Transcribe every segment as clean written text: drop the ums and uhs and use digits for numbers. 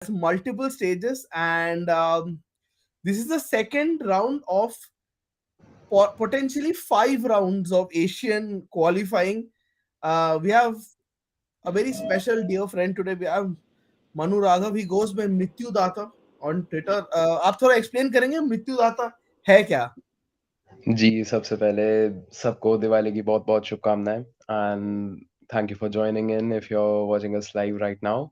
multiple stages, and this is the second round of potentially 5 rounds of Asian qualifying. We have a very special dear friend today. We have Manu Raghav. He goes by Mrityu Data on Twitter. आप थोड़ा explain करेंगे मृत्यु दाता है क्या? जी, सबसे पहले सबको दिवाली की बहुत-बहुत शुभकामनाएँ and thank you for joining in if you're watching us live right now.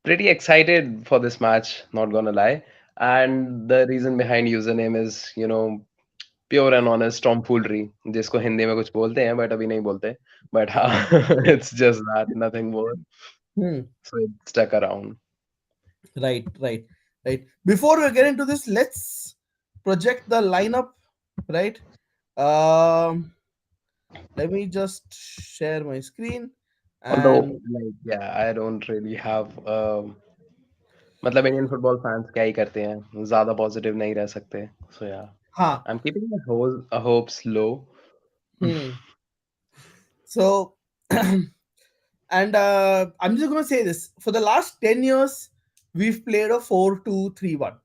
Pretty excited for this match, not gonna lie. And the reason behind username is, pure and honest tomfoolery, जिसको हिंदी में कुछ बोलते हैं, but अभी नहीं बोलते. But हाँ, it's just that, nothing more. Hmm. So it stuck around. Right, right, right. Before we get into this, let's project the lineup. Right. Um, Let me just share my screen Although, and like, yeah, I don't really have मतलब Indian football fans क्या ही करते हैं, ज़्यादा positive नहीं रह सकते. So yeah, ha. I'm keeping my hopes low. Hmm. So, and I'm just gonna say this: for the last 10 years, we've played a 4-2-3-1,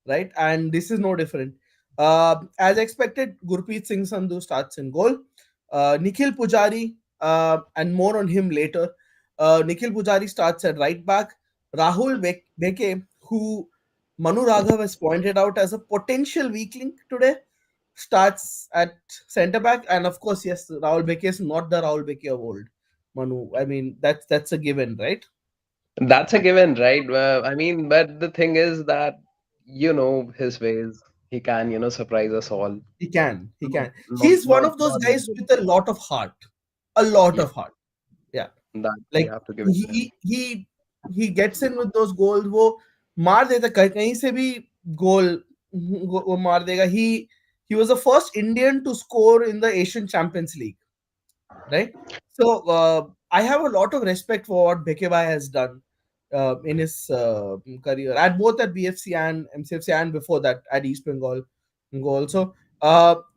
right? And this is no different. As expected, Gurpreet Singh Sandhu starts in goal. Nikhil Pujari, and more on him later. Nikhil Pujari starts at right back. Rahul Beke, who Manu Raghav has pointed out as a potential weak link today, starts at centre back. And of course, yes, Rahul Beke is not the Rahul Beke of old. Manu, I mean that's a given, right? That's a given, right? I mean, but the thing is that his ways. He can, surprise us all. He can, he Not can. not He's one not of those not guys negative. with a lot of heart, a lot Yeah, of heart. Yeah, that we like have to give it to him. he gets in with those goals. वो मार देता कहीं से भी goal वो मार देगा. He was the first Indian to score in the Asian Champions League, right? So I have a lot of respect for what Bekebai has done in his career, at both at BFC and MCFC, and before that at East Bengal. Also,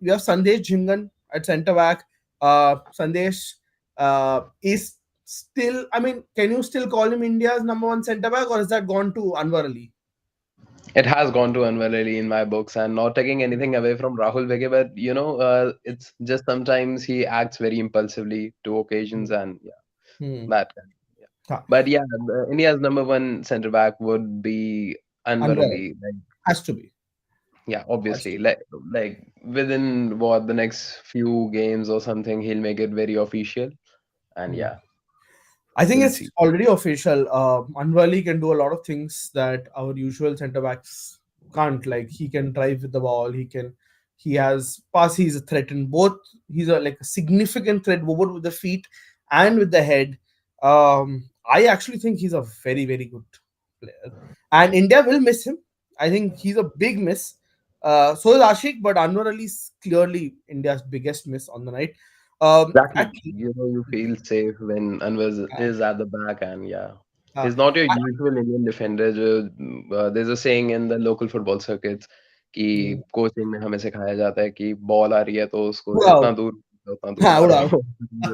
we have Sandesh Jhingan at centre back. Sandesh is still. I mean, can you still call him India's number one centre back, or has that gone to Anwar Ali? It has gone to Anwar Ali in my books, and not taking anything away from Rahul Bege, but it's just sometimes he acts very impulsively to occasions, Hmm. and yeah, Hmm. that kind. Yeah. Ha, But yeah, India's number one center back would be Anwar Anwar Ali Ali. Like, has to be. yeah, Has to obviously, be. like within what the next few games or something, he'll make it very official, and Hmm. yeah, I think we'll it's see. already official. Anwali can do a lot of things that our usual centre backs can't. Like he can drive with the ball. He has pass. He's a threat in both. He's a like a significant threat both with the feet and with the head. I actually think he's a very very good player, and India will miss him. I think he's a big miss. So is Ashik, but Anwar Ali is clearly India's biggest miss on the night. Exactly. At You feel safe when Anwar is at the back, and yeah, uh, he's not your usual Indian defender. There's a saying in the local football circuits कि I, coaching में हमें सिखाया जाता है कि ball आ रही है तो उसको उड़ाओ. जितना दूर हाँ, उड़ाओ. मारो.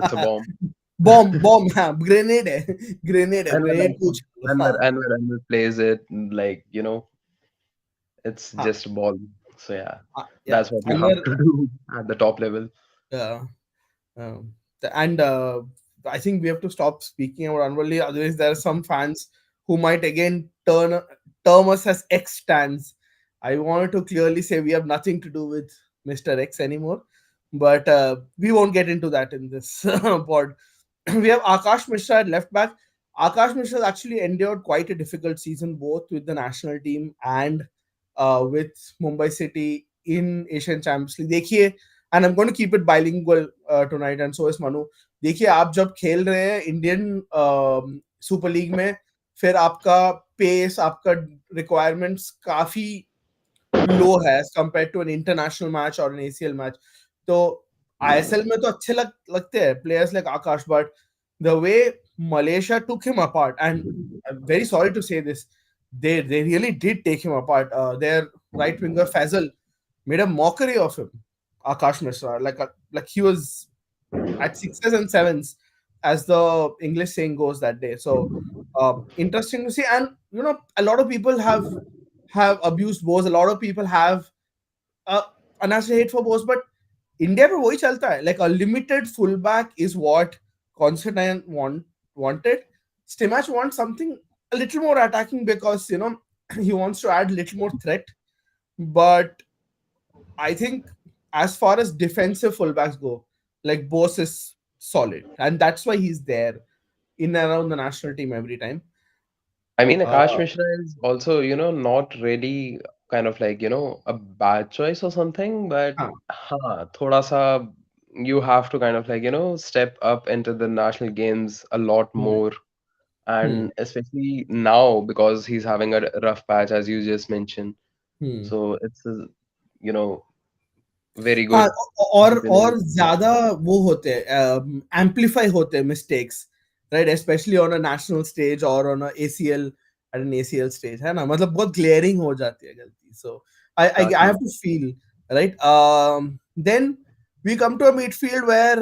It's a bomb. Bomb bomb हाँ ग्रेनेड है ग्रेनेड है Anwar, ग्रेनेड पूछ लो. Anwar, हाँ Anwar, Anwar plays it like it's हाँ just a ball. So yeah, हाँ या that's what you have Anwar to do at the top level. um, and I think we have to stop speaking about Anwali, otherwise there are some fans who might again term us as X stands. I wanted to clearly say we have nothing to do with Mr. X anymore, but we won't get into that in this pod. We have Akash Mishra at left back. Akash Mishra has actually endured quite a difficult season, both with the national team and with Mumbai City in Asian Champions League. देखिए, and I'm going to keep it bilingual tonight, and so is Manu. देखिए, आप जब खेल रहे हैं Indian super league में, फिर आपका पेस, आपका रिक्वायरमेंट्स काफी लो है as compare to an international match और एन एसीएल मैच. तो आईएसएल में तो अच्छे लगते हैं players like Akash, but the way Malaysia took him apart, and I'm very sorry to say this, they really did take him apart. Their right winger Fazal made a mockery of him, Akash Mishra, like he was at sixes and sevens, as the English saying goes that day. So interesting to see. And a lot of people have abused Bose. A lot of people have uh, unnecessary hate for Bose, but India पे वही चलता है. Like a limited fullback is what Constantine wanted. Stimac wants something a little more attacking because he wants to add a little more threat. But I think as far as defensive fullbacks go, like Bose is solid, and that's why he's there in and around the national team every time. I mean, Akash Uh, Mishra is also, not really kind of like, a bad choice or something, but huh, thoda sa, you have to kind of like, step up into the national games a lot hmm, more. hmm, And especially now because he's having a rough patch, as you just mentioned. hmm. So it's a, you know, very हाँ, good और opportunity. ज्यादा वो होते हैं amplify होते हैं mistakes, right, specially on a national stage और on a ACL at an ACL stage, है ना, मतलब बहुत ग्लेयरिंग हो जाती है गलती. So I have Exactly. To feel right. Then we come to a midfield where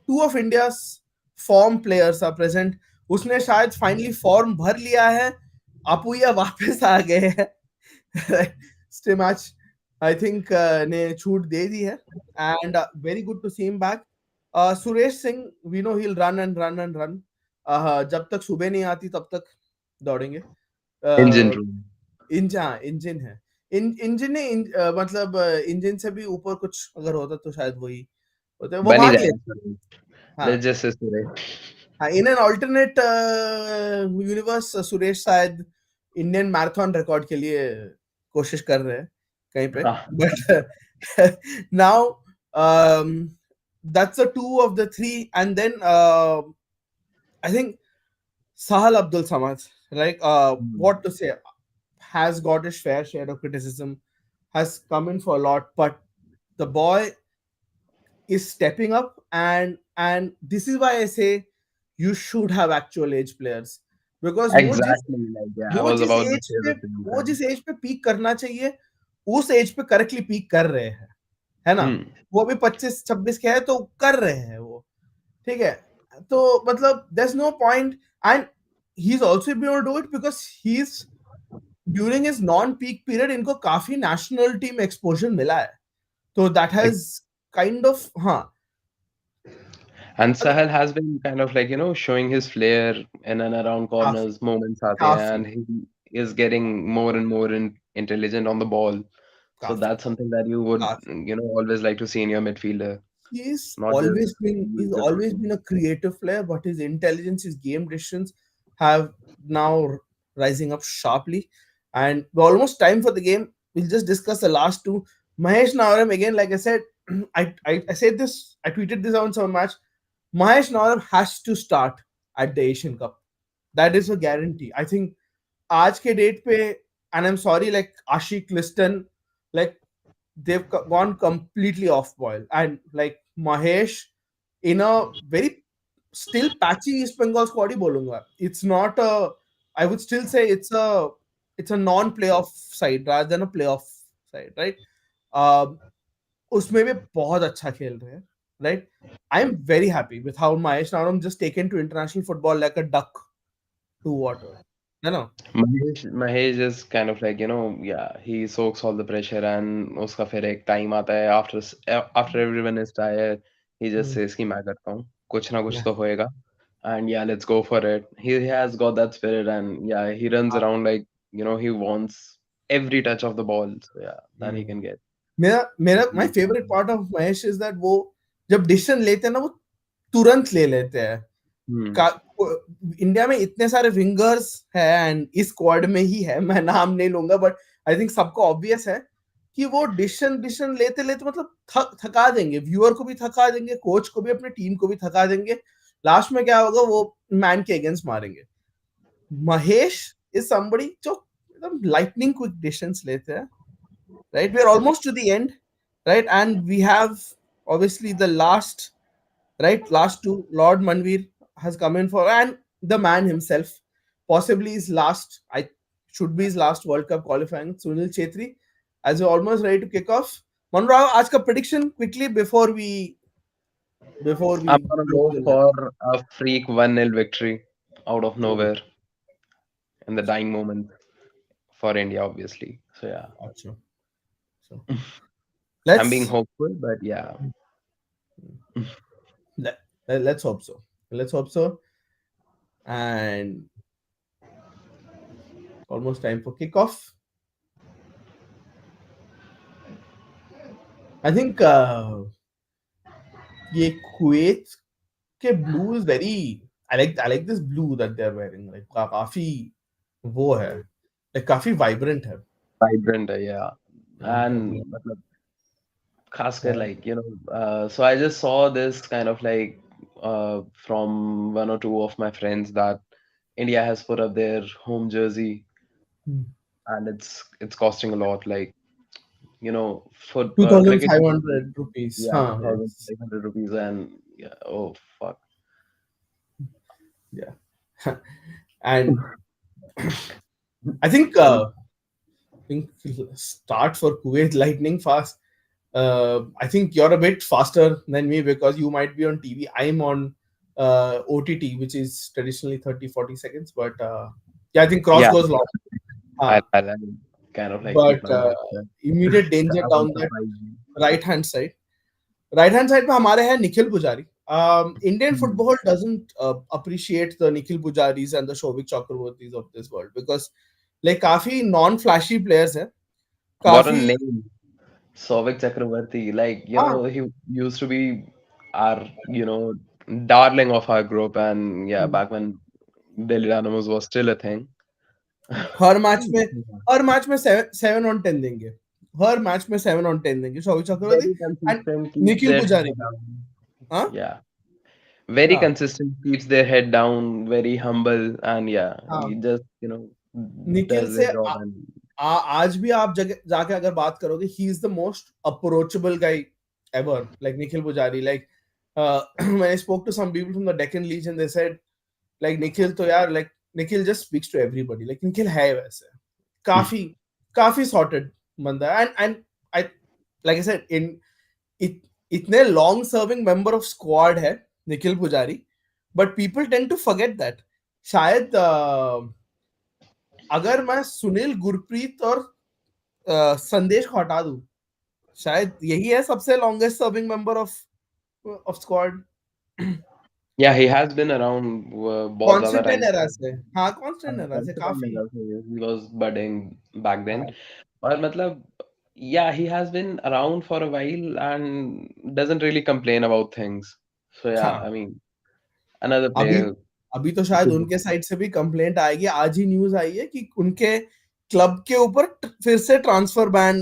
two of India's form players are present. उसने शायद फाइनली फॉर्म भर लिया है, अपुया वापस आ गए हैं. Stimac, I think ने छूट दे दी है, and very good to see him back. Suresh Singh, we know he'll run and run and run. जब तक सुबह नहीं आती तब तक दौड़ेंगे. Engine uh, room. इंजन है. इंजन ने मतलब इंजन से भी ऊपर कुछ अगर होता तो शायद वही होता. वो बन ही भाग जाएगा लेते. Suresh. हाँ. Let's just say Suresh. हाँ, in an alternate universe Suresh शायद इंडियन मैराथन रिकॉर्ड के लिए कोशिश कर रहे हैं कहीं पे. हाँ. But now that's the two of the three. And then I think Sahal Abdul Samad, like what to say, has got his fair share of criticism, has come in for a lot, but the boy is stepping up. And this is why I say you should have actual age players, because Exactly. Like, yeah, I वो was जिस about to as say पे the same वो thing. जिस as पे peak करना चाहिए उस as पे करेक्टली पीक कर रहे हैं, है ना. Hmm. वो अभी 25-26 के है तो कर रहे हैं वो, ठीक है. तो मतलब there is no point. And he is also be able to do it because he is during his non peak period इनको काफी नेशनल टीम एक्सपोजर मिला है. तो दैट हैज काइंड ऑफ, हाँ, And मतलब Sahal has been kind of like, showing his flair in and around काफी corners, moments aate hain, काफी and he is getting more and more intelligent on the ball. So काफी that's something that you would, काफी always like to see in your midfielder, not just he's just always been a creative player, but his intelligence, his game decisions have now rising up sharply. And we're almost time for the game. We'll just discuss the last two. Mahesh Nawaram, again, like I said, I said this, I tweeted this on some match. Mahesh Nawaram has to start at the Asian Cup. That is a guarantee. I think आज के date पे, and I'm sorry, like Ashik Liston, like they've gone completely off boil. And like Mahesh, in a very still patchy East Bengal squad ही बोलूंगा. It's not a, I would still say it's a non-playoff side rather than a playoff side, right? um, उसमें भी बहुत अच्छा खेल रहे हैं, right? I'm very happy with how Mahesh Naram just taken to international football like a duck to water, you know. Mahesh is kind of like, yeah, he soaks all the pressure and uska फिर एक time आता है after everyone is tired, he just Hmm. says कि मैं करता हूँ, कुछ ना कुछ Yeah. तो होएगा, and yeah, let's go for it. He has got that spirit, and yeah, he runs around like, he wants every touch of the ball, so yeah, that he Hmm. can get. मेरा मेरा my favourite part of Mahesh is that वो जब decision लेते हैं ना वो तुरंत ले लेते हैं. Hmm. का, इंडिया में इतने सारे विंगर्स हैं एंड इस स्क्वाड में ही है, मैं नाम नहीं लूंगा, बट आई थिंक सबको ऑब्वियस है कि वो डिसीजन लेते लेते मतलब थका देंगे, व्यूअर को भी थका देंगे, कोच को भी, अपने टीम को भी थका देंगे. लास्ट में क्या होगा, वो मैन के अगेंस्ट मारेंगे. महेश इज समबडी जो एकदम लाइटनिंग क्विक डिसीजंस लेते हैं, right? We're almost to the end, right? And we have obviously the last, right? Last two, Lord Manveer has come in for, and the man himself, possibly his last, I should be his last World Cup qualifying, Sunil Chetri, as we're almost ready to kick off. Manrao, ask a prediction quickly before I'm we gonna close go the lab. for a freak 1-0 victory. out of Oh, nowhere in the dying moment for India, obviously. So yeah, gotcha. So I'm being let's hopeful, but yeah. let, let's hope so. Let's hope so. And almost time for kickoff. I think ये Kuwait के blue is very. I like this blue that they're wearing. Like काफी वो है. Like काफी vibrant है. Vibrant, yeah. Yeah. And matlab, खासकर like, so I just saw this kind of like from one or two of my friends that India has put up their home jersey and it's costing a lot. Like, for cricket jersey, 2,500 rupees. yeah, Huh, yes. 2,500 rupees and yeah, oh fuck. Yeah. And I think start for Kuwait lightning fast. I think you're a bit faster than me because you might be on TV. I'm on OTT, which is traditionally 30-40 seconds. But yeah, I think cross Yeah, goes long. I kind of like keep But my mouth shut. immediate danger That down won't that surprise me. right hand side. Right hand side पे हमारे हैं निखिल पुजारी. Indian Hmm. football doesn't appreciate the Nikhil Pujaris and the Shobik Chakrabortis of this world because like काफी non flashy players हैं. What a काफी name, Souvik Chakravarti. Like, हाँ. he used to be our, darling of our group. And yeah, back when Delhi Dynamos was still a thing. Her match में हर match में 7 on 10 देंगे. हर match में 7 on 10 देंगे शोभिक चक्रवर्ती Very and consistent, keeps Nikhil their पुजारी head भी. down. हाँ. Yeah. Very हाँ. consistent, keeps their head down, very humble. And yeah, he हाँ. just, निखिल does से their job. And आज भी आप जगह जाके अगर बात करोगे he is the most approachable guy ever like Nikhil पुजारी like when I spoke to some people from the Deccan Legion they said like Nikhil तो यार like Nikhil just speaks to everybody like Nikhil है वैसे काफी काफी sorted बंदा है and I like I said in इत, इतने long serving member of squad है निखिल पुजारी but people tend to forget that शायद अगर मैं सुनील गुरप्रीत और संदेश को हटा दूं शायद यही है सबसे longest serving member of squad. yeah, he has been around बहुत ज़्यादा कांस्टेंटाइन time. एरा से. हाँ कांस्टेंटाइन एरा से Considering काफी. that he was budding back then. हाँ. और मतलब, yeah, he has been around for a while and doesn't really complain about things. So yeah, हाँ. I mean, another अभी player. अभी तो शायद उनके साइड से भी कंप्लेंट आएगी. आज ही न्यूज आई है कि उनके क्लब के ऊपर फिर से ट्रांसफर बैन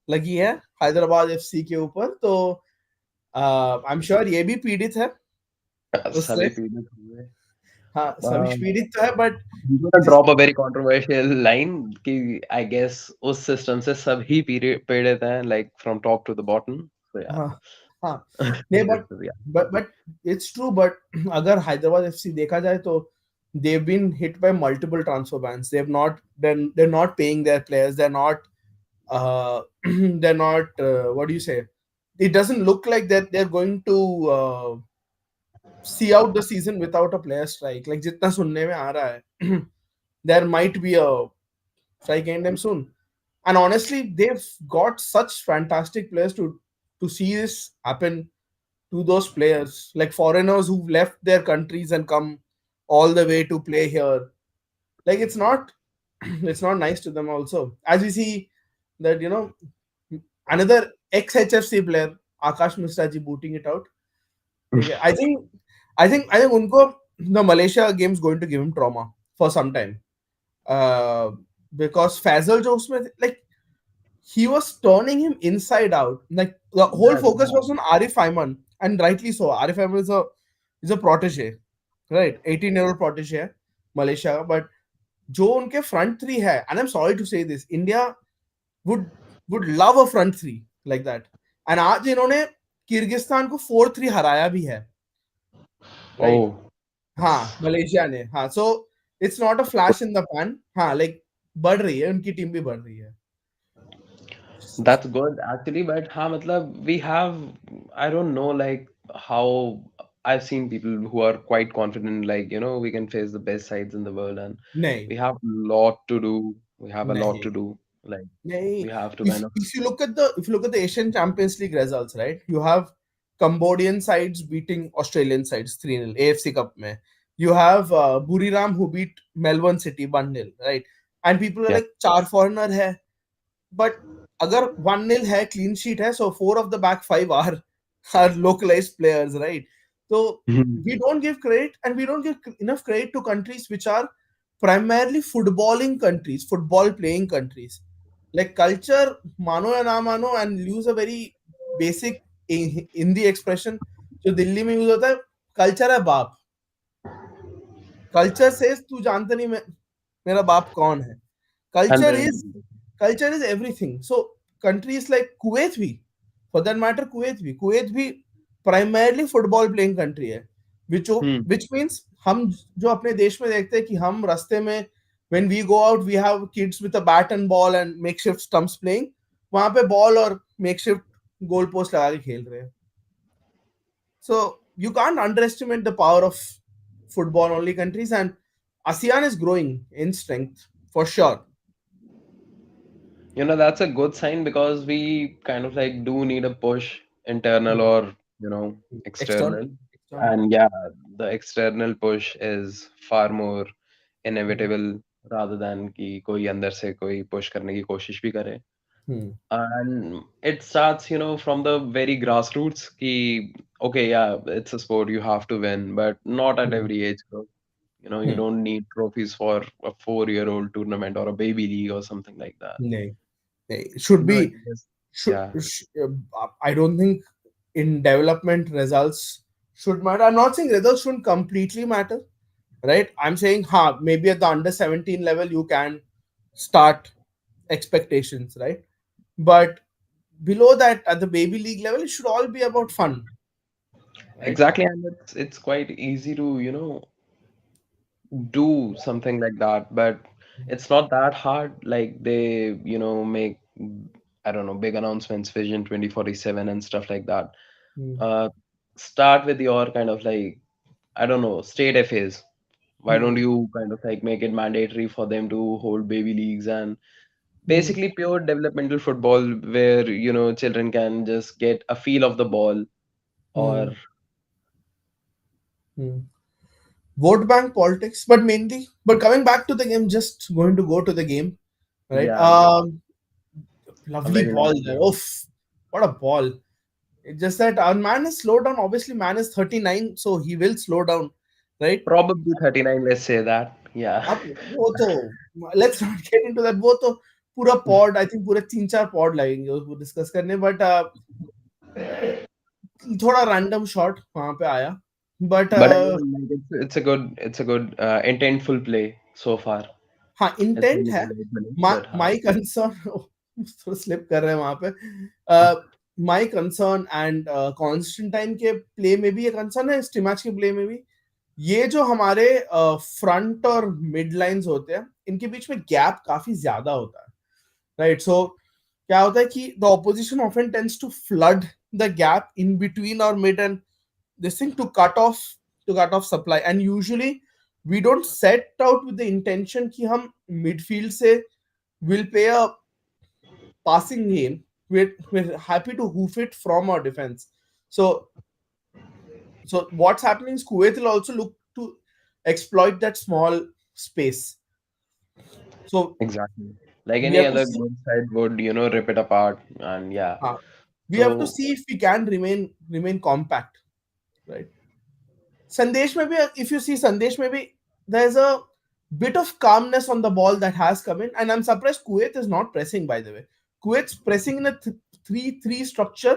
लगी है हैदराबाद एफसी के ऊपर. तो आई एम श्योर ये भी पीड़ित है उससे. सभी पीड़ित हुए. हाँ सभी Um, पीड़ित तो है बट I'm gonna जिस. drop a very controversial line कि I guess उस system से सभी पीड़ित हैं, like from top to the bottom. So yeah. हाँ. हाँ. नहीं This but is, yeah. But it's true but अगर हैदराबाद एफसी देखा जाए तो they've been hit by multiple transfer bans. They're not paying their players. Uh, they're not what do you say? It doesn't look like that they're going to see out the season without a player strike. Like जितना सुनने में आ रहा है there might be a strike anytime soon. And honestly, they've got such fantastic players to see this happen to those players, like foreigners who've left their countries and come all the way to play here. Like it's not it's not nice to them also. As we see that another ex HFC player, Akash Mistraji booting it out. Okay. I think unko the Malaysia game is going to give him trauma for some time. Uh, because Fazal jo usme like he was turning him inside out. Like the whole Yeah, focus was on Arif Ayman, and rightly so. Arif Ayman is a protege, right? 18-year-old protege है Malaysia का. But जो उनके front three है, and I'm sorry to say this, India would would love a front three like that. And आज इन्होंने Kyrgyzstan को 4-3 हराया भी है, right? oh, हाँ मलेशिया ने. हाँ so it's not a flash in the pan. हाँ like बढ़ रही है उनकी टीम भी बढ़ रही है. that's good actually. But हाँ मतलब we have, I don't know like how. I've seen people who are quite confident, like, we can face the best sides in the world, and नहीं we have a lot to do. We have a lot नहीं to do. Like, नहीं. we have to If kind of. if you look at the Asian Champions League results, right? You have Cambodian sides beating Australian sides 3-0 AFC Cup में. You have Buriram who beat Melbourne City 1-0, right? And people are Yeah. like चार foreigner है, but अगर 1-0 है clean sheet है, so four of the back five are localized players, right? So we don't give credit, and we don't give enough credit to countries which are primarily footballing countries, football playing countries. Like culture, mano ya na mano, and use a very basic Hindi expression जो दिल्ली में use होता है, culture है बाप. Culture से तू जानता नहीं मेरा बाप कौन है. culture 100. is culture is everything. So countries like Kuwait भी, for that matter Kuwait भी primarily football playing country है, Hmm. which means हम जो अपने देश में देखते हैं कि हम रास्ते में when we go out we have kids with a bat and ball and makeshift stumps playing, वहां पे बॉल और makeshift गोल पोस्ट लगा के खेल रहे हैं. So you can't underestimate the power of football only countries, and ASEAN is growing in strength for sure. That's a good sign because we kind of like do need a push, internal Hmm. or, External. external. External. And yeah, the external push is far more Hmm. inevitable rather than कि कोई अंदर से कोई push करने की कोशिश भी करे. Hmm. And it starts, from the very grassroots ki, okay, yeah, it's a sport, you have to win, but not at Hmm. every age group. You Hmm. don't need trophies for a 4-year-old tournament or a baby league or something like that. Nay. Nay. Should It be. just, Should. yeah, I don't think in development results should matter. I'm not saying results shouldn't completely matter, right? I'm saying, maybe at the under 17 level you can start expectations, right? But below that, at the baby league level, it should all be about fun, right? exactly. And it's quite easy to, do something like that, but it's not that hard. Like they, make, I don't know, big announcements, Vision 2047 and stuff like that. Hmm. Uh, Start with your kind of like, I don't know, state FAs. Why don't Hmm. you kind of like make it mandatory for them to hold baby leagues and Hmm. basically pure developmental football where, children can just get a feel of the ball or, Hmm. Hmm. Vote bank politics, but mainly, but coming back to the game, just going to go to the game, right? yeah, a Lovely very ball lovely there. game. Oof, what a ball! It's just that our man is slowed down. Obviously, man is 39, so he will slow down, right? Probably 39, let's say that. Yeah. अब वो तो let's not get into that. वो तो पूरा pod आई think पूरे 3-4 pod लगेंगे उसको discuss करने, बट थोड़ा रैंडम शॉट वहां पे आया, but But again, like it's a good intentful play so far. हाँ It's इंटेंट only है. been 8 minutes, but my concern थोड़ा स्लिप कर रहे हैं वहां पे. माई कंसर्न एंड कॉन्स्टेंटाइन के प्ले में भी ये कंसर्न है, इस मैच के प्ले में भी, ये जो हमारे फ्रंट और मिड लाइंस होते हैं इनके बीच में गैप काफी ज्यादा होता है, राइट? सो क्या होता है कि the opposition often tends to flood the gap in between और mid and this thing to cut off supply, and usually we don't set out with the intention कि हम midfield से will play a passing game. We're happy to hoof it from our defense. So so what's happening is Kuwait will also look to exploit that small space. So exactly. Like we any have to other see, good side would, rip it apart and yeah. uh, we have to So see if we can remain compact, right? Sandesh maybe, if you see Sandesh maybe, there's a bit of calmness on the ball that has come in, and I'm surprised Kuwait is not pressing. By the way, Kuwait's pressing in a 3-3 structure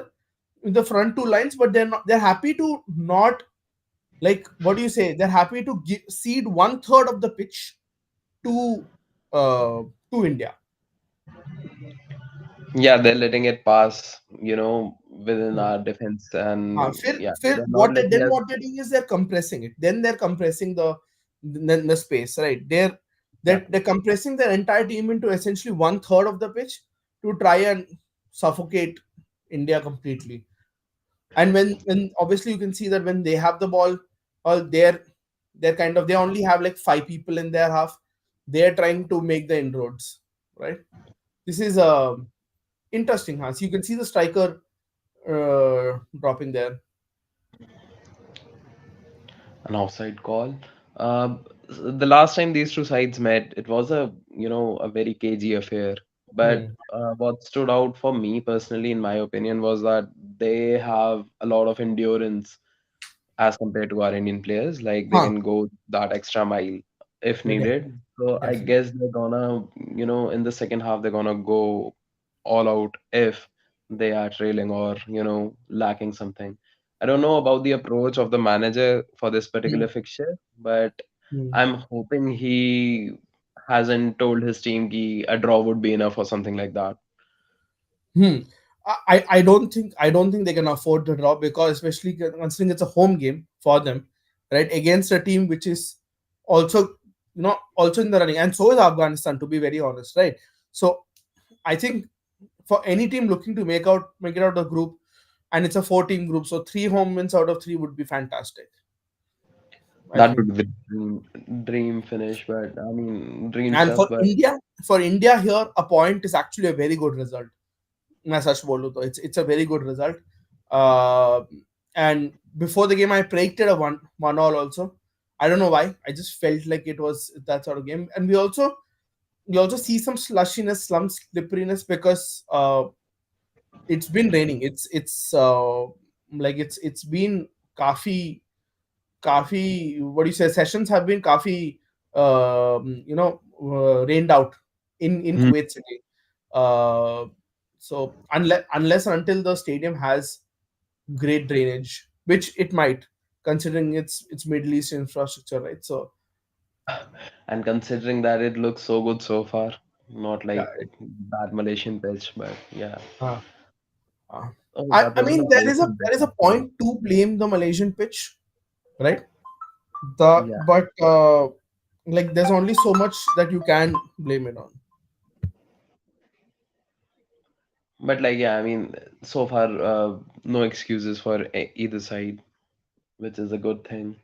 with the front two lines, but they're not. They're happy to not, like, what do you say? They're happy to cede 1/3 of the pitch to uh, to India. yeah, they're letting it pass, within our defense and फिर yeah, फिर they're not letting us. what they're doing is they're compressing it. Then they're compressing the space, right? They're Exactly. compressing their entire team into essentially 1/3 of the pitch to try and suffocate India completely. And when obviously you can see that when they have the ball, they're kind of, they only have like five people in their half. They're trying to make the inroads, right? This is interesting, Hans. You can see the striker dropping there. An offside call. The last time these two sides met, it was a a very cagey affair. But Hmm. what stood out for me personally, in my opinion, was that they have a lot of endurance as compared to our Indian players. Like they Huh, can go that extra mile if needed. definitely, So I definitely. guess they're gonna, in the second half, they're gonna go all out if they are trailing or, lacking something. I don't know about the approach of the manager for this Hmm. particular fixture, but Hmm. I'm hoping he hasn't told his team ki a draw would be enough or something like that. Hmm. I don't think they can afford the draw, because especially considering it's a home game for them, right, against a team which is also, also in the running, and so is Afghanistan, to be very honest, right? So I think for any team looking to make it out of the group, and it's a 14 group, so three home wins out of three would be fantastic, I That think. would be the dream finish, but I mean, dream And stuff, but For India here, a point is actually a very good result. मैं सच बोलूं तो it's a very good result. uh, and before the game I predicted a one all also. I don't know why, I just felt like it was that sort of game. And we also see some slushiness, some slipperiness, because it's been raining. It's like it's been kafi काफी, what do you say, sessions have been काफी rained out in hmm. Kuwait City. uh, so unless until the stadium has great drainage, which it might, considering its Middle East infrastructure, right? So And considering that it looks so good so far, not yeah, like that Malaysian pitch, but yeah. uh, uh, Oh, I, that I was an mean, awesome bit there is a actually. point to blame the Malaysian pitch, right? The Yeah. But like there's only so much that you can blame it on. But like, yeah, I mean, so far, no excuses for either side, which is a good thing.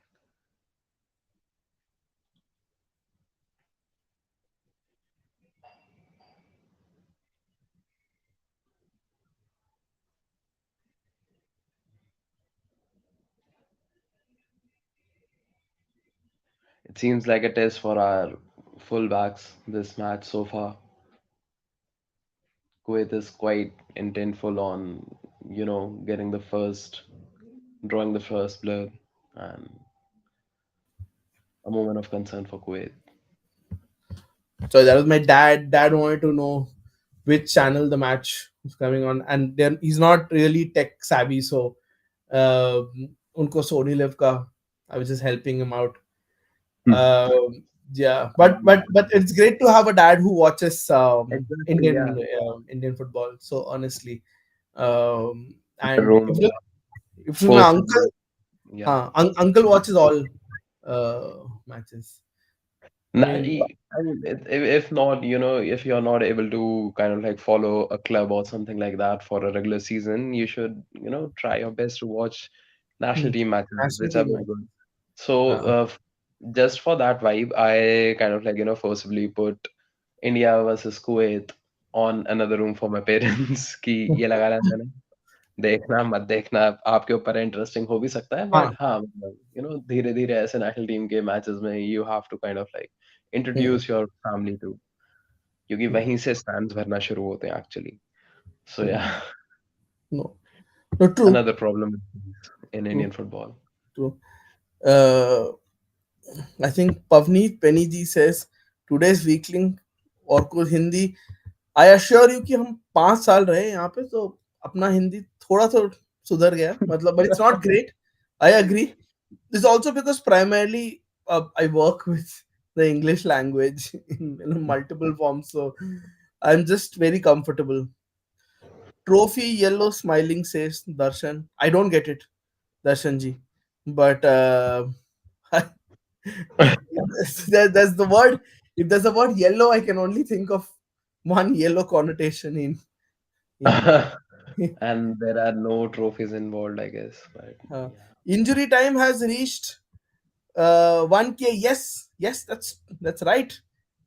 It seems like a test for our fullbacks this match so far. Kuwait is quite intentful on, getting the first, drawing the first blood, and a moment of concern for Kuwait. So that was my dad. Dad wanted to know which channel the match was coming on, and then he's not really tech savvy, so uh, unko Sony Live ka. I was just helping him out. Um, yeah, but it's great to have a dad who watches Exactly, yeah. Indian football. So honestly, The and room if my person, uncle, yeah. uncle watches all matches. I mean, I mean, if not, if you're not able to kind of like follow a club or something like that for a regular season, you should, try your best to watch national hmm, team matches, national which are team very match. good. So, Uh, just for that vibe, I kind of like, forcibly put India versus Kuwait on another room for my parents कि ये लगा रहा है मैंने देखना मत देखना आपके ऊपर है इंटरेस्टिंग हो भी सकता है हाँ, बट हाँ मतलब धीरे धीरे ऐसे नेशनल टीम के मैचेस में you have to kind of like hmm, introduce your family to क्योंकि hmm, वहीं से स्टैंड्स भरना शुरू होते हैं एक्चुअली सो या hmm. No, no, true, another problem in true, Indian football. true. Uh, I think Pavneet Penny ji says today's weakling और कुछ हिंदी. आई अश्योर यू कि हम 5 साल रहे यहाँ पे, तो अपना हिंदी थोड़ा तो सुधर गया, मतलब, but it's not great. I agree. This is also because primarily I work with the English language in multiple forms, so I'm just very comfortable. Trophy yellow smiling says Darshan. I don't get it, Darshan ji, but that's the word. If there's a word yellow, I can only think of one yellow connotation in And there are no trophies involved, I guess. But Uh, yeah. Injury time has reached 1K. Yes, yes, that's right.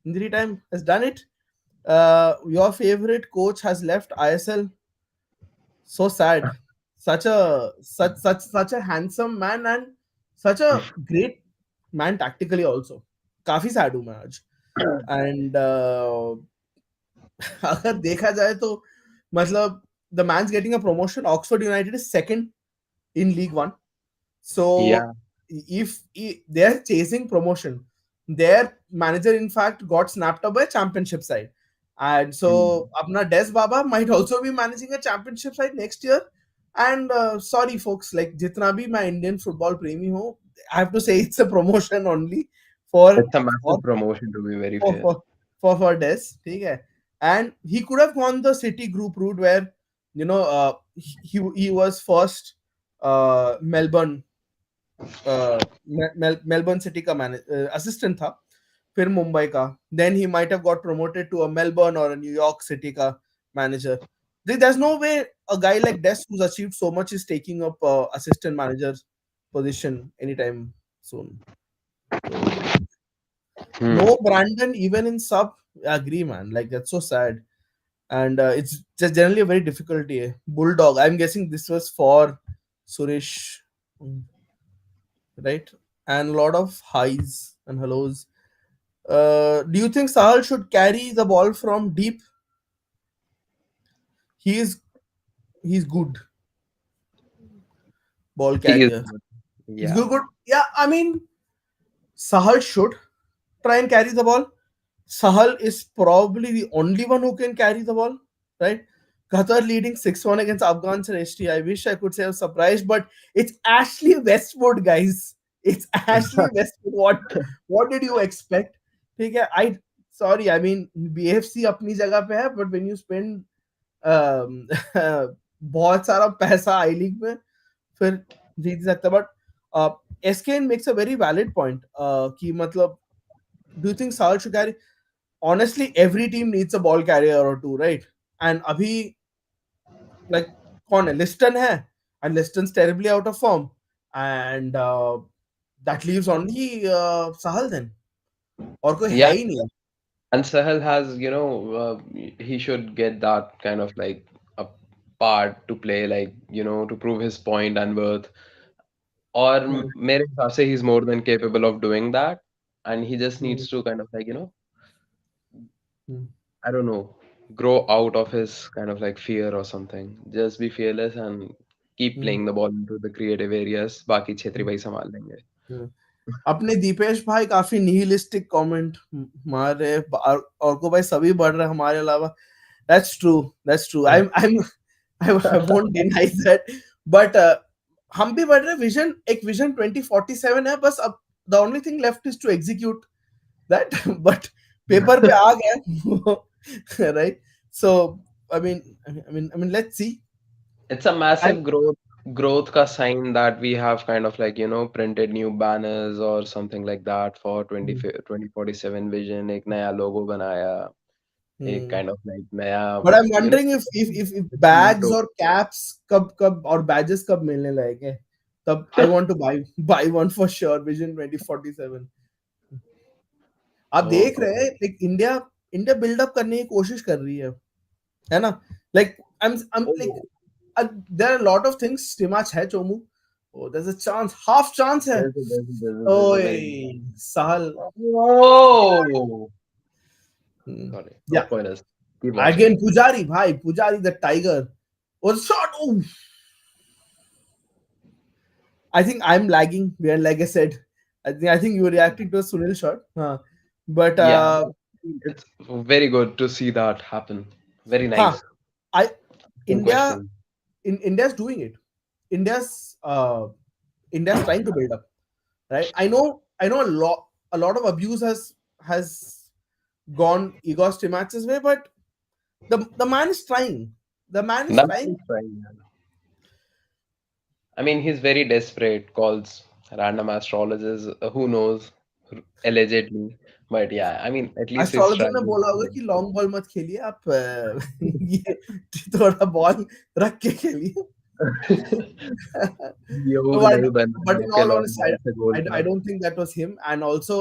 Injury time has done it. Your favorite coach has left ISL. So sad. Such a handsome man and such a great man tactically also. काफी sad हूँ मैं आज. And अगर देखा जाए तो मतलब the man's getting a promotion. Oxford United is second in League One. So Yeah. if they're chasing promotion, their manager in fact got snapped up by a championship side, and so Hmm. apna Des Baba might also be managing a championship side next year. And sorry folks, like jitna bhi मैं Indian football premi ho, I have to say it's a promotion only for It's a for massive promotion, to be very for fair. for for Des, ठीक है. And he could have gone the City group route where he was first Melbourne Melbourne city का assistant था, फिर मुंबई का, then he might have got promoted to a Melbourne और New York city का manager. There's no way a guy like Des who's achieved so much is taking up assistant manager position anytime soon. So Hmm. no Brandon even in sub. I agree, man. Like that's so sad, and it's just generally a very difficult year. Bulldog. I'm guessing this was for Suresh, mm, right? And a lot of highs and hellos. Do you think Sahal should carry the ball from deep? He is he's good ball He is carrier. good. He's Yeah. good, good. Yeah, I mean Sahal should try and carry the ball. Sahal is probably the only one who can carry the ball, right? Qatar leading 6-1 against Afghanistan HT. I wish I could say I was surprised, but it's Ashley Westwood, guys. It's Ashley Westwood. What did you expect? ठीक है, I sorry, I mean BFC अपनी जगह पे है, but when you spend um, बहुत सारा पैसा आई league में फिर जीत सकता, but SKN makes a very valid point कि मतलब do you think Sahal should carry? Honestly, every team needs a ball carrier or two, right? And अभी like कौन है? Liston है, and Liston's terribly out of form, and that leaves only Sahal then, और कोई है Yeah. ही नहीं. And Sahel has, he should get that kind of like a part to play, like, to prove his point and worth. Or Hmm, मेरे हिसाब से he's more than capable of doing that. And he just hmm, needs to kind of like, hmm, I don't know, grow out of his kind of like fear or something. Just be fearless and keep hmm, playing the ball into the creative areas. बाकी छेत्री भाई संभाल लेंगे. hmm. अपने दीपेश भाई काफी nihilistic comment मार रहे हैं, और को भाई सभी बढ़ रहे हैं हमारे अलावा. That's true. That's true. I won't deny that. But हम भी बढ़ रहे. विजन एक विजन 2047 है बस. अब the only thing left is to execute that. But paper पे आ गया. Right? So I mean let's see. It's a And massive growth ka sign that we have kind of like, printed new banners or something like that for 2047 vision, एक नया logo बनाया, एक hmm. kind of like नया, But I'm you know, wondering if bags motto. or caps कब और badges कब मिलने लगेंगे. तब I want to buy one for sure. Vision 2047. आप Oh देख God. रहे हैं लाइक इंडिया इंडिया बिल्डअप करने की कोशिश कर रही है ना. Like I'm like Oh, there are a lot of things. Stimac है Chomu. Oh, there's a chance, half chance है. there's a ओए very Sahal. oh, Hmm. sorry, no Yeah, spoilers. Keep watching. again Pujari भाई, Pujari the tiger was shot. Oh, I think I'm lagging. Where like I said, I think you were reacting to a Sunil shot. But Yeah, it's very good to see that happen. Very huh, nice. I No India question. in India's doing it. India's uh, India's trying to build up, right? I know a lot of abuse has gone Igor Stimacs's way, but the man is trying. The man is That is trying. fine. I mean, he's very desperate, calls random astrologers, who knows? allegedly. But yeah, I mean, at least he's astrologer ने trying. बोला होगा कि long ball मत खेलिए आप ये थोड़ा ball रख के खेलिए. योग but नहीं बन but रहा in आपके all लॉन्ग honesty, बॉल से गोल I का. don't think that was him. And also,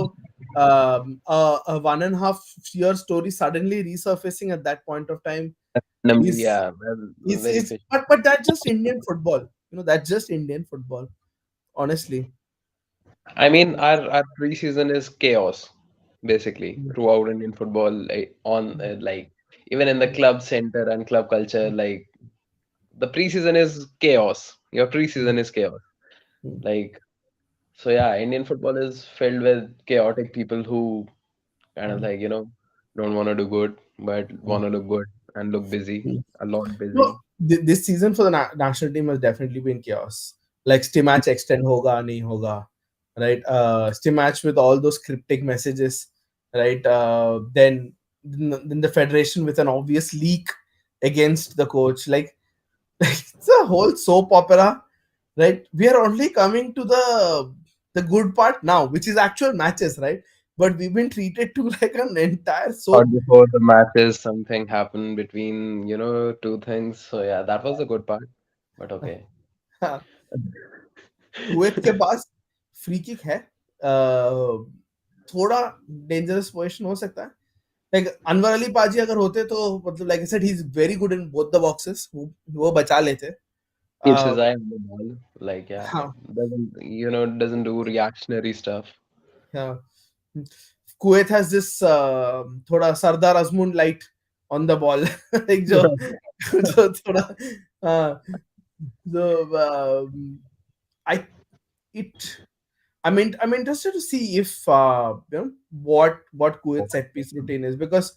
a 1.5 year story suddenly resurfacing at that point of time Randomly, is yeah, well, very is fishy. but that's just Indian football. That's just Indian football. Honestly. I mean, our preseason is chaos, basically, Mm, throughout Indian football, like, on like even in the club center and club culture, like the preseason is chaos. Your mm, preseason is chaos. mm, Like, so yeah, Indian football is filled with chaotic people who kind of mm, like, don't want to do good, but mm, want to look good and look busy, mm. a lot No, busy. this season for the national team has definitely been chaos. Like Steam match extend hoga, nahi hoga, right? Steam match with all those cryptic messages, right? Then the federation with an obvious leak against the coach. Like it's a whole soap opera, right? We are only coming to the good part now, which is actual matches, right? But we've been treated to like an entire Or soap. before the matches, something happened between, two things. So yeah, that was the good part. But okay. Kuwait के पास free kick है. थोड़ा dangerous position हो सकता है. Like Anwar Ali पाजी अगर होते तो मतलब like I said he is very good in both the boxes. वो बचा लेते. Keeps his eye on the ball. Like, yeah, हाँ, doesn't do reactionary stuff. हाँ. कुवैत हैज दिस थोड़ा सरदार अजमून light on the ball. Like जो जो थोड़ा जो I it I'm interested to see if what Kuwait's set piece routine is, because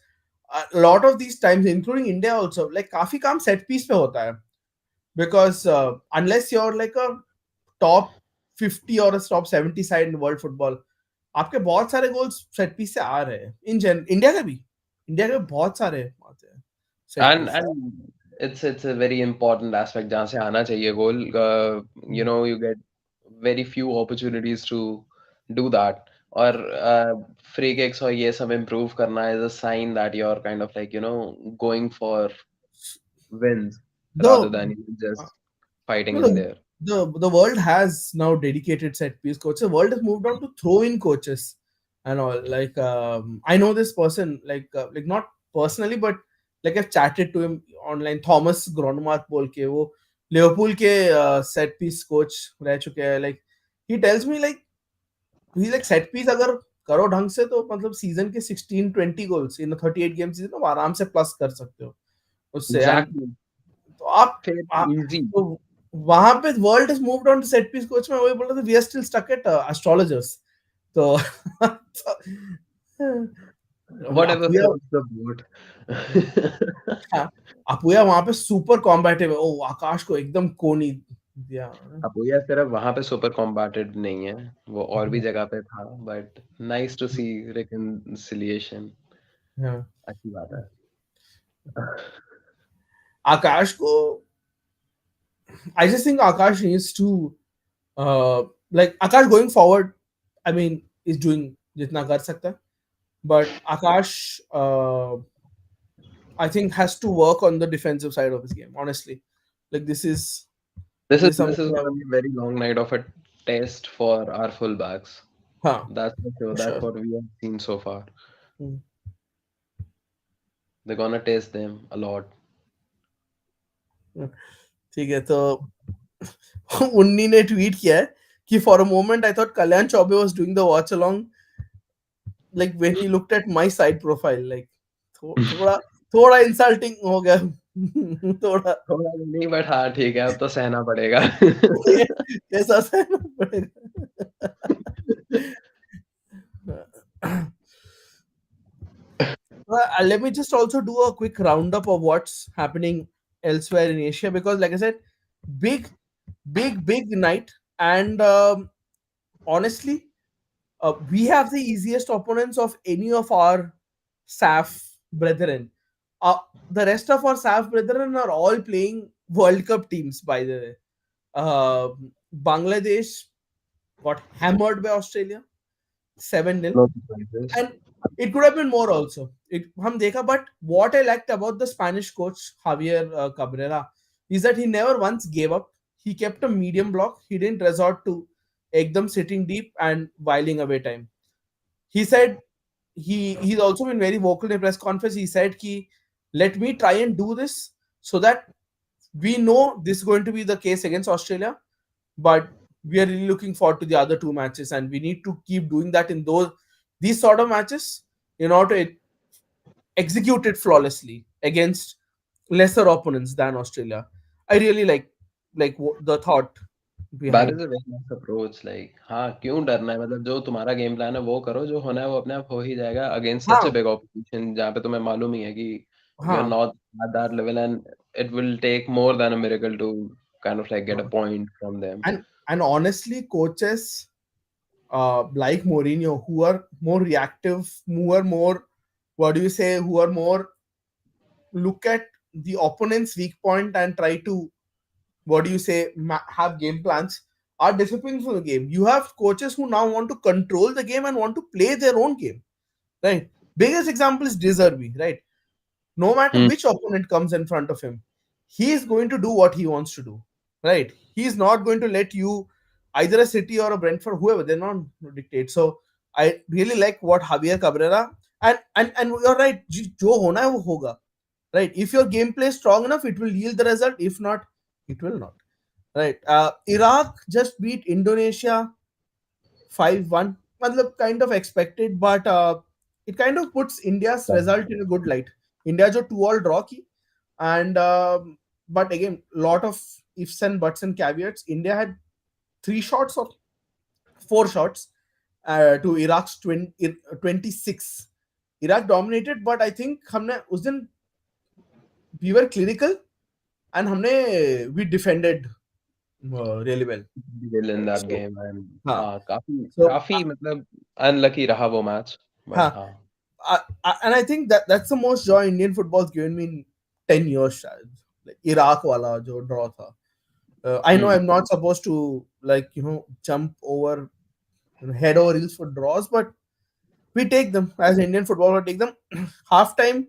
a lot of these times, including India also, like काफी काम set piece पे होता है. Because unless you're like a top 50 or a top 70 side in world football, आपके बहुत सारे goals set piece से आ रहे हैं. इन जन इंडिया के बहुत सारे आते हैं सेट And पीस से. and it's a very important aspect जहाँ से आना चाहिए goal. You get very few opportunities to do that. और free kicks और ये सब improve करना is a sign that you're kind of like, going for wins rather The than just fighting No, in there. the world has now dedicated set piece coaches. The world has moved on to throw in coaches and all. Like I know this person, like not personally, but like I've chatted to him online. Thomas Gronemark बोल के वो Liverpool के set piece coach रह चुके हैं. Like he tells me like he's like set piece अगर करो ढंग से तो मतलब सीजन के 16-20 गोल्स इन 38 गेम सीजन तो आराम से प्लस कर सकते हो उससे. And Exactly. तो Fair, easy. तो वहां पे world is moved on to set piece coach. मैं वही बोल रहा था, we are still stuck at astrologers. तो Whatever Apuia, floats the boat. Apuia वहां पे सुपर कॉम्बैटिव है. ओ आकाश को एकदम कोनी दिया. अपुया सिर्फ वहां पे सुपर कॉम्बैटेड नहीं है, वो और भी जगह पे था, but nice to see reconciliation. अच्छी बात है. आकाश को I just think Akash needs to like Akash going forward, I mean, is doing जितना कर सकता है. But Akash, I think, has to work on the defensive side of his game. Honestly, like This is this is this is something gonna be a very long night of a test for our fullbacks. हाँ, That's for sure. for That's sure. what we have seen so far. Hmm. They're gonna test them a lot. ठीक है. तो उन्नी ने tweet किया है कि for a moment I thought Kalyan Choubey was doing the watch along like when he looked at my side profile. Like थोड़ा थोड़ा इंसल्टिंग हो गया. थोड़ा थोड़ा भी नहीं, बट हाँ ठीक है, अब तो सहना पड़ेगा. कैसा सहना पड़ेगा. Let me just also do a quick roundup of what's happening elsewhere in Asia, because, like I said, big, big night. And honestly, we have the easiest opponents of any of our SAF brethren. Uh, the rest of our SAF brethren are all playing World Cup teams, by the way. Bangladesh got hammered by Australia. 7-0. No surprises. And it could have been more also. It hum dekha, but what I liked about the Spanish coach Javier Cabrera is that he never once gave up. He kept a medium block. He didn't resort to ekdam sitting deep and whiling away time. He said he's also been very vocal in press conference. He said, "Ki let me try and do this so that we know this is going to be the case against Australia, but we are really looking forward to the other two matches, and we need to keep doing that in these sort of matches in order to execute it flawlessly against lesser opponents than Australia." I really like the thought that behind. Is a very nice approach like हाँ क्यों डरना है मतलब जो तुम्हारा game plan है वो करो जो होना है वो अपने आप हो ही जाएगा अगेंस्ट सच अ हाँ बिग ऑपोजिशन जहाँ पे तुम्हें मालूम ही है कि यू आर हाँ not at that level and it will take more than a miracle to kind of like get a हाँ. Point from them And honestly, coaches like Mourinho, who are more reactive, who are more, what do you say, who are more look at the opponent's weak point and try to, what do you say, have game plans, are disciplined for the game. You have coaches who now want to control the game and want to play their own game, right? Biggest example is Deserby, right? No matter which opponent comes in front of him, he is going to do what he wants to do, right? He's not going to let you, either a City or a Brentford, whoever, they're not dictate. So I really like what Javier Cabrera, and you're right, jo hona hai wo hoga, right? If your gameplay is strong enough, it will yield the result. If not, it will not, right? Iraq just beat Indonesia 5-1. Matlab, kind of expected, but it kind of puts India's result in a good light. India jo 2-all draw ki, and but again, lot of ifs and buts and caveats. India had 3 shots or 4 shots to Iraq's 26. Iraq dominated, but I think हमने उस दिन we were clinical and हमने we defended really well. Will in Right? That So game and हाँ, हाँ काफी so काफी मतलब unlucky रहा वो मैच बट हाँ, हाँ and I think that's the most joy Indian football's given me in 10 years शायद. Like Iraq वाला जो draw था. I know hmm I'm not supposed to like jump over head over heels for draws, but we take them as Indian football. We take them. Half time,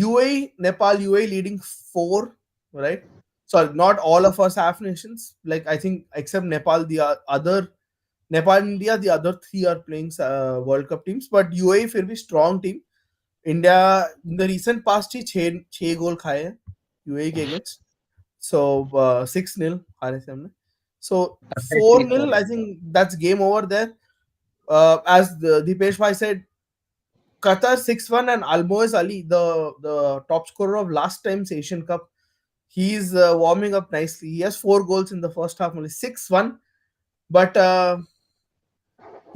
UAE, Nepal, UAE leading 4, right? Sorry, not all of us have nations. Like I think except Nepal, the other Nepal, India, the other three are playing World Cup teams. But UAE फिर भी strong team. India in the recent past ही छह गोल खाए हैं UAE के against. So 6-0 हारे थे हमने. So perfectly 4-0, I think that's game over there. As Deepesh Bhai said, Qatar 6-1, and Almoez Ali, the top scorer of last time's Asian Cup, he's warming up nicely. He has 4 goals in the first half, only 6-1. But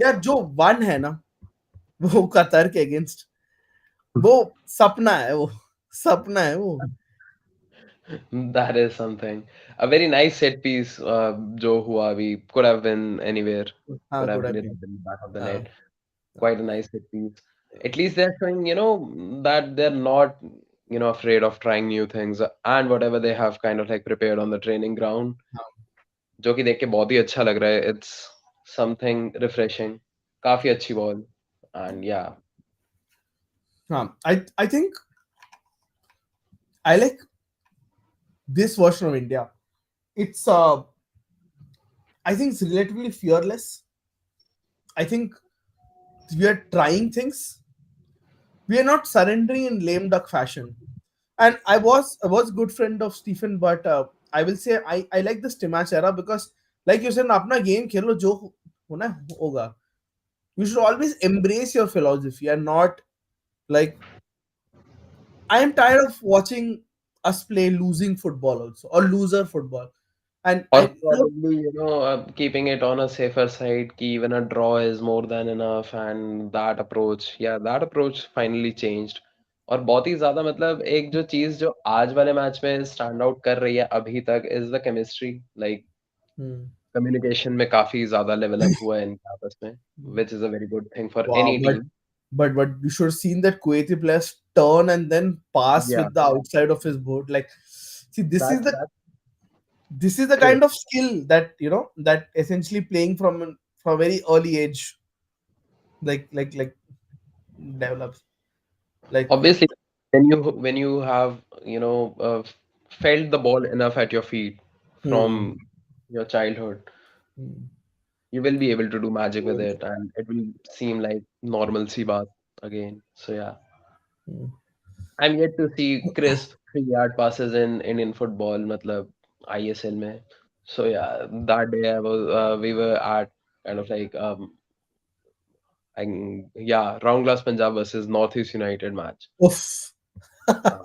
यार जो one है ना वो Qatar के against वो सपना है वो सपना है वो That is something. A very nice set piece, जो हुआ अभी could have been anywhere, हाँ could have good been have in the back of the हाँ net. Quite a nice set piece. At least they're showing, that they're not, afraid of trying new things and whatever they have kind of like prepared on the training ground, हाँ जो कि देख के बहुत ही अच्छा लग रहा है. It's something refreshing. काफी अच्छी ball. And yeah, हाँ I think I like this version of India. It's I think it's relatively fearless. I think we are trying things. We are not surrendering in lame duck fashion. And I was good friend of Stephen, but I will say I like this Timash era because, like you said, अपना game खेलो जो होना होगा. You should always embrace your philosophy and not like I am tired of watching us play losing football also or loser football. And or I probably, keeping it on a safer side, कि even a draw is more than enough, and that approach, yeah, that approach finally changed. और बहुत ही ज़्यादा मतलब एक जो चीज़ जो आज वाले मैच में स्टैंड आउट कर रही है अभी तक is the chemistry like hmm, communication में काफ़ी ज़्यादा लेवल अप हुआ है इनके आपस में, which is a very good thing for wow, any but team. but you should have seen that Kuwaiti players turn and then pass Yeah, with the outside of his boot. Like, see, that this is the crisp. kind of skill that that essentially playing from a very early age like develops like Obviously, when you have felt the ball enough at your feet hmm, from your childhood, hmm, you will be able to do magic with it, and it will seem like normalcy bath again. So yeah, hmm. I'm yet to see crisp 3 yard passes in Indian football, matlab ISL mein. So yeah, that day we were at kind of like yeah, Round Glass Punjab versus Northeast United match. Oof. Uh,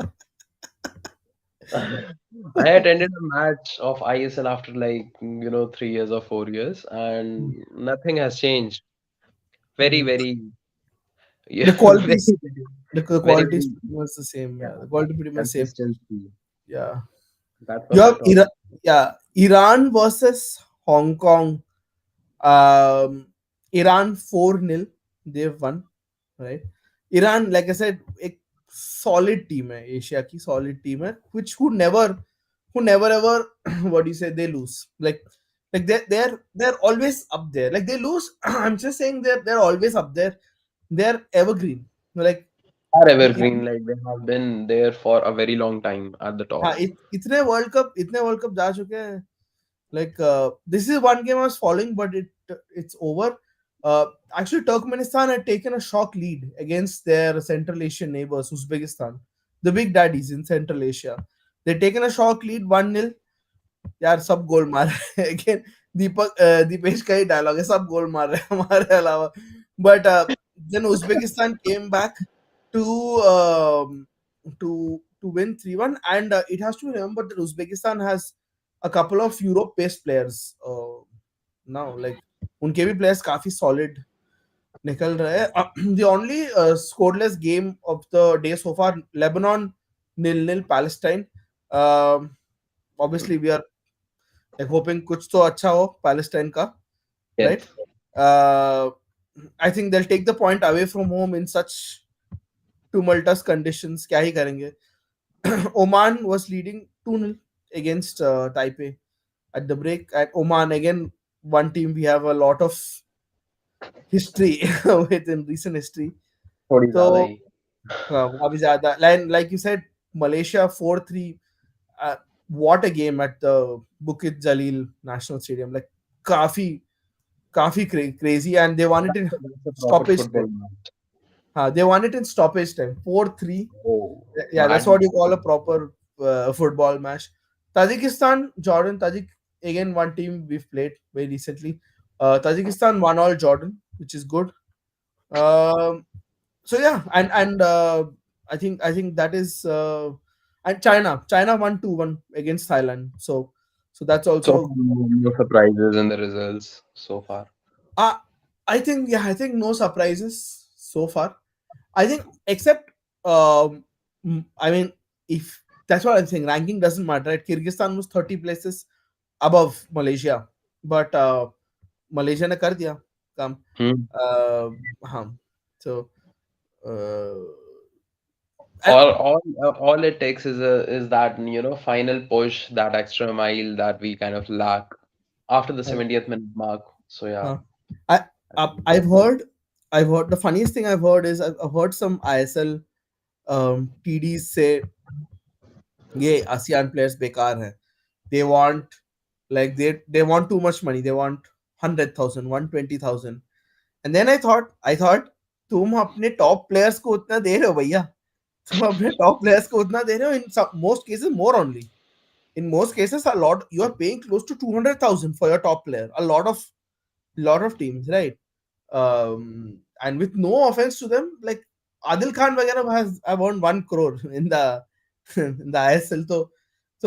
I attended a match of ISL after like 3 years or 4 years, and nothing has changed. Very, Hmm. very, yeah, The very, qualities, the very, quality is very, pretty much the same. Yeah, yeah, the quality pretty much same. consistency. Yeah, That's you what have we're talking. Yeah, Iran versus Hong Kong. Um, Iran 4-0. They've won, right? Iran, like I said, a solid team है Asia की solid team है which who never ever what do you say they lose like they're always up there like they lose I'm just saying they're always up there they're evergreen like Are Iran evergreen, like they have been there for a very long time at the top. हाँ इतने world cup जा चुके हैं like this is one game I was following but it's over uh, actually Turkmenistan had taken a shock lead against their Central Asian neighbors Uzbekistan the big daddies in Central Asia they'd taken a shock lead 1-0 यार सब गोल मार रहे हैं again Dipesh का ही dialogue है सब गोल मार रहे हैं हमारे अलावा but then Uzbekistan came back to um, to win 3-1 and it has to be remembered that Uzbekistan has a couple of Europe based players now like उनके भी players काफी solid निकल रहे हैं the only scoreless game of the day so far Lebanon 0-0 Palestine obviously we are like hoping कुछ तो अच्छा हो पैलेस्टाइन का right Yes. uh, I think they'll take the point away from home in such tumultuous conditions क्या ही करेंगे Oman was leading 2-0 against Taipei at the break at Oman again one team we have a lot of history with in recent history थोड़ी so ज़्यादा ही. अभी ज्यादा like you said Malaysia 4-3 uh, what a game at the Bukit Jalil National Stadium like काफी crazy and they won it in That's a proper stoppage football time. match. They won it in stoppage time 4-3. Oh, Yeah, that's mad. what you call a proper football match. Tajikistan, Jordan, Tajik again one team we've played very recently. Tajikistan won all Jordan, which is good. Um, so yeah, and I think that is and China won 2-1 against Thailand. So that's So also far, no surprises in the results so far. uh, I think no surprises so far. I think except I mean if that's what I'm saying, ranking doesn't matter. Right? Kyrgyzstan was 30 places above Malaysia, but Malaysia ने कर दिया काम. Hmm. Uh, हाँ. So uh, and, All it takes is that final push, that extra mile that we kind of lack after the 70th minute mark. So yeah. uh, I I've heard the funniest thing I've heard is I've heard some ISL TDs say ये ASEAN players बेकार हैं. They want like they want too much money. They want 100,000, 120,000. And then I thought तुम अपने top players को उतना दे रहे हो भैया तुम अपने टॉप प्लेयर्स को उतना दे रहे हो in some most cases more only in most cases a lot you are paying close to 200,000 for your top player a lot of teams right and with no offense to them like Adil Khan वगैरह has I've earned 1 crore in the in the ISL so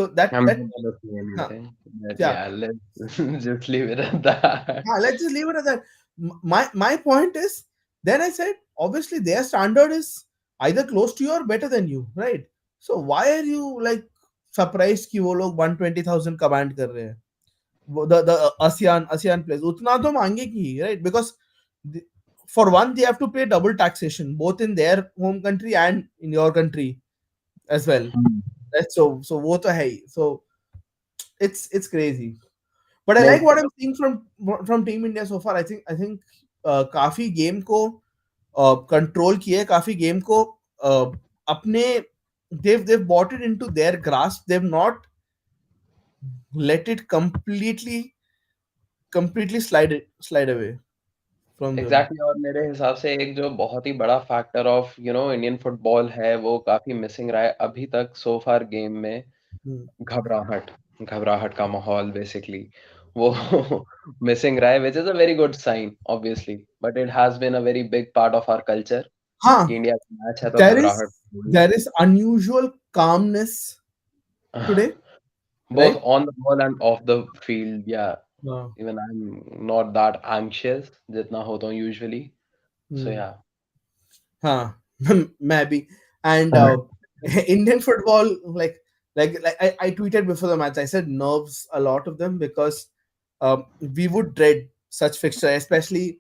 I'm that not gonna say huh, anything, but yeah. yeah, let's just leave it at that. Let's just leave it at that. My point is, then I said, obviously their standard is either close to you or better than you, right? So why are you like surprised कि वो लोग 120,000 command कर रहे हैं? The ASEAN players उतना तो मांगे की right because the, for one they have to pay double taxation both in their home country and in your country as well. Hmm. Right? So वो तो है ही. So it's crazy. But I like नहीं, what I'm seeing from Team India so far. I think काफी game को control किया है काफी game को, अपने they've bought it into their grasp. They've not let it completely slide away from them. Exactly और मेरे हिसाब से एक जो बहुत ही बड़ा फैक्टर ऑफ इंडियन फुटबॉल है वो काफी मिसिंग रहा है अभी तक सो फार गेम में Hmm. घबराहट घबराहट का माहौल बेसिकली वो मिसिंग रहा है which is a very good sign obviously but it has been a very big part of our culture कि हाँ, इंडिया का मैच है तो there is घबराहट होगी there is unusual calmness today, both right? on the ball and off the field yeah Uh, even I'm not that anxious जितना होता हूँ usually so hmm. yeah हाँ, maybe. And Indian football, I tweeted before the match. I said nerves a lot of them because we would dread such fixture, especially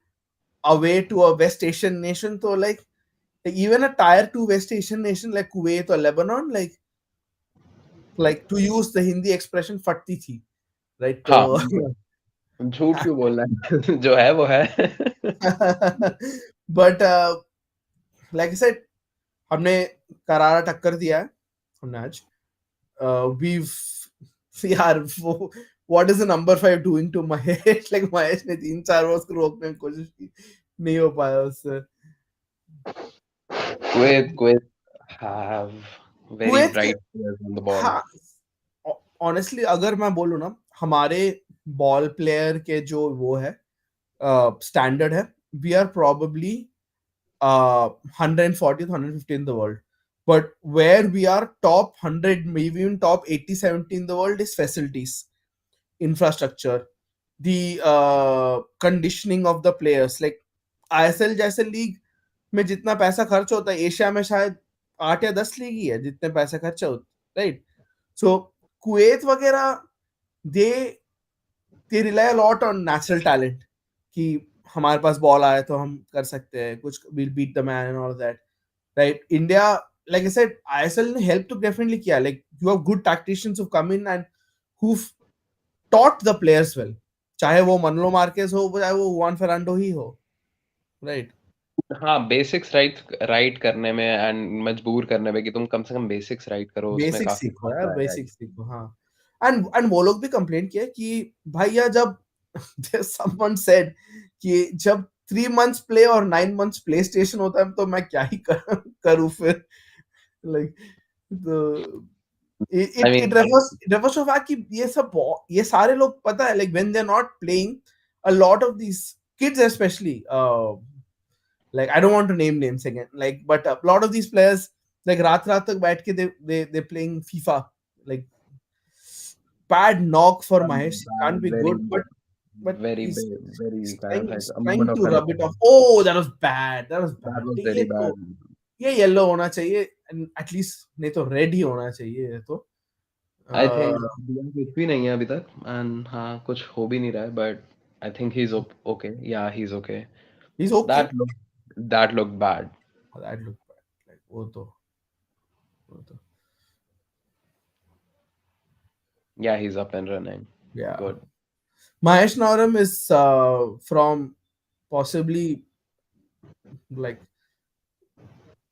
away to a West Asian nation. So like even a tier two West Asian nation like Kuwait or Lebanon, like to use the Hindi expression "फटती थी," right? हाँ So बिल्कुल झूठ क्यों बोलना है जो है वो है but like I said, हमने करारा टक्कर दिया है हमने आज. We've यार वो what is the number 5 doing to Mahesh? like Mahesh ने 3-4 बार उसको रोकने की कोशिश की, नहीं हो पाया उससे. Kuwait have very कुवैत के, bright players on the ball. हाँ, ऑनेस्टली अगर मैं बोलूँ ना, हमारे बॉल प्लेयर के जो वो है स्टैंडर्ड है, we are probably 140th 150 in the world, but where we are top 100, maybe even top 80 70 in the world is facilities, infrastructure, the conditioning of the players. like ISL जैसे league में जितना पैसा खर्च होता है, एशिया में शायद 8 या 10 लीग ही है जितने पैसे खर्च होते, राइट? सो कुवैत वगैरह, they they rely lot on natural talent, कि हमारे पास बॉल आए तो हम कर सकते हैं कुछ, will beat the man and all that, right? India, like I said, ISL ने help तो definitely किया. like you have good tacticians who come in and who've taught the players well, चाहे वो मनलो मार्केस हो, चाहे वो जुआन फर्नांडो ही हो, राइट? हाँ, बेसिक्स राइट करने में एंड मजबूर करने में कि तुम कम से कम बेसिक्स राइट करो उसमें बेसिक्स काफ़ी सीखो यार, फ़ायदा है गाइस। बेसिक्स सीखो, हाँ. एंड वो लोग भी कंप्लेंट किया कि भैया जब someone said कि जब 3 months प्ले और 9 months प्ले स्टेशन होता है तो मैं क्या ही करूँ फिर, लाइक तो आई it refers to the fact कि ये सारे लोग पता है, like when they're not playing, a lot of these kids especially, like I don't want to name names again, like but a lot of these players, like रात तक बैठ के they playing FIFA, like bad knock for Mahesh. He can't be very good, but very he's very he's kind of trying like he's a trying moment of to rub it off. Felicity Oh, that was bad. That was that bad. Was ये very तो, bad. ये yellow होना चाहिए, at least नहीं तो red ही होना चाहिए ये तो. आई थिंक दिया कुछ भी नहीं है अभी तक एंड हाँ, कुछ हो भी नहीं रहा है but I think he is okay yeah he is okay. he's okay. That look that looked bad. That looked bad. Like वो तो yeah he is up and running. yeah. Good. Mahesh Nauram is from possibly, like,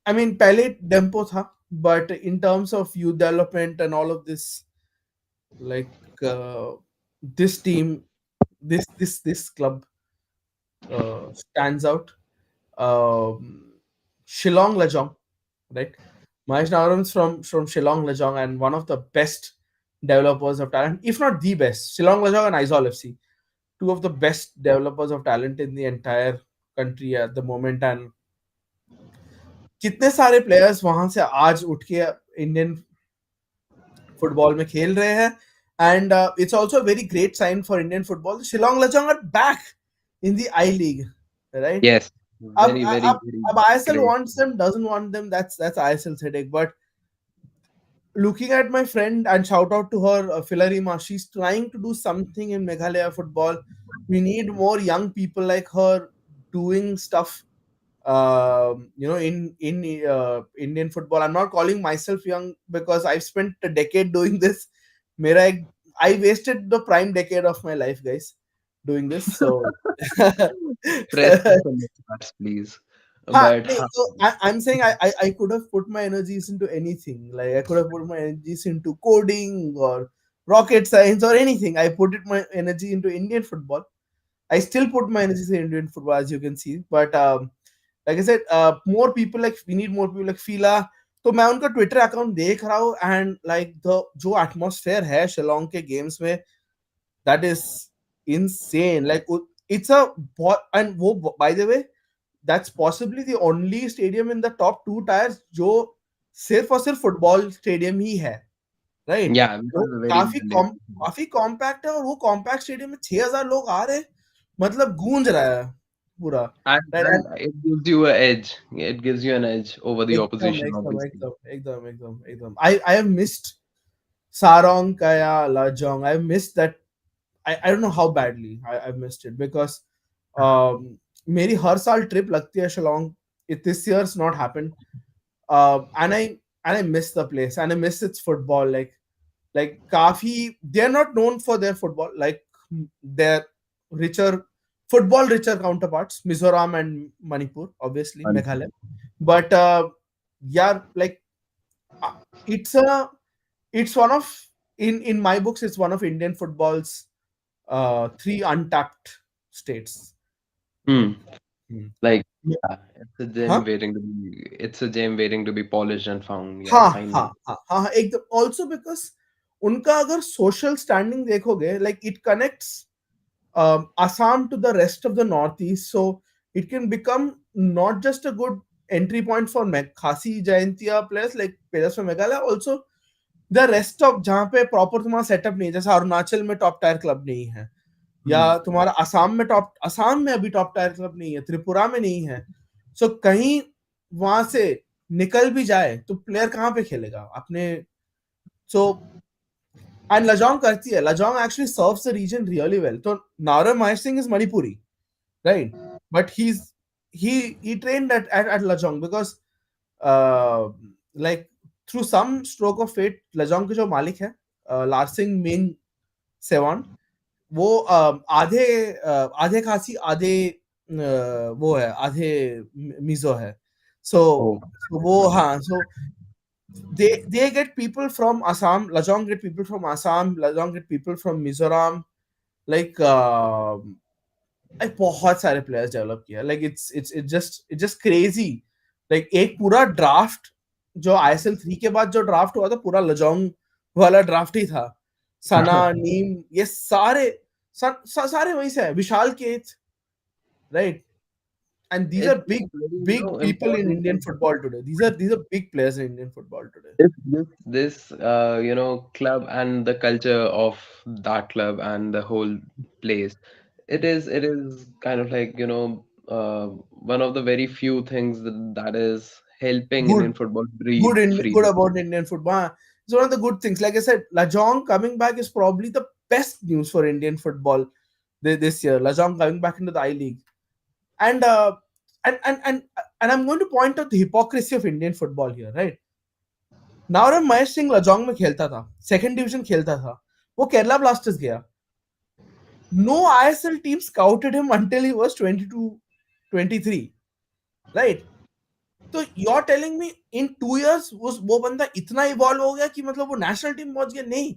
I mean पहले डेम्पो था, but in terms of youth development and all of this, like this team, this club stands out. Shillong Lajong, right? Mahesh Nauram's from Shillong Lajong, and one of the best developers of talent, if not the best. Shillong Lajong and Aizawl FC, two of the best developers of talent in the entire country at the moment. And कितने सारे players वहां से आज उठ के Indian football में खेल रहे हैं. And it's also very great sign for Indian football. Shillong Lajong are back in the I League, right? Yes, अब वेरी, वेरी, अब वेरी अब ISL great. wants them, doesn't want them. That's ISL's headache. But looking at my friend, and shout out to her, Filarima, she's trying to do something in Meghalaya football. We need more young people like her doing stuff. In Indian football, I'm not calling myself young because I've spent a decade doing this. मेरा एक, I wasted the prime decade of my life, guys, doing this. So Fresh from the stars, please. Ha, But nahi, so I'm saying I could have put my energies into anything. Like I could have put my energies into coding or rocket science or anything. I put it my energy into Indian football. I still put my energies in Indian football, as you can see. But like I said, more people like we need more people like Fila. तो मैं उनका Twitter account देख रहा हूँ and like the जो atmosphere है शिलोंग के games में that is insane. Like it's a and वो by the way that's possibly the only stadium in the top two tiers जो सिर्फ और सिर्फ फुटबॉल स्टेडियम ही है, राइट? yeah, which वो is a very काफी good name. काफी कॉम्पैक्ट है और वो कॉम्पैक्ट स्टेडियम में 6,000 लोग आ रहे हैं, मतलब गूंज रहा है पूरा, right? And it gives you a edge. It gives you an edge over the एकदम opposition, एकदम obviously. एकदम एकदम एकदम एकदम I have missed Sarong Kaya Lajong. I missed that. I don't know how badly I missed it because मेरी हर साल trip लगती है Shillong. This year's not happened. And I miss the place and I miss its football. Like काफी they're not known for their football. Like their richer football richer counterparts, Mizoram and Manipur, obviously Meghalaya. But yeah, like uh, it's a it's one of in my books it's one of Indian football's three untapped states. Hmm. Hmm. Like, Yeah. yeah, Huh? it's a gem waiting to be polished and found. Yeah, हाँ हाँ finally. हाँ हाँ एकदम also because उनका अगर social standing देखोगे like it connects Assam to the rest of the northeast, so it can become not just a good entry point for Khasi Jayantia players like players from Meghalaya, also the rest of जहाँ पे proper तुम्हारा setup नहीं है, जैसे अरुणाचल में top tier club नहीं है या Hmm. तुम्हारा असम में अभी टॉप टायर क्लब नहीं है, त्रिपुरा में नहीं है, सो कहीं वहां से निकल भी जाए तो प्लेयर कहाँ पे खेलेगा अपने. सो एंड लजोंग करती है, Lajong actually serves the region really well. तो Naorem Mahesh Singh is Manipuri, right? But he trained at Lajong because uh, like through some stroke of fate Lajong के जो मालिक है लारसिंग मेन सेवान, वो आधे खासी आधे वो है, आधे मिजो है. so Oh. so वो हाँ, so they get people from Assam, Lajong get people from Assam, Lajong get people from Mizoram, like बहुत सारे प्लेयर्स डेवलप किया. Like it's just crazy. Like एक पूरा ड्राफ्ट जो आईएसएल 3 के बाद जो ड्राफ्ट हुआ था पूरा लजोंग वाला ड्राफ्ट ही था. सना नीम ये सारे वहीं से है, Vishal Kaith, right? And these It's are big very, big people in important Indian to football today. These are big players in Indian football today. this club and the culture of that club and the whole place. It is kind of like, one of the very few things that is helping Good Indian football breathe good freely. about Indian football. It's one of the good things. Like I said, Lajong coming back is probably the best news for Indian football this year. Lajong coming back into the I League, and and and and and I'm going to point out the hypocrisy of Indian football here, right? Now Mahesh Singh Lajong में खेलता था, second division खेलता था, वो Kerala Blasters गया. No ISL team scouted him until he was 22, 23, right? तो you're telling me in 2 years वो बंदा इतना इवॉल्व हो गया कि मतलब वो नेशनल टीम पहुंच गया? नहीं.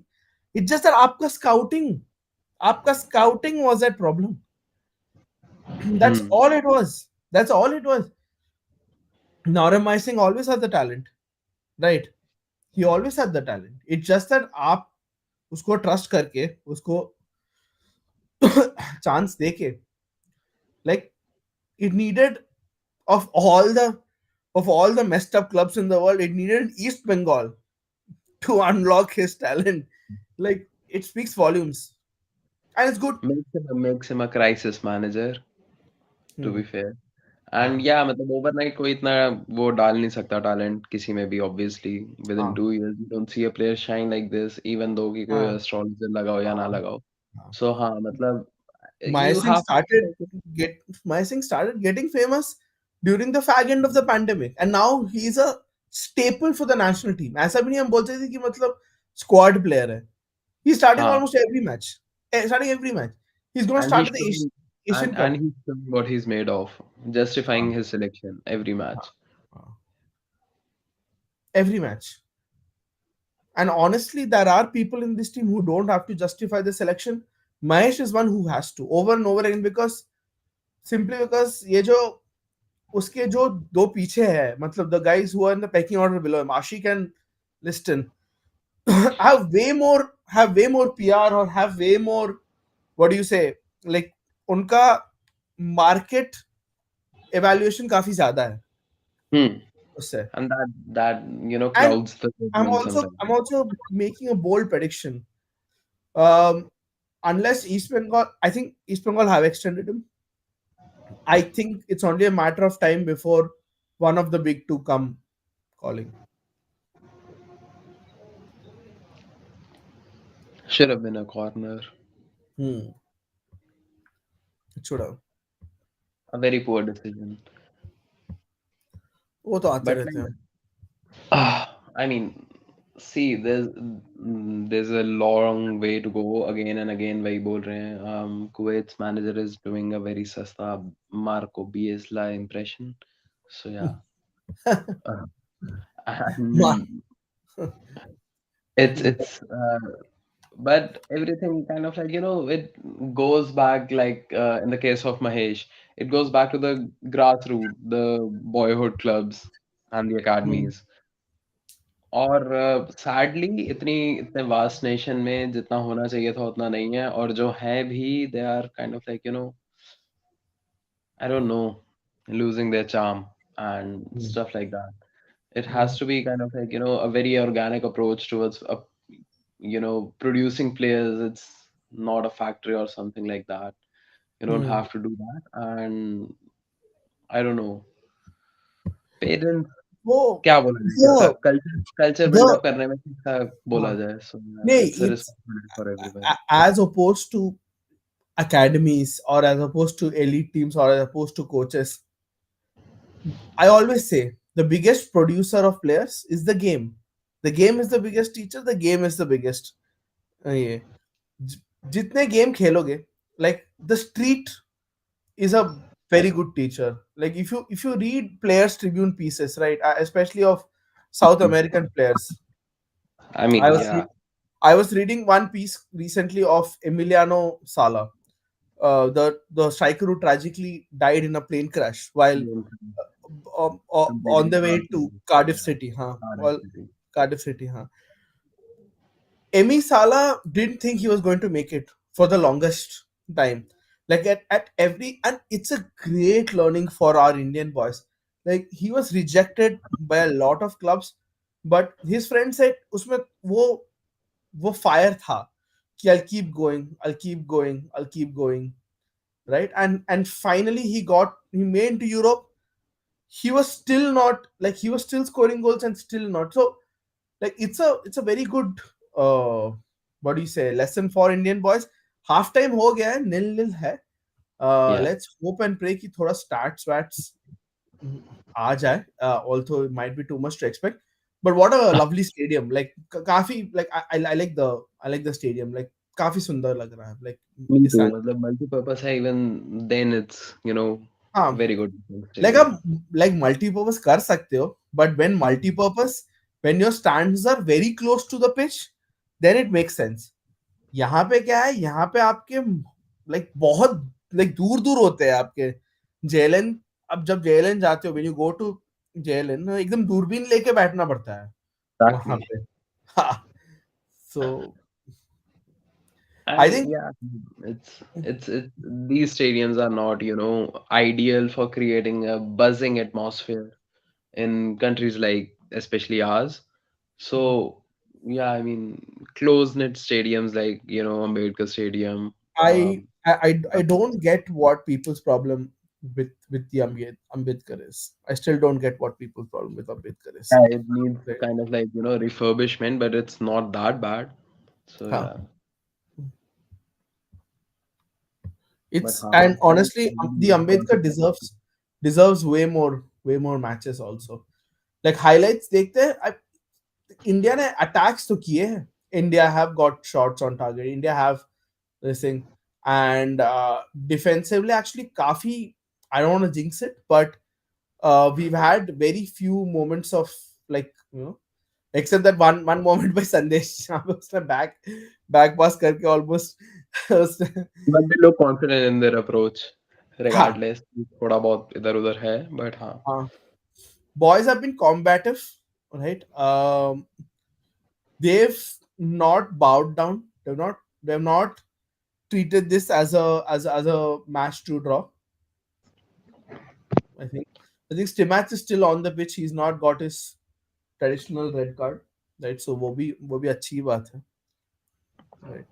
इट्स जस्ट दैट आपका scouting was that problem. That's Hmm. All it was. That's all it was. Naurem Singh always had the talent, right? He always had the talent. It's just that आप उसको trust करके उसको chance देके, like it needed of all the messed up clubs in the world, it needed East Bengal to unlock his talent. Like it speaks volumes, and it's good. Makes him a crisis manager, to Hmm. be fair. हाँ And yeah, मतलब overnight कोई इतना वो डाल नहीं सकता talent किसी में भी, ऑब्वियसली विद इन हाँ 2 years you don't see a player shine like this, even though कि कोई हाँ एस्ट्रोलॉजर लगाओ या ना हाँ लगाओ. हाँ. So हाँ, मतलब Maya you Singh have to started like, get Maya Singh started getting famous during the fag end of the pandemic, and now he's a staple for the national team. ऐसा भी नहीं हम बोलते थे कि मतलब squad player है. He's starting हाँ, almost every match. Starting every match. He's going to and he start at the shouldn't. Asian and Cup. he's showing what he's made of, हाँ, justifying his selection every हाँ, match. हाँ. Every match. And honestly, there are people in this team who don't have to justify the selection. Mahesh is one who has to over and over again because simply because ये जो उसके जो दो पीछे है मतलब the guys who are in the pecking order below him, Ashik and Liston, have way more PR or have way more, what do you say, like उनका market evaluation काफी ज्यादा है Hmm. उससे. And that And clouds the I'm judgment also sometimes. I'm also making a bold prediction. Um, unless East Bengal, I think East Bengal have extended him. I think it's only a matter of time before one of the big two come calling. Should have been a corner. Hmm. It should have. A very poor decision. वो तो आते But रहते like, हैं. I mean, see, there's a long way to go. Again and again, वही बोल रहे हैं. Kuwait's manager is doing a very sasta Marco Bielsa impression. So yeah, uh, Ma- and it's but everything kind of like it goes back like in the case of Mahesh, it goes back to the grassroots, the boyhood clubs and the Hmm. academies. और sadly इतने vast nation में जितना होना चाहिए था उतना नहीं है और जो है भी they are kind of like I don't know losing their charm and Hmm. stuff like that. It has Hmm. to be kind of like a very organic approach towards producing players. It's not a factory or something like that. You don't Hmm. have to do that. And I don't know, parents वो क्या बोला जाए इसका the culture culture the buildup करने में किसका बोला हाँ. जाए, सो नहीं, it's a it's responsibility for everyone. as opposed to academies or as opposed to elite teams or as opposed to coaches. I always say the biggest producer of players is the game. The game is the biggest teacher. The game is the biggest. ये ज- जितने game खेलोगे, like the street is a very good teacher. Like if you read players tribune pieces, right, especially of South American players. I I mean, was yeah, I was reading one piece recently of Emiliano Sala, the striker who tragically died in a plane crash while on competing the for way to Cardiff yeah, City, huh? Well, identity. Cardiff City, huh? Emi Sala didn't think he was going to make it for the longest time. Like at every, and it's a great learning for our Indian boys. Like he was rejected by a lot of clubs, but his friend said उसमें वो fire था कि I'll keep going, I'll keep going, I'll keep going, right? And finally he made into Europe. He was still not, like he was still scoring goals and still not. So like it's a very good uh what do you say, lesson for Indian boys. Half time हो गया है, nil nil है. Yeah, Let's hope and pray कि थोड़ा stats wats आ जाए. Although it might be too much to expect, but what a lovely stadium. Like काफी, like I like the stadium. Like काफी सुंदर लग रहा है, like me इस too. angle. मतलब multi-purpose है, even then it's हाँ, very good like stadium. आप like multi-purpose कर सकते हो, but when multi-purpose, when your stands are very close to the pitch, then it makes sense. यहाँ पे क्या है, यहाँ पे आपके like बहुत like दूर दूर होते हैं आपके जेएलएन. अब जब जेएलएन जाते हो, when you go to JLN, एकदम दूरबीन लेके बैठना पड़ता है वहां Exactly. पे. हाँ. So I And think yeah, it's these stadiums are not, ideal for creating a buzzing atmosphere in countries like especially ours. So yeah, I mean close-knit stadiums like, Ambedkar Stadium. I don't get what people's problem with the Ambedkar is. I still don't get what people's problem with Ambedkar is. Yeah, it needs Right. kind of like, refurbishment, but it's not that bad. So Huh. yeah, but It's, half and of them honestly, the Ambedkar deserves way more matches also. Like highlights देखते हैं. India ने attacks तो किए हैं. India have got shots on target. India have this thing. and defensively actually काफी, I don't want to jinx it, but we've had very few moments of, like, except that one moment by Sandesh जहाँ पे उसने back pass करके almost उसने, But they look confident in their approach, हाँ regardless. थोड़ा बहुत इधर-उधर है, but हाँ. हाँ, boys have been combative, right? They've not bowed down. They've not treated this as a match to draw. I think I think Stimac is still on the pitch. He's not got his traditional red card, right? So वो भी अच्छी बात है, right?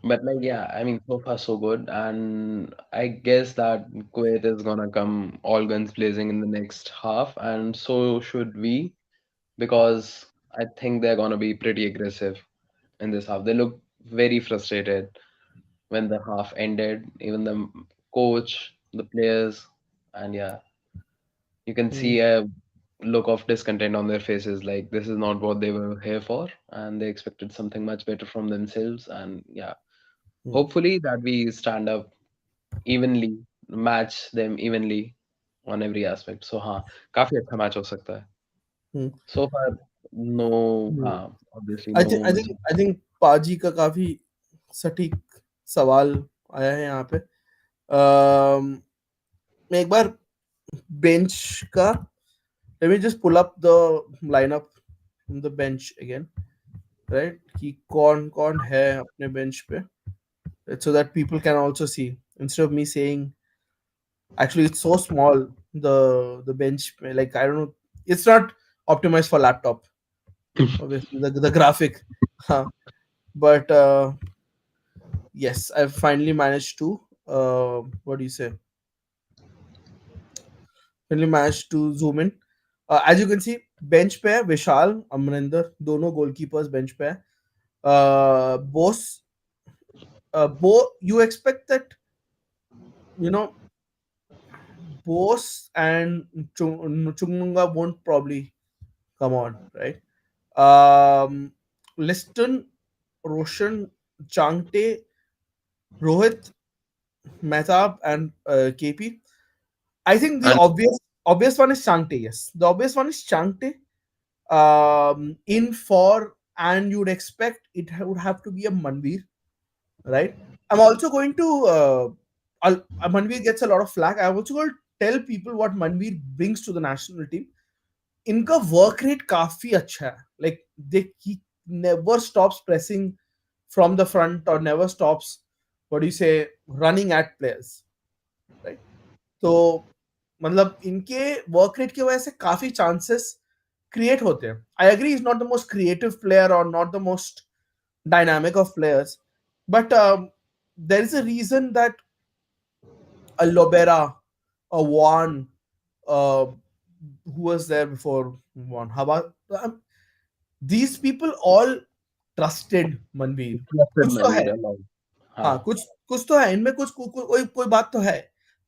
But like, yeah, I mean, so far so good, and I guess that Kuwait is gonna come all guns blazing in the next half, and so should we, because I think they're gonna be pretty aggressive in this half. They look very frustrated when the half ended, even the coach, the players, and yeah, you can Hmm, see a look of discontent on their faces, like this is not what they were here for, and they expected something much better from themselves, and yeah, hmm, hopefully that we stand up evenly, match them evenly on every aspect. So हाँ, काफी अच्छा match हो सकता है. hmm, So far, no, hmm. हाँ, obviously I no think I moments. think I think पाजी का काफी सटीक सवाल आया है यहाँ पे. मैं एक बार बेंच का, let me just pull up the lineup from the bench again, right? कि कौन कौन है अपने bench पे, so that people can also see, instead of me saying, actually it's so small, the bench, like, I don't know, it's not optimized for laptop, obviously, the graphic, huh. But yes, I've finally managed to, what do you say, finally managed to zoom in. As you can see, bench पे है विशाल, अमरिंदर, दोनों goalkeepers bench पे है. Bose, you expect that, you know Bose and Chungunga won't probably come on, right? Liston, Roshan, Changte, Rohit, Mehtab, and KP. I think the And obvious one is Changte. Yes, the obvious one is Changte. In for, and you'd expect would have to be a Manveer, right? I'm also going to Manveer gets a lot of flack. I'm also going to tell people what Manveer brings to the national team. इनका work rate काफी अच्छा है, like they he never stops pressing from the front और never stops, what do you say, running at players, right? तो मतलब इनके work rate की वजह से काफी चांसेस क्रिएट होते हैं. I agree is not the most creative player और not the most dynamic of players, but there is a reason that a Lobera, a Juan, who was there before Juan, Haba, these people all trusted Manveer. trusted कुछ तो है, Manveer a lot. हाँ, हाँ. कुछ कुछ तो है इनमें, कोई बात तो है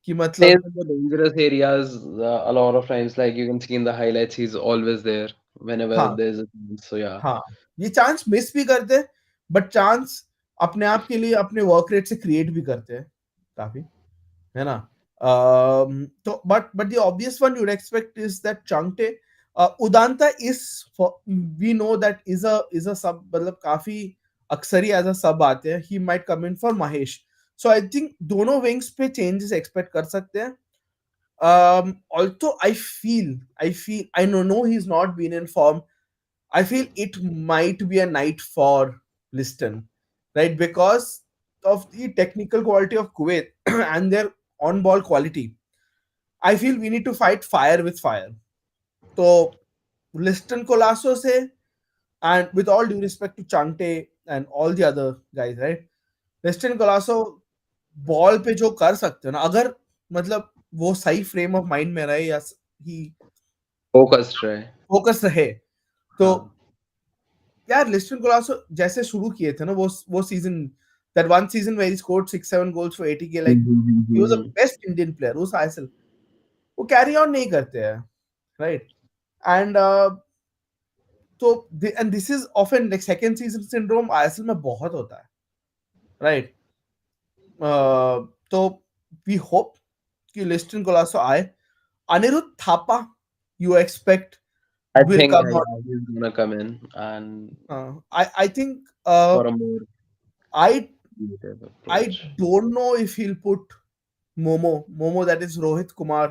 कि Plays मतलब, in the dangerous areas a lot of times, like you can see in the highlights, he's always there whenever हाँ there's a chance. So yeah. हाँ, ये चांस मिस भी करते हैं, बट चांस अपने आप के लिए अपने वर्क रेट से क्रिएट भी करते हैं काफी, है ना? तो but the obvious one you'd expect is that Changte, Udanta is for, we know that is a sub, मतलब काफी अक्सर ही एज अ सब आते हैं. He might come in for Mahesh. So I think दोनों विंग्स पे चेंजेस एक्सपेक्ट कर सकते हैं. Also I feel I know he's not been in form. I feel it might be a night for Liston, right? Because of the technical quality of Kuwait and their on ball quality. I feel we need to fight fire with fire. So, Liston Colasso se, and with all due respect to Chante and all the other guys, right? Liston Colasso ball पे जो कर सकते हो ना, अगर मतलब वो सही फ्रेम ऑफ माइंड में रहे या ही Focused रहे. फोकस रहे, तो हाँ. यार लिस्टन कोलासो जैसे शुरू किए थे ना, वो season, that one season where he scored 6-7 goals for 80K, like he was a best Indian player उस आईएसएल. वो कैरी ऑन नहीं करते हैं, राइट? एंड तो and this is often like second season syndrome ISL में बहुत होता है, राइट। तो वी होप कि लिस्टन कोलासो आए। Anirudh Thapa, you expect I will think come out? yeah, he's gonna come in and I think for a more I creative I approach. don't know if he'll put Momo, that is Rohit Kumar,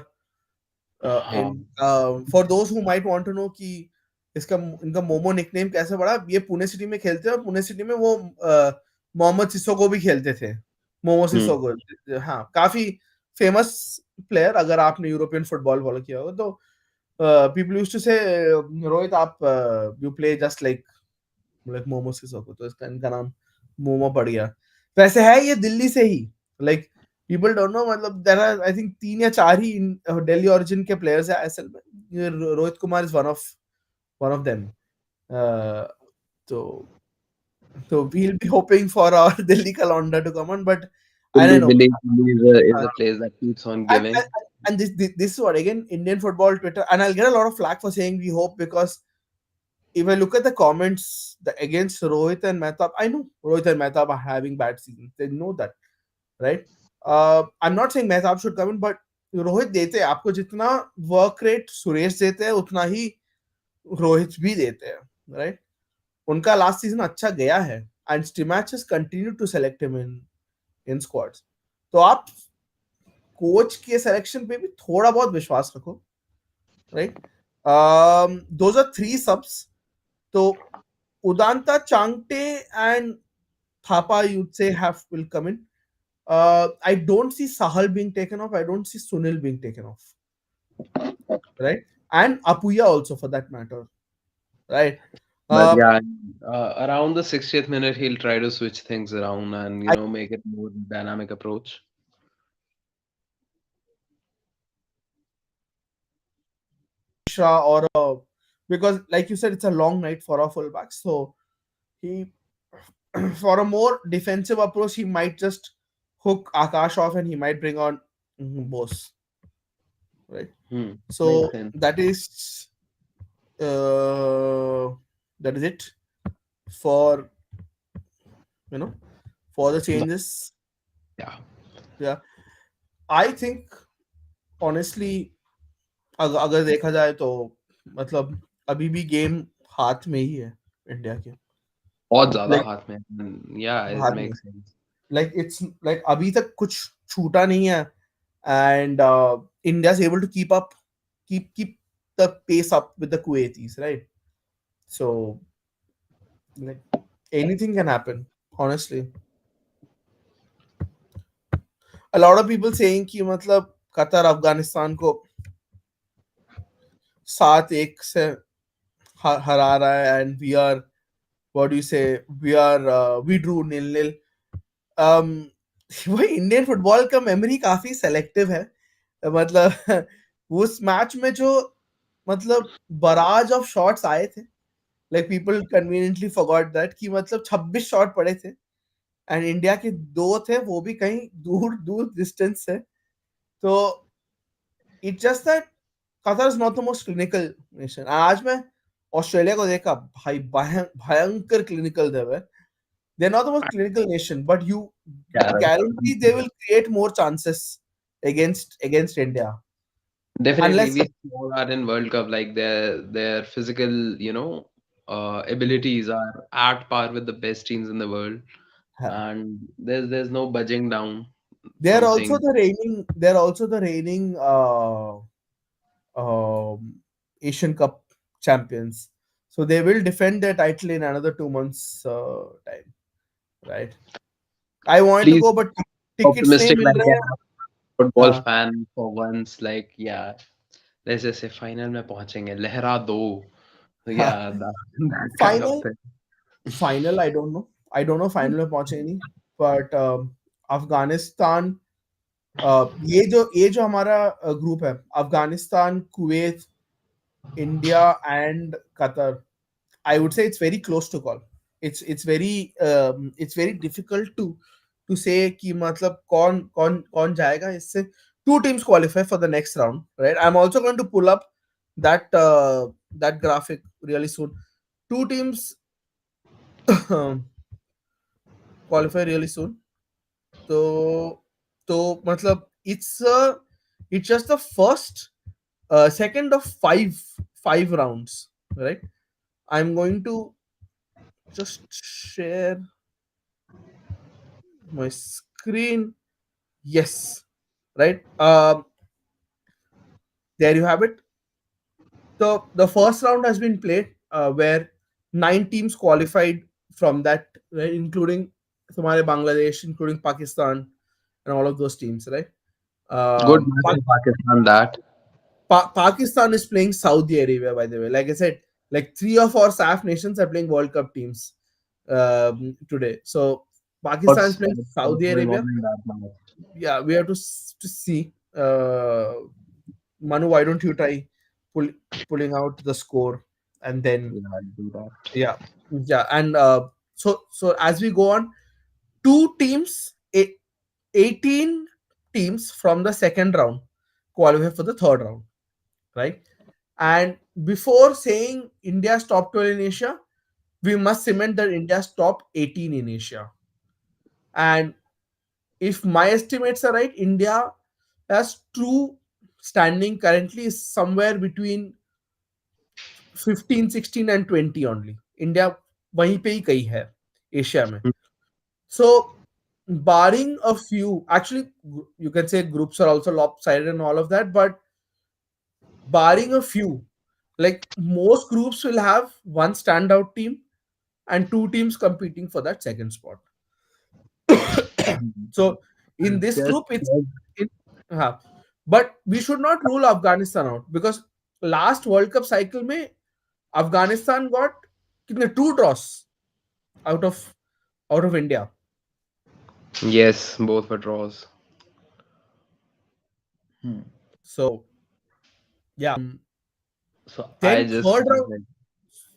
हाँ. in. For those who might want to know कि इसका इनका momo nickname कैसे पड़ा, ये Pune city में खेलते हैं और पुणे सिटी में वो मोहम्मद सिसोको भी खेलते थे, मोमो Hmm. सिसोको। हाँ, काफी फेमस प्लेयर, अगर आपने यूरोपियन फुटबॉल फॉलो किया होगा तो people used to say Rohit आप you play just like Momo Sissoko, तो इसका इनका नाम मोमो पड़ गया। वैसे है ये दिल्ली से ही, लाइक पीपल डोंट नो, मतलब देयर आर आई थिंक 3 या 4 ही दिल्ली ओरिजिन के प्लेयर्स है आईएसएल में। ये Rohit Kumar is one of them. तो we'll be hoping for our Delhi Kalonda to come on, but I don't know. Delhi is Uh, a place that keeps on and, giving. and, and this is what, again, Indian football Twitter, and I'll get a lot of flack for saying we hope, because if I look at the comments against Rohit and Mehtab, I know Rohit and Mehtab are having bad seasons. They know that, right? I'm not saying Mehtab should come in, but Rohit देते हैं आपको, जितना work rate Suresh देते हैं उतना ही रोहित भी देते हैं, राइट? उनका लास्ट सीजन अच्छा गया है, and Stimac has continued to select him in squads. तो आप कोच के सिलेक्शन पे भी थोड़ा बहुत विश्वास रखो, राइट? Those are 3 subs। तो Udanta, Changte, and Thapa, you'd say, will come in. I don't see Sahal being taken off. I don't see Sunil being taken off, right? And Apuya also, for that matter, right? But Uh, yeah, around the 60th minute, he'll try to switch things around and I make it more dynamic approach. Mishra or because, like you said, it's a long night for our fullbacks. So he, for a more defensive approach, he might just hook Akash off and he might bring on Bose, right? Hmm. Makes So sense. uh, that is it for, you know, for the But changes. yeah, Yeah, I think honestly, अगर देखा जाए तो मतलब अभी भी game हाथ में ही है इंडिया के, बहुत ज़्यादा लाइक हाथ में. Yeah, it हाथ में, makes sense. Like it's like अभी तक कुछ छूटा नहीं है, and India is able to keep the pace up with the Kuwaitis, right? So like anything can happen, honestly. A lot of people saying कि मतलब कतर अफगानिस्तान को 7-1 से हरा रहा है, and we are, what do you say, we drew 0-0। um वही Indian football का memory काफी सेलेक्टिव है, मतलब उस मैच में जो, मतलब बराज ऑफ शॉट्स आए थे, like people conveniently forgot that कि मतलब 26 शॉट पड़े थे, एंड इंडिया के 2 थे, वो भी कहीं दूर दूर डिस्टेंस से। तो it just that Qatar is not the most clinical nation. आज मैं ऑस्ट्रेलिया को देखा, भाई भयंकर क्लिनिकल थे वे। They're not the most clinical nation, but you Yeah, guarantee they will create more chances against India, definitely. unless, We saw that in World Cup, like their physical, abilities are at par with the best teams in the world, and there's no budging down they're from also saying. the reigning Asian Cup champions. So they will defend their title in another 2 months time, right? I wanted to Please go, but tickets नहीं optimistic मिल like रहे a football हैं। fan for once. Like yeah, let's just say final में पहुंचेंगे लहरा दो. So हाँ, yeah, that kind of final thing. Final I don't no final में पहुंचे नहीं, बट अफगानिस्तान, ये जो हमारा ग्रुप है, Afghanistan, Kuwait, India and Qatar, I would say it's very close to call. It's very difficult to say कि मतलब कौन जाएगा इससे। 2 teams qualify for the next round, right? I'm also going to pull up that graphic really soon. 2 teams qualify really soon. So, matlab, it's just the first, second of five rounds, right? I'm going to just share my screen. Yes, right. There you have it. The first round has been played, where 9 teams qualified from that, right, including Somalia, Bangladesh, including Pakistan, and all of those teams, right? Good Um, match Pa- for Pakistan that. Pakistan is playing Saudi Arabia, by the way. Like I said, like 3 or 4 SAF nations are playing World Cup teams today. So Pakistan is playing What's Saudi going on Arabia. in that match? Yeah, we have to see. Manu, why don't you try pull, pulling out the score, and then, Yeah, I'll do that. yeah, yeah, and so as we go on, two teams, 18 teams from the second round qualify for the third round, right? And before saying India's top 12 in Asia, we must cement that India's top 18 in Asia. And if my estimates are right, India has true standing currently is somewhere between 15, 16 and 20 only. India वहीं पे ही कहीं है Asia में. So barring a few, actually you can say groups are also lopsided and all of that, but barring a few, like most groups will have one standout team and two teams competing for that second spot. Mhm. So in I've this just group, it's checked. it, but we should not rule Afghanistan out, because last World Cup cycle में Afghanistan got कितने 2 draws out of India. Yes, both were draws. Hmm. So yeah, So I then just third kind of round. like,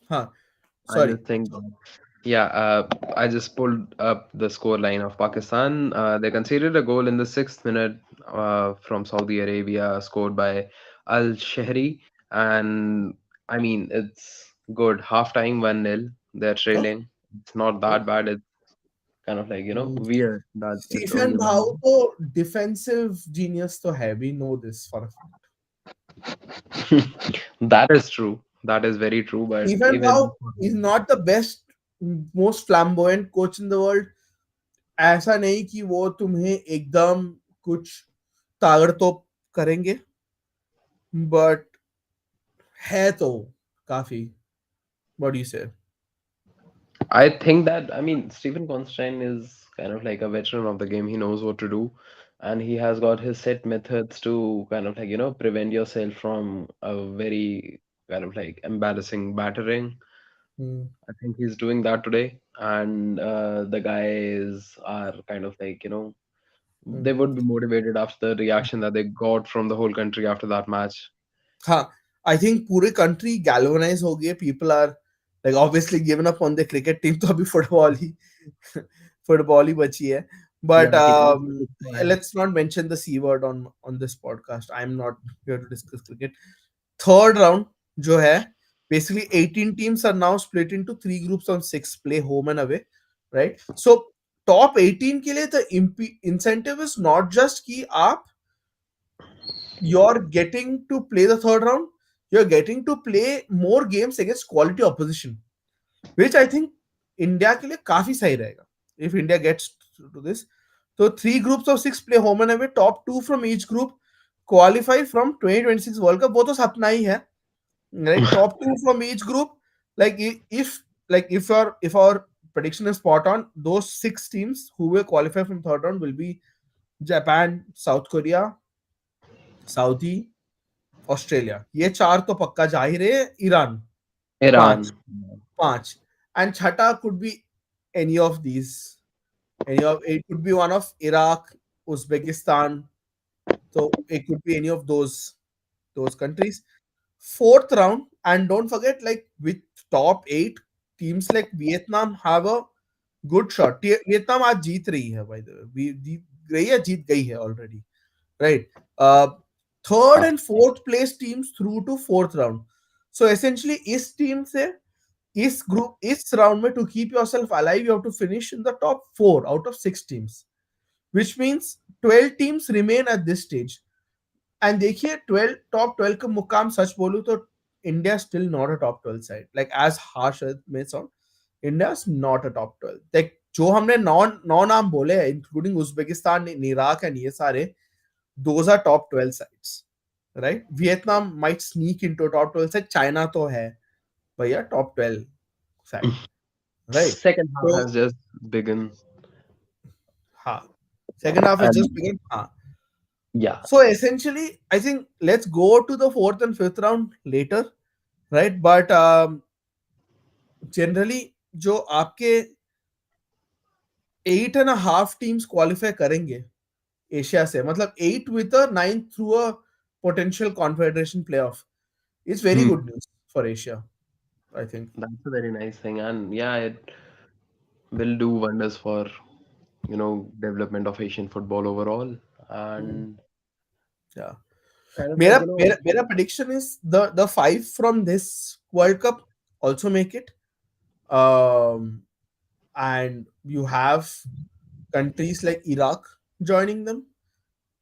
Huh, I sorry. just think that, yeah, I just pulled up the score line of Pakistan. They conceded a goal in the 6th minute from Saudi Arabia, scored by Al Shehri. And I mean, it's good. Halftime 1-0. They're Huh? trailing. It's not Huh? that bad. It's kind of like, Hmm. weird that it's Stephen only भाव 1-0. तो defensive genius तो है, we know this for a fact. That is true. That is very true. But Stephen even भाव is not the best, most flamboyant coach in the world. ऐसा नहीं कि वो तुम्हें एकदम कुछ ताबड़तोड़ करेंगे, बट है तो काफी. What do you say? I think that, I mean, Stephen Constantine is kind of like a veteran of the game. He knows what to do, and he has got his set methods to kind of like, prevent yourself from a very kind of like embarrassing battering. Hmm. I think he's doing that today, and the guys are kind of like, Hmm. they would be motivated after the reaction that they got from the whole country after that match. हाँ, I think पूरे country galvanise हो गए. People are like obviously given up on the cricket team. तो अभी football ही बची है. Yeah, but it's fine. let's not mention the c word on this podcast. I'm not here to discuss cricket. Third round जो है, basically 18 teams are now split into 3 groups on 6, play home and away, right? So top 18 के लिए the incentive is not just कि आप you're getting to play the third round, you're getting to play more games against quality opposition, which I think India के लिए काफी सही रहेगा if India gets to this. So 3 groups of 6 play home and away, top 2 from each group qualify from 2026 World Cup. वो तो सपना ही है, right? Top 2 from each group. Like if our prediction is spot on, those 6 teams who will qualify from third round will be Japan, South Korea, Saudi, Australia. ये 4 तो पक्का जा ही रहे. Iran 5, Iran. 5, and छठा could be any of these. Any of it could be one of Iraq, Uzbekistan. So it could be any of those countries. Fourth round, and don't forget, like with top 8 teams, like Vietnam have a good shot. Vietnam आज जीत रही है, by the way. जीत रही है, जीत गई है already, right? Uh, third Ah, and fourth place teams through to fourth round. So essentially, इस team से इस राउंड में to keep yourself alive you have to finish in the top 4 out of 6 teams, which means 12 teams remain at this stage. And देखिए 12 top 12 का मुकाम सच बोलूं तो India still not a top 12 side, like as harsh may sound, India is not a top 12, like जो हमने नौ नौ नाम बोले हैं इंक्लूडिंग उज्बेकिस्तान, इराक एंड ये सारे, those are top 12 sides, right? Vietnam might sneak into top 12 side, China तो है भैया top 12 side, right? Second half तो has just begun, हाँ, second half has just and begun. हाँ. yeah, So essentially, I think let's go to the fourth and fifth round later, right? But generally, जो आपके 8.5 teams qualify करेंगे Asia से, मतलब 8 with a 9 through a potential confederation playoff, is very hmm, good news for Asia, I think. that's a very nice thing, and yeah, it will do wonders for development of Asian football overall, Hmm. and Yeah. kind of like मेरा prediction is the five from this World Cup also make it. Um, and you have countries like Iraq joining them,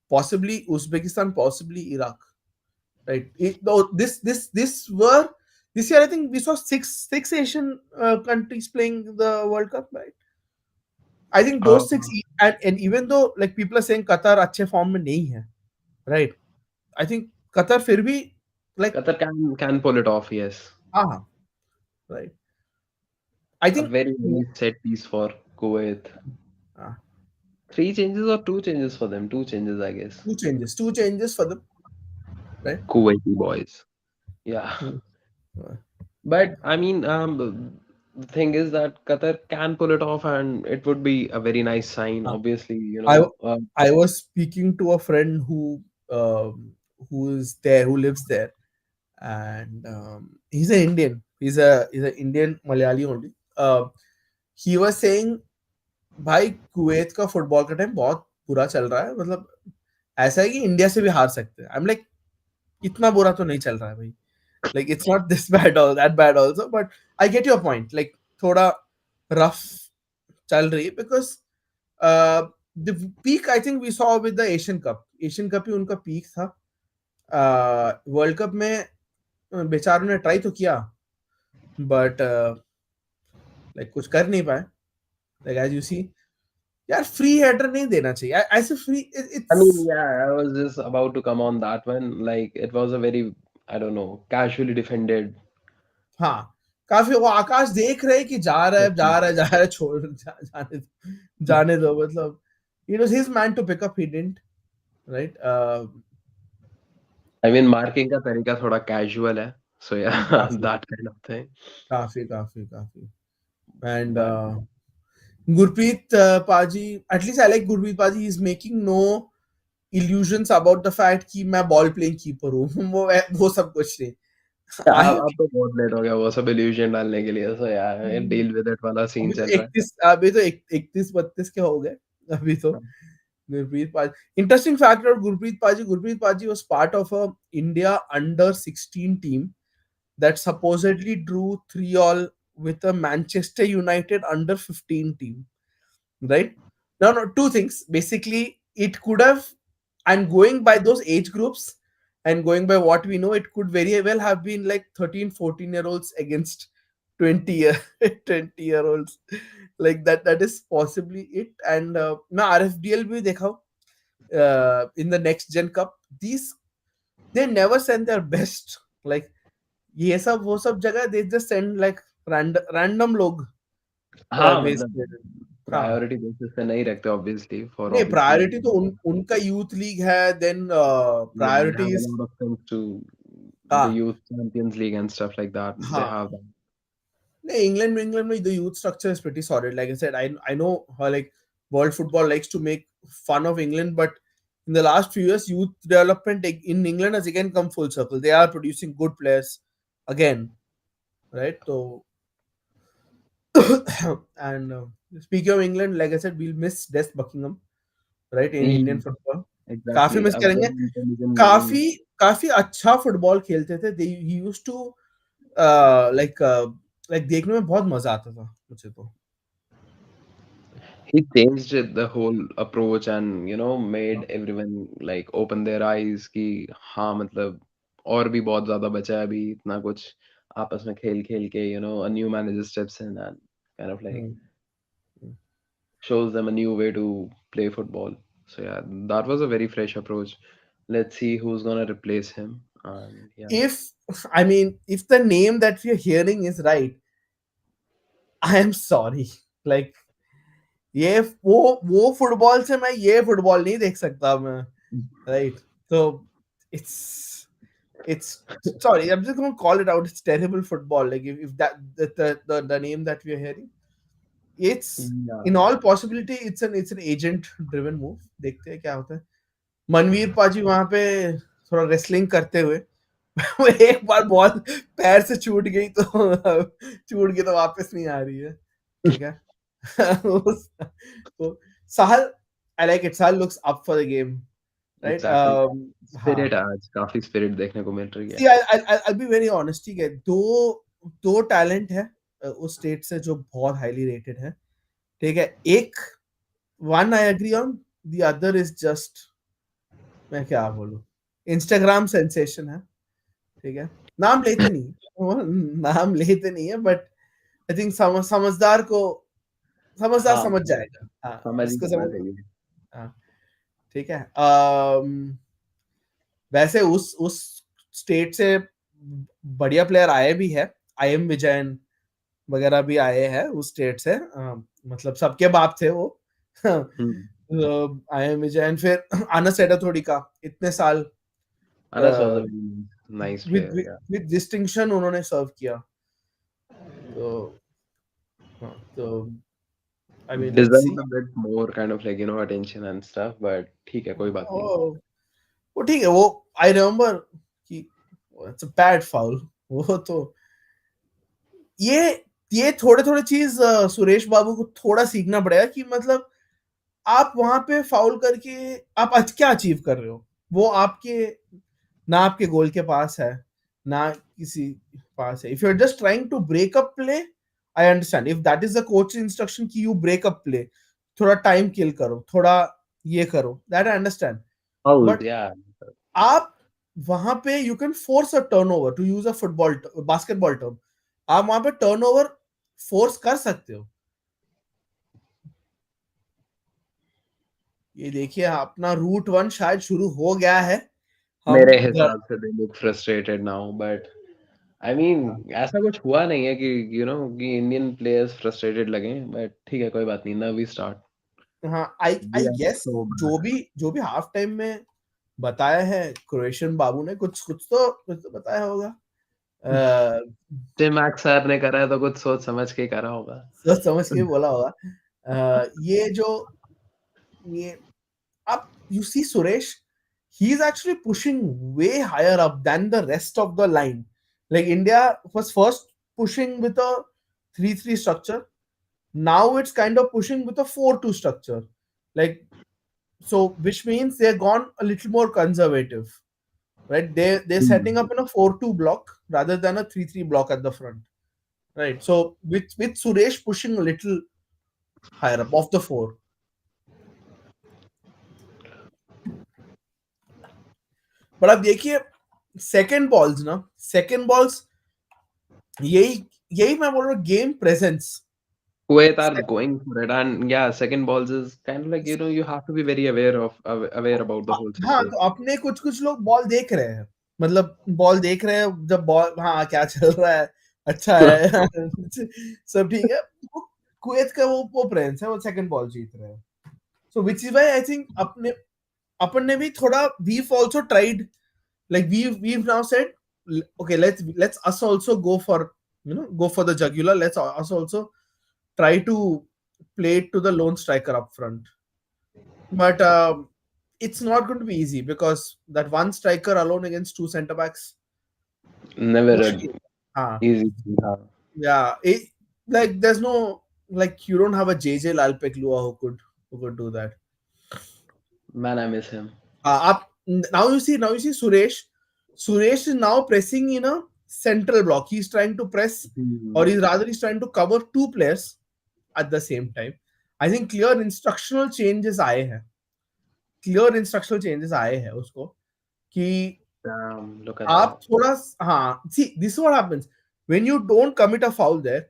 possibly Uzbekistan, possibly Iraq. Right? Though this year I think we saw six Asian countries playing the World Cup. Right? I think uh, those six, and even though like people are saying Qatar अच्छे form में नहीं है, right? I think Qatar फिर भी like Qatar can pull it off, yes. हाँ, right? I A think very nice set piece for Kuwait. uh, Three changes or two changes for them? Two changes, I guess. two changes for them, right? Kuwaiti boys. Yeah. Hmm. Uh, But I mean, the thing is that Qatar can pull it off, and it would be a very nice sign. Obviously, I I was speaking to a friend who is there, who lives there, and he's an Indian. He's a Indian Malayali only. He was saying, भाई Kuwait का football का time बहुत बुरा चल रहा है, मतलब ऐसा है कि इंडिया से भी हार सकते हैं. आई एम लाइक इतना बुरा तो नहीं चल रहा है भाई, like it's not this bad or that bad also, but I get your point, like थोड़ा rough चल रही है because uh, the peak I think we saw with the Asian Cup ही उनका peak था. वर्ल्ड कप में बेचारों ने try तो किया, बट लाइक कुछ कर नहीं पाए, लाइक एज यू सी. यार फ्री हेडर नहीं देना चाहिए ऐसे free, I it's mean, yeah, I was just about to come on that one. Like, it was a very, I don't know, casually defended. हाँ. काफी वो आकाश देख रहे कि जा रहा है जा रहा है जा रहा है, छोड़ जाने दो, मतलब it was his man to pick up, he didn't, right? I mean, marking का तरीका थोड़ा casual है. So yeah, काफी that kind of thing. काफी काफी काफी and But Gurpreet Paji, at least I like Gurpreet Paji. He's making no illusions about the fact कि मैं बॉल प्लेइंग कीपर हूँ. वो सब कुछ नहीं. yeah, I अब तो बहुत लेट हो गया वो सब illusion डालने के लिए. So yeah, deal with it वाला scene चल रहा है. अभी तो 31-32 के हो गए अभी तो. Gurpreet Paji. Interesting fact about Gurpreet Paji. Gurpreet Paji was part of a India under 16 team that supposedly drew 3-all with a Manchester United under 15 team. Right? No, two things. Basically, it could have, and going by those age groups and going by what we know, it could very well have been like 13-14-year-olds against 20 year 20-year-olds. Like that is possibly it. And मैं RFDL भी देखा in the next gen cup, these they never send their best. Like ये सब वो सब जगह they just send like random लोग हाँ मतलब भेजते हैं. हाँ. प्रायोरिटी बेसिस पे नहीं रखते obviously for नहीं, obvious प्रायोरिटी तो reasons. उनका यूथ लीग है, then Yeah, they have a priorities. lot of things to the हाँ. youth champions league and stuff like that. They हाँ. have that. नहीं, इंग्लैंड में the youth structure is pretty solid. Like I said, I know how like world football likes to make fun of England, but in the last few years youth development in England has again come full circle. They are producing good players again, right? So and speaking of England, like I said, we'll miss Des Buckingham, right, in Indian Yeah, football. काफी exactly. Miss A करेंगे. very intelligent काफी name. काफी अच्छा football खेलते थे. They he used to like like देखने में बहुत मजा आता था मुझे तो। He changed the whole approach and made everyone like open their eyes कि हाँ मतलब और भी बहुत ज़्यादा बचा है अभी इतना कुछ आपस में खेल-खेल के a new manager steps in and kind of like hmm, hmm. shows them a new way to play football. So yeah, that was a very fresh approach. Let's see who's gonna replace him. And yeah. If I mean, if the name that we are hearing is right, I am sorry. Like ये वो football से मैं ये football नहीं देख सकता मैं, right? तो it's it's sorry, I'm just going to call it out. It's terrible football. Like if that the name that we are hearing, it's Yeah. in all possibility it's an agent driven move. देखते हैं क्या होता है। मनवीर पाजी वहां पे थोड़ा wrestling करते हुए वो एक बार बॉल पैर से छूट गई तो छूट गई तो वापस नहीं आ रही है, ठीक है। तो Sahal, I like it. Sahal looks up for the game, right? Exactly. हाँ। Spirit आज काफी spirit देखने को मिल रही है. See, I'll be very honest, ठीक है। दो टैलेंट है उस स्टेट से जो बहुत हाईली रेटेड है, ठीक है। एक one I agree on, the other is just, मैं क्या बोलूं, इंस्टाग्राम सेंसेशन है, ठीक है। नाम लेते नहीं, वो नाम लेते नहीं है, बट आई थिंक समझदार को समझदार हाँ समझ जाएगा, हाँ समझ ही जिसको जाना समझ, चाहिए. हाँ ठीक है। वैसे उस स्टेट से बढ़िया प्लेयर आए भी है, आई एम विजयन वगैरह भी आए हैं उस स्टेट से, मतलब सबके बाप थे वो। हम्म. आई एम विजयन, फिर आना सेटा थोड़ी का इतने साल Anas was a very nice with player. Yeah. With distinction उन्होंने सर्व किया, तो हाँ, तो I mean let's see. Deserved a bit more kind of like attention and stuff, but ठीक है कोई बात नहीं. वो वो ठीक है, वो आई रिमेम्बर कि इट्स अ बैड फाउल, वो तो ये ये थोड़े थोड़े चीज सुरेश बाबू को थोड़ा सीखना पड़ेगा कि मतलब आप वहां पे फाउल करके आप क्या अचीव कर रहे हो, वो आपके ना आपके गोल के पास है, ना किसी पास है। If you are just trying to break up play, I understand if that is the coach instruction कि यू ब्रेक अप प्ले, थोड़ा टाइम किल करो, थोड़ा ये करो, that I understand. Fouls, but yeah. आप वहां पे you can force a turnover, to use a football basketball term, आप वहां पे टर्नओवर फोर्स कर सकते हो। ये देखिए अपना रूट वन शायद शुरू हो गया है। हम मेरे हिसाब से they look frustrated now, but I mean ऐसा कुछ हुआ नहीं है कि कि इंडियन प्लेयर्स फ्रस्ट्रेटेड लगे, बट ठीक है कोई बात नहीं. Now we start. हाँ, I We I are guess so जो bad. भी जो भी हाफ टाइम में बताया है क्रोएशियन बाबू ने, कुछ तो बताया होगा। climax सर ने करा है तो कुछ सोच समझ के करा होगा. सोच समझ के बोला होगा। ये जो ये up, you see Suresh, he's actually pushing way higher up than the rest of the line. Like India was first pushing with a 3-3 structure. Now it's kind of pushing with a 4-2 structure. Like, so which means they're gone a little more conservative, right? They're setting up in a 4-2 block rather than a 3-3 block at the front. Right. So with Suresh pushing a little higher up off the four. But अब देखिए second balls यही यही मैं बोल रहा हूँ, game presence. Kuwait are going for it, and yeah, second balls is kind of like you have to be very aware about the whole हाँ, तो situation. अपने कुछ कुछ लोग बॉल देख रहे हैं, मतलब बॉल देख रहे हैं, जब बॉल हाँ क्या चल रहा है, अच्छा है। सब ठीक है। कुवैत का वो प्रेजेंस है, वो सेकंड बॉल जीत रहे हैं। So which is why I think अपने अपन ने भी थोड़ा, we've also tried, like we've now said, okay, let's us also go for, go for the jugular, let's us also try to play it to the lone striker up front. But it's not going to be easy because that one striker alone against two center backs, Never a mushkil. हाँ, easy thing. हाँ. yeah, like there's no, like you don't have a JJ Lalpeklua who could do that. Man, I miss him. Up now you see Suresh is now pressing, central block. He's trying to press, or Hmm. he's trying to cover two players at the same time. I think clear instructional changes आए हैं उसको कि Damn, look at आप that. थोड़ा हाँ see this what happens when you don't commit a foul there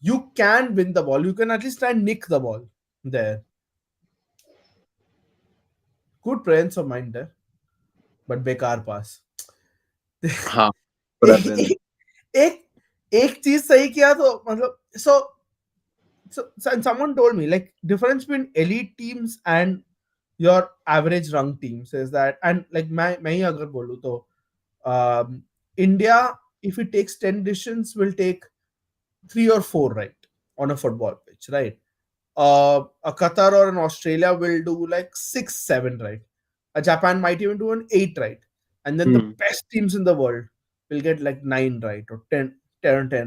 you can win the ball. You can at least try and nick the ball there. Good presence of mind there, but बेकार पास. हाँ, पूरा train. एक एक चीज सही किया तो मतलब so and someone told me like difference between elite teams and your average rung teams is that and like मैं ही अगर बोलूँ तो India if it takes 10 decisions will take 3 or 4 right on a football pitch, right? A Qatar or an Australia will do like 6, 7 right. A Japan might even do an 8 right, and then the Hmm. best teams in the world will get like 9 right or 10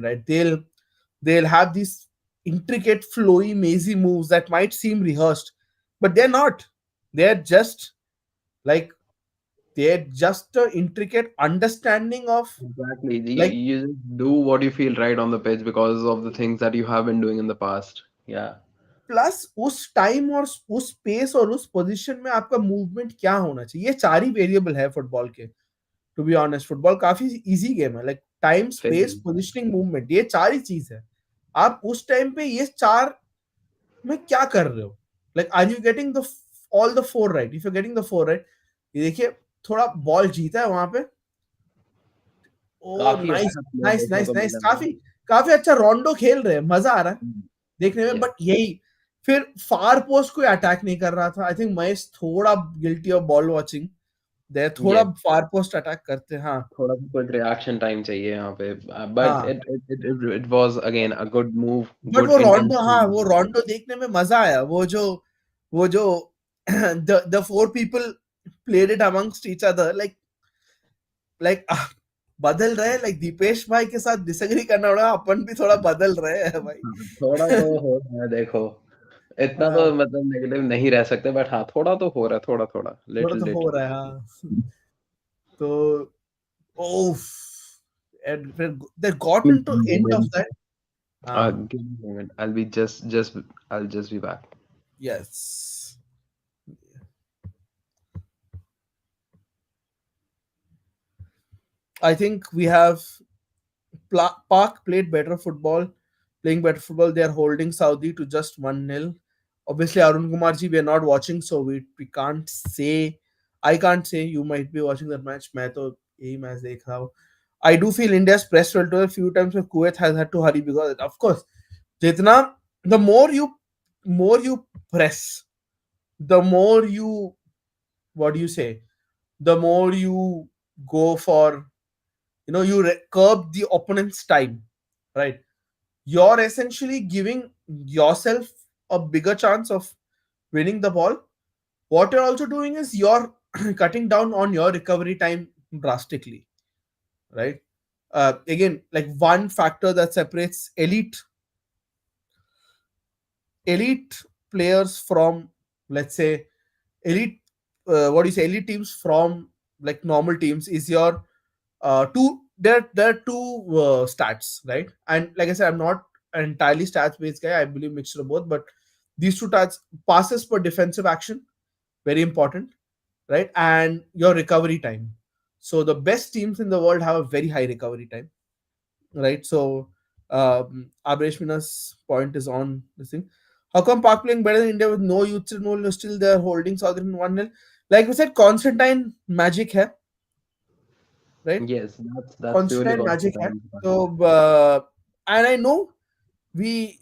right. They'll have these intricate, flowy, mazy moves that might seem rehearsed, but they're not. They're just like they're just a intricate understanding of Exactly. You, like you just do what you feel right on the pitch because of the things that you have been doing in the past. Yeah. Plus उस time और उस space और उस position में आपका movement क्या होना चाहिए ये 4 ही वेरिएबल है फुटबॉल के टू बी ऑनेस्ट फुटबॉल काफी इजी गेम है like time space Fair. Positioning movement ये 4 ही चीज है आप उस टाइम पे ये 4 में क्या कर रहे हो like are you getting the all the 4 right if you getting the 4 right ये देखिए थोड़ा बॉल जीता है वहां पे ओ काफी नाइस अच्छा प्ले नाइस देखने नाइस को नाइस मिला है. काफी काफी अच्छा रोंडो खेल रहे हैं मजा आ रहा है Hmm. देखने में Yes. बट यही फिर फार पोस्ट कोई अटैक नहीं कर रहा था आई थिंक महेश थोड़ा गिल्टी ऑफ बॉल वॉचिंग दे थोड़ा Yes. फार पोस्ट अटैक करते हैं हाँ थोड़ा सा कुछ रिएक्शन टाइम चाहिए यहाँ पे. But हाँ it was again a good move, but good वो intention. रोंडो देखने में मजा आया वो जो the four people played it amongst each other like बदल रहे लाइक दीपेश भाई के साथ डिसएग्री करना पड़ा अपन भी थोड़ा बदल रहे हैं भाई हाँ, थोड़ा तो हो रहा है देखो. इतना तो हाँ मतलब नेगेटिव नहीं रह सकते, बट हाँ थोड़ा तो हो रहा है, थोड़ा थोड़ा, थोड़ा लिटिल तो हो लिटिल. रहा है हाँ तो ओफ and when they got Good into end of movement. that Give me a moment. I'll just be back. yes I think we have Park played better football playing better football they are holding Saudi to just 1-0 obviously Arun Kumar ji we are not watching so we can't say I can't say you might be watching that match मैं तो यही match देख रहा हूँ I do feel India's press filter a few times where Kuwait has had to hurry because of course जितना the more you press the more you what do you say the more you go for you curb the opponent's time right you're essentially giving yourself a bigger chance of winning the ball what you're also doing is you're cutting down on your recovery time drastically right again like one factor that separates elite players from let's say elite what do you say elite teams from like normal teams is your two there are two stats right and like I said I'm not an entirely stats based guy I believe mixture of both but these two stats passes per defensive action very important right and your recovery time so the best teams in the world have a very high recovery time right so Abresh Mina's point is on this thing how come Park playing better than India with no youth no still they're holding Southern 1-0 like we said Constantine magic hai right Yes, that's purely Constantine magic hai Constantine. so and I know we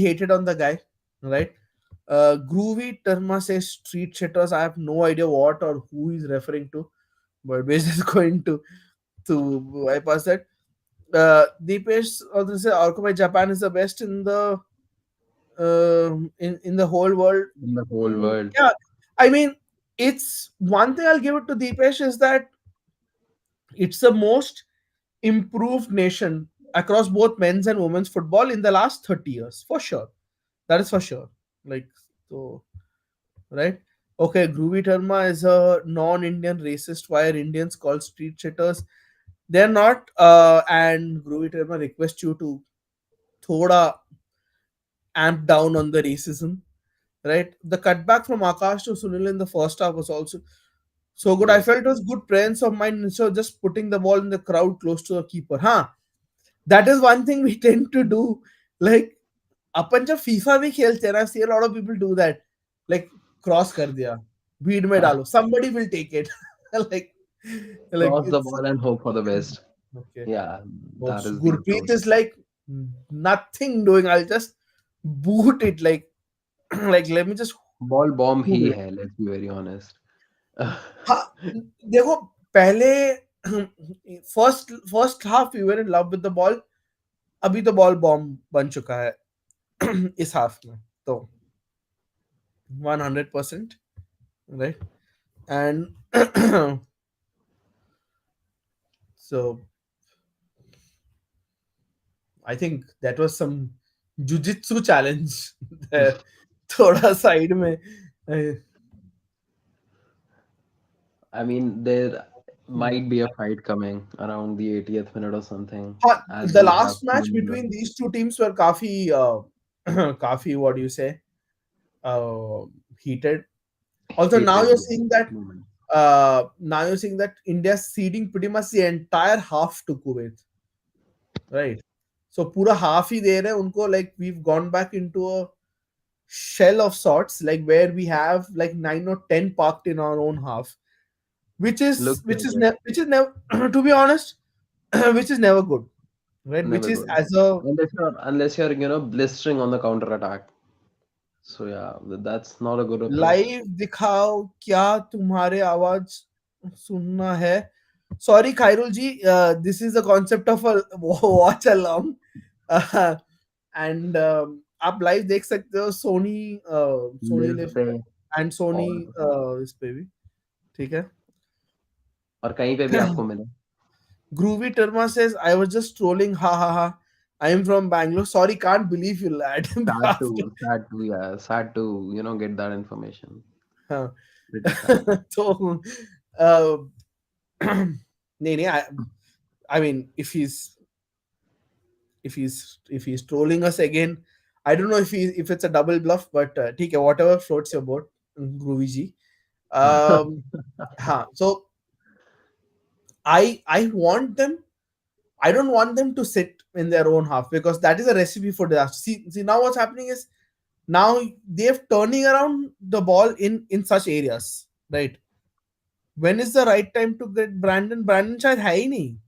hated on the guy right Groovy Terma says street shitters I have no idea what or who he's referring to but we're just going to bypass that Deepesh also say Orko Japan is the best in the in the whole world. In the whole world. Yeah, I mean, it's one thing I'll give it to Deepesh is that it's the most improved nation across both men's and women's football in the last 30 years, for sure. That is for sure. Like, so, right? Okay, Groovy Terma is a non Indian racist. Why are Indians called street shitters? they're not. And Groovy Terma request you to thoda amp down on the racism, right? The cutback from Akash to Sunil in the first half was also so good. I Yes. felt it was good presence of mind instead of just putting the ball in the crowd close to the keeper. Huh? That is one thing we tend to do. Like अपन जब FIFA भी खेलते हैं ना, see a lot of people do that. Like cross कर दिया, भीड़ में डालो, somebody will take it. like like Cross the it's ball and hope for the best. okay. Yeah, Oh, that is the Gurpreet approach. is like nothing doing. I'll just boot it like like let me just Ball bomb boot he it. है, let's be very honest. हाँ, देखो पहले first half we were in love with the ball. अभी तो ball bomb बन चुका है इस हाफ में तो 100% right. And so I think that was some jujitsu challenge there. थोड़ा साइड में I mean, there might be a fight coming around the 80th minute or something, हाँ, as the we have last match seen between these two teams were काफी काफी what do you say uh, heated. Also heated moment. now you're seeing that India's ceding pretty much the entire half to Kuwait, right? So पूरा half ही दे रहे हैं उनको. Like we've gone back into a shell of sorts, like where we have like 9 or 10 parked in our own half, Looks like it. which is never to be honest, which is never good, right? Which Never is good. as a Unless you're, blistering on the counter attack. So yeah, that's not a good approach. Live दिखाओ क्या तुम्हारे आवाज सुनना है. Sorry Khairul ji, this is the concept of watch along. And आप live देख सकते हो सोनी सोनी लिव लिव पे एंड सोनी और हाँ, इस पे भी. ठीक है. और कहीं पे भी आपको मिले. ग्रूवी टर्मा says I was just trolling, ha ha ha. I am from Bangalore. Sorry, can't believe you lad. Yeah, sad to, get that information. हाँ. Pretty sad. तो uh, नहीं नहीं I mean if he's trolling us again, I don't know if it's a double bluff, but ठीक है, whatever floats your boat, Groovy ji. हाँ, so I want them. I don't want them to sit in their own half because that is a recipe for disaster. See now what's happening is now they're turning around the ball in such areas, right? When is the right time to get Brandon? Brandon शायद है ही नहीं.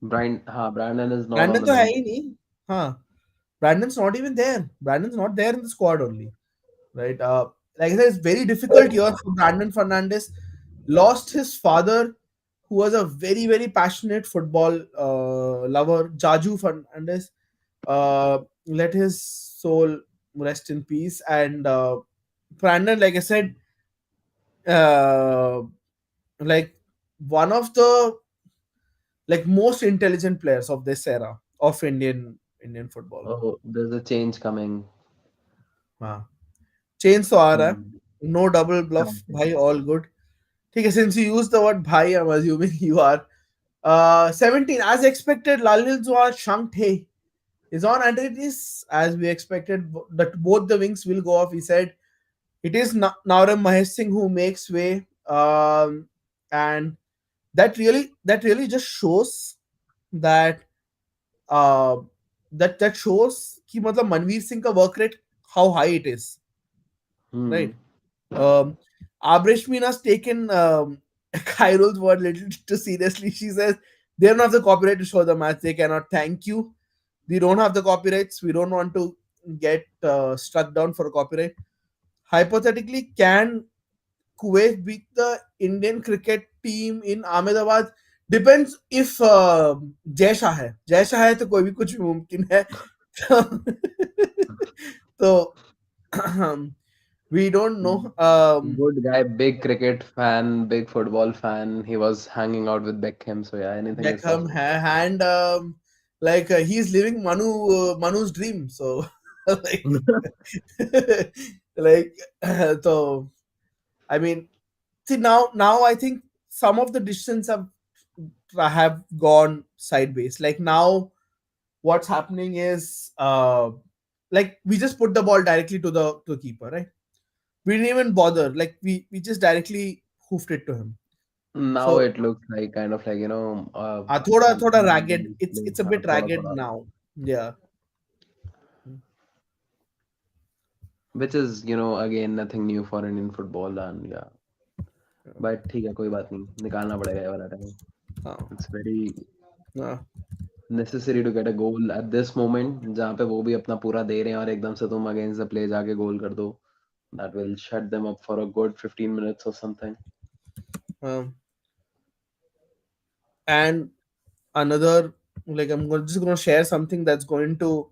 Brandon is not on Brandon the तो है bench. ही नहीं. हाँ, Brandon's not even there. Brandon's not there in the squad only, right? Like I said, it's very difficult year for Brandon Fernandez. Lost his father, who was a very very passionate football lover, Jaju Fernandez. Let his soul rest in peace. And Brandon, like I said, uh, like one of the like most intelligent players of this era of Indian football. Oh, there's a change coming. हाँ, change तो आ रहा है. Hmm. No double bluff Correct. भाई, all good. ठीक है, since you use the word भाई, I am assuming you are 17 as expected. Lalil Zwar Shankh He is on, and it is as we expected that both the wings will go off. He said it is Naurem Mahesh Singh who makes way. And that really just shows that uh, that shows कि मतलब मनवीर सिंह का work rate how high it is, right? Hmm. Um, Abrishmina's taken Kairo's word a little too seriously. She says they don't have the copyright to show the match. They cannot. Thank you. We don't have the copyrights. We don't want to get struck down for a copyright. Hypothetically, can Kuwait beat the Indian cricket team in Ahmedabad? Depends if Jay Shah है. जय शाह है तो कोई भी कुछ भी मुमकिन है. तो we don't know. Good guy, big cricket fan, big football fan. He was hanging out with Beckham, so yeah, anything is Beckham possible. and like he's living Manu's dream. So like like so I mean, see now I think some of the decisions have have gone sideways. Like now, what's happening is like we just put the ball directly to the keeper, right? We didn't even bother. Like we just directly hoofed it to him. Now So it looks like kind of like, थोड़ा ragged. something It's a हाँ, bit थोड़ा ragged थोड़ा, now. Yeah. which is, again, nothing new for Indian football, and yeah, but ठीक है, कोई बात नहीं, निकालना पड़ेगा ये वाला time. Uh, It's very uh, necessary to get a goal at this moment, जहाँ पे वो भी अपना पूरा दे रहे हैं और एकदम से तुम against the play जाके गोल कर दो. That will shut them up for a good 15 minutes or something. um, and another, like just going to share something that's going to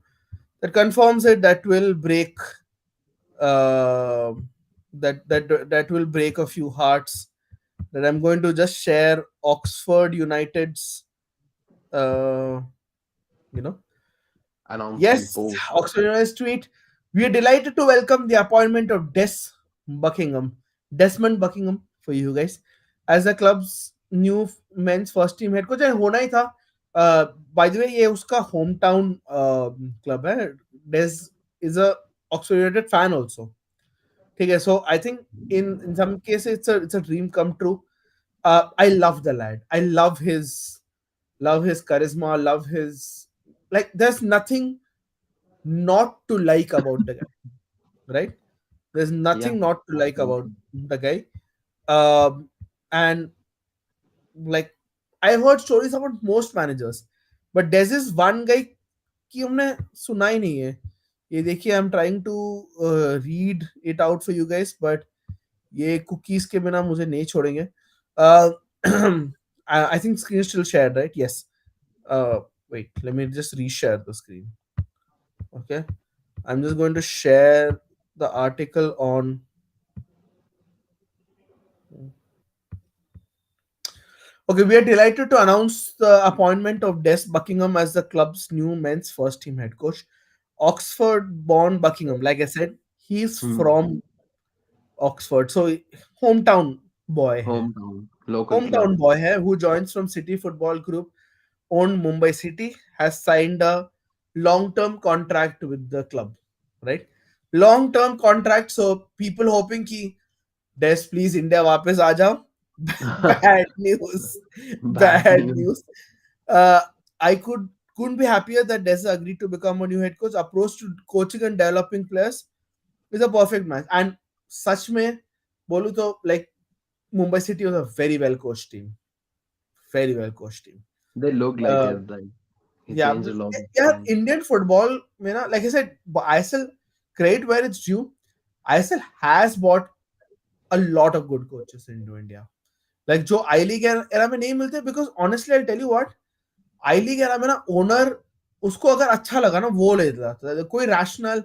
that confirms it, that will break uh, that will break a few hearts, that I'm going to just share Oxford United's uh, you know Announcement yes, post. Oxford United's tweet: we are delighted to welcome the appointment of Desmond Buckingham for you guys as the club's new men's first team head coach. होना ही था. By the way, ये उसका home town club है. Des is a Oxford United fan also. ठीक है, so I think in some cases it's a dream come true. I love the lad. I love his charisma, love his, like there's nothing not to like about the guy, right? There's Yeah, nothing not to like about absolutely. the guy. And like I've heard stories about most managers, but there's this one guy कि हमने सुना ही नहीं है. ये देखिए, I am trying to read it out for you guys, but ये cookies के बिना मुझे नहीं छोड़ेंगे. I think screen still shared, right? Yes. Wait, let me just reshare the screen. Okay, I'm just going to share the article on. Okay, we are delighted to announce the appointment of Des Buckingham as the club's new men's first team head coach. Oxford born Buckingham, like I said, he's Hmm. from Oxford. So hometown boy hai. Hometown, local club. Hometown boy hai, who joins from City Football Group, owned Mumbai City, has signed a long-term contract with the club, right? Long-term contract. So people hoping ki Des, please India वापस आ जाओ. Bad news. Bad Bad news. news. I couldn't be happier that Des agreed to become a new head coach. Approach to coaching and developing players is a perfect match. And such में बोलूं तो like Mumbai City was a very well coached team. Very well coached team. They look like Uh, it. Like he yeah, changed a lot of yeah. things. Indian football, you know, like I said, ISL, credit where it's due. ISL has bought a lot of good coaches into India. Like जो आई league era में नहीं मिलते, because honestly I tell you what, I league era में ना owner उसको अगर अच्छा लगा ना वो ले लेता था. कोई रैशनल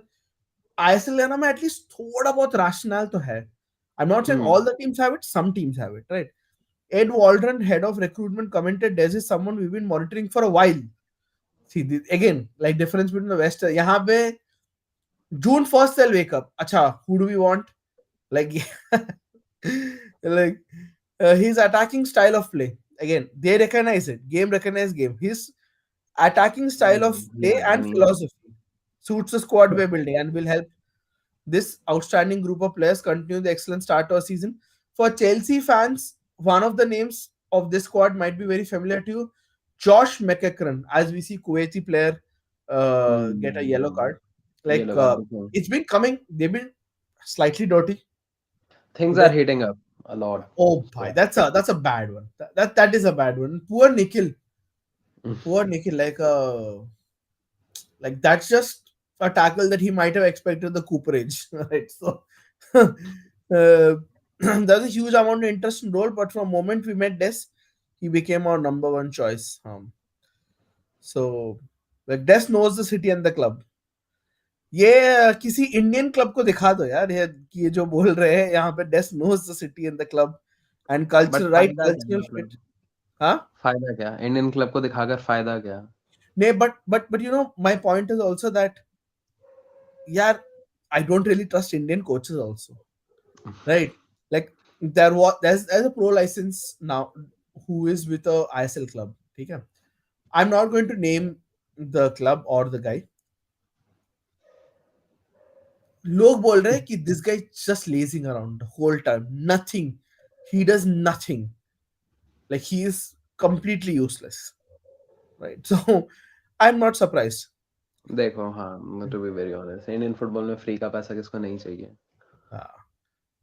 आईएसएल एरा में एटलीस्ट थोड़ा बहुत रैशनल तो है. I am not saying Hmm. All the teams have it, some teams have it, right? Ed Waldron, head of recruitment, commented, "This is someone we've been monitoring for a while." See, again, like difference between the West. यहाँ पे June 1st they'll wake up. अच्छा, who do we want? Like, like his attacking style of play. Again, they recognize it. Game recognize game. His attacking style of play Yeah, I and mean, philosophy suits the squad we're building and will help this outstanding group of players continue the excellent start to our season. For Chelsea fans, one of the names of this squad might be very familiar to you, Josh McEachran, as we see Kuwaiti player get a yellow hmm, card. Like yellow card. Okay. it's been coming, they've been slightly dirty. Things are Okay. heating up a lot. Oh, bhai, So, that's a bad one. That is a bad one. Poor Nikhil, like that's just a tackle that he might have expected the Cooperage, right? So there's a huge amount of interest in role, but from the moment we met Des, he became our number one choice. So like Des knows the city and the club. ये किसी Indian club को दिखा दो यार, ये जो बोल रहे हैं यहाँ पे, डेस knows the city and the club and but culture, right फायदा क्या कल्चरल मतलब? फिट. हाँ. फायदा क्या इंडियन क्लब को दिखाकर फायदा क्या? नहीं, but you know my point is also that yeah, I don't really trust Indian coaches also, right? Like there's a pro license now. who is with a ISL club. Okay, I'm not going to name the club or the guy. लोग बोल रहे हैं कि this guy just lazing around the whole time, nothing, he does nothing, like he is completely useless, right? So I'm not surprised. देखो हाँ, to be very honest, Indian football में free का पैसा किसको नहीं चाहिए? हाँ,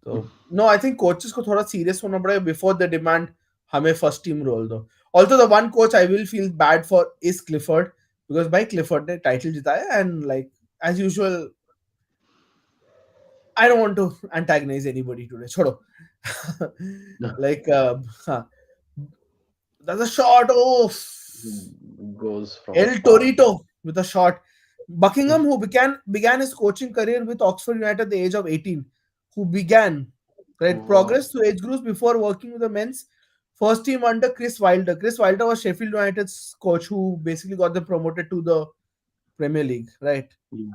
तो no, I think coaches को थोड़ा serious होना पड़ेगा before they demand हमें first team role दो. Also the one coach I will feel bad for is Clifford, because by Clifford ने title जिताया, and like as usual I don't want to antagonize anybody today, छोड़ो. Like हाँ, that's a shot. Oh, Goes from El far. Torito with a shot. Buckingham, who began his coaching career with Oxford United at the age of 18, who began right Wow. progress through age groups before working with the men's first team under Chris Wilder. Chris Wilder was Sheffield United's coach, who basically got them promoted to the Premier League, right? Yeah.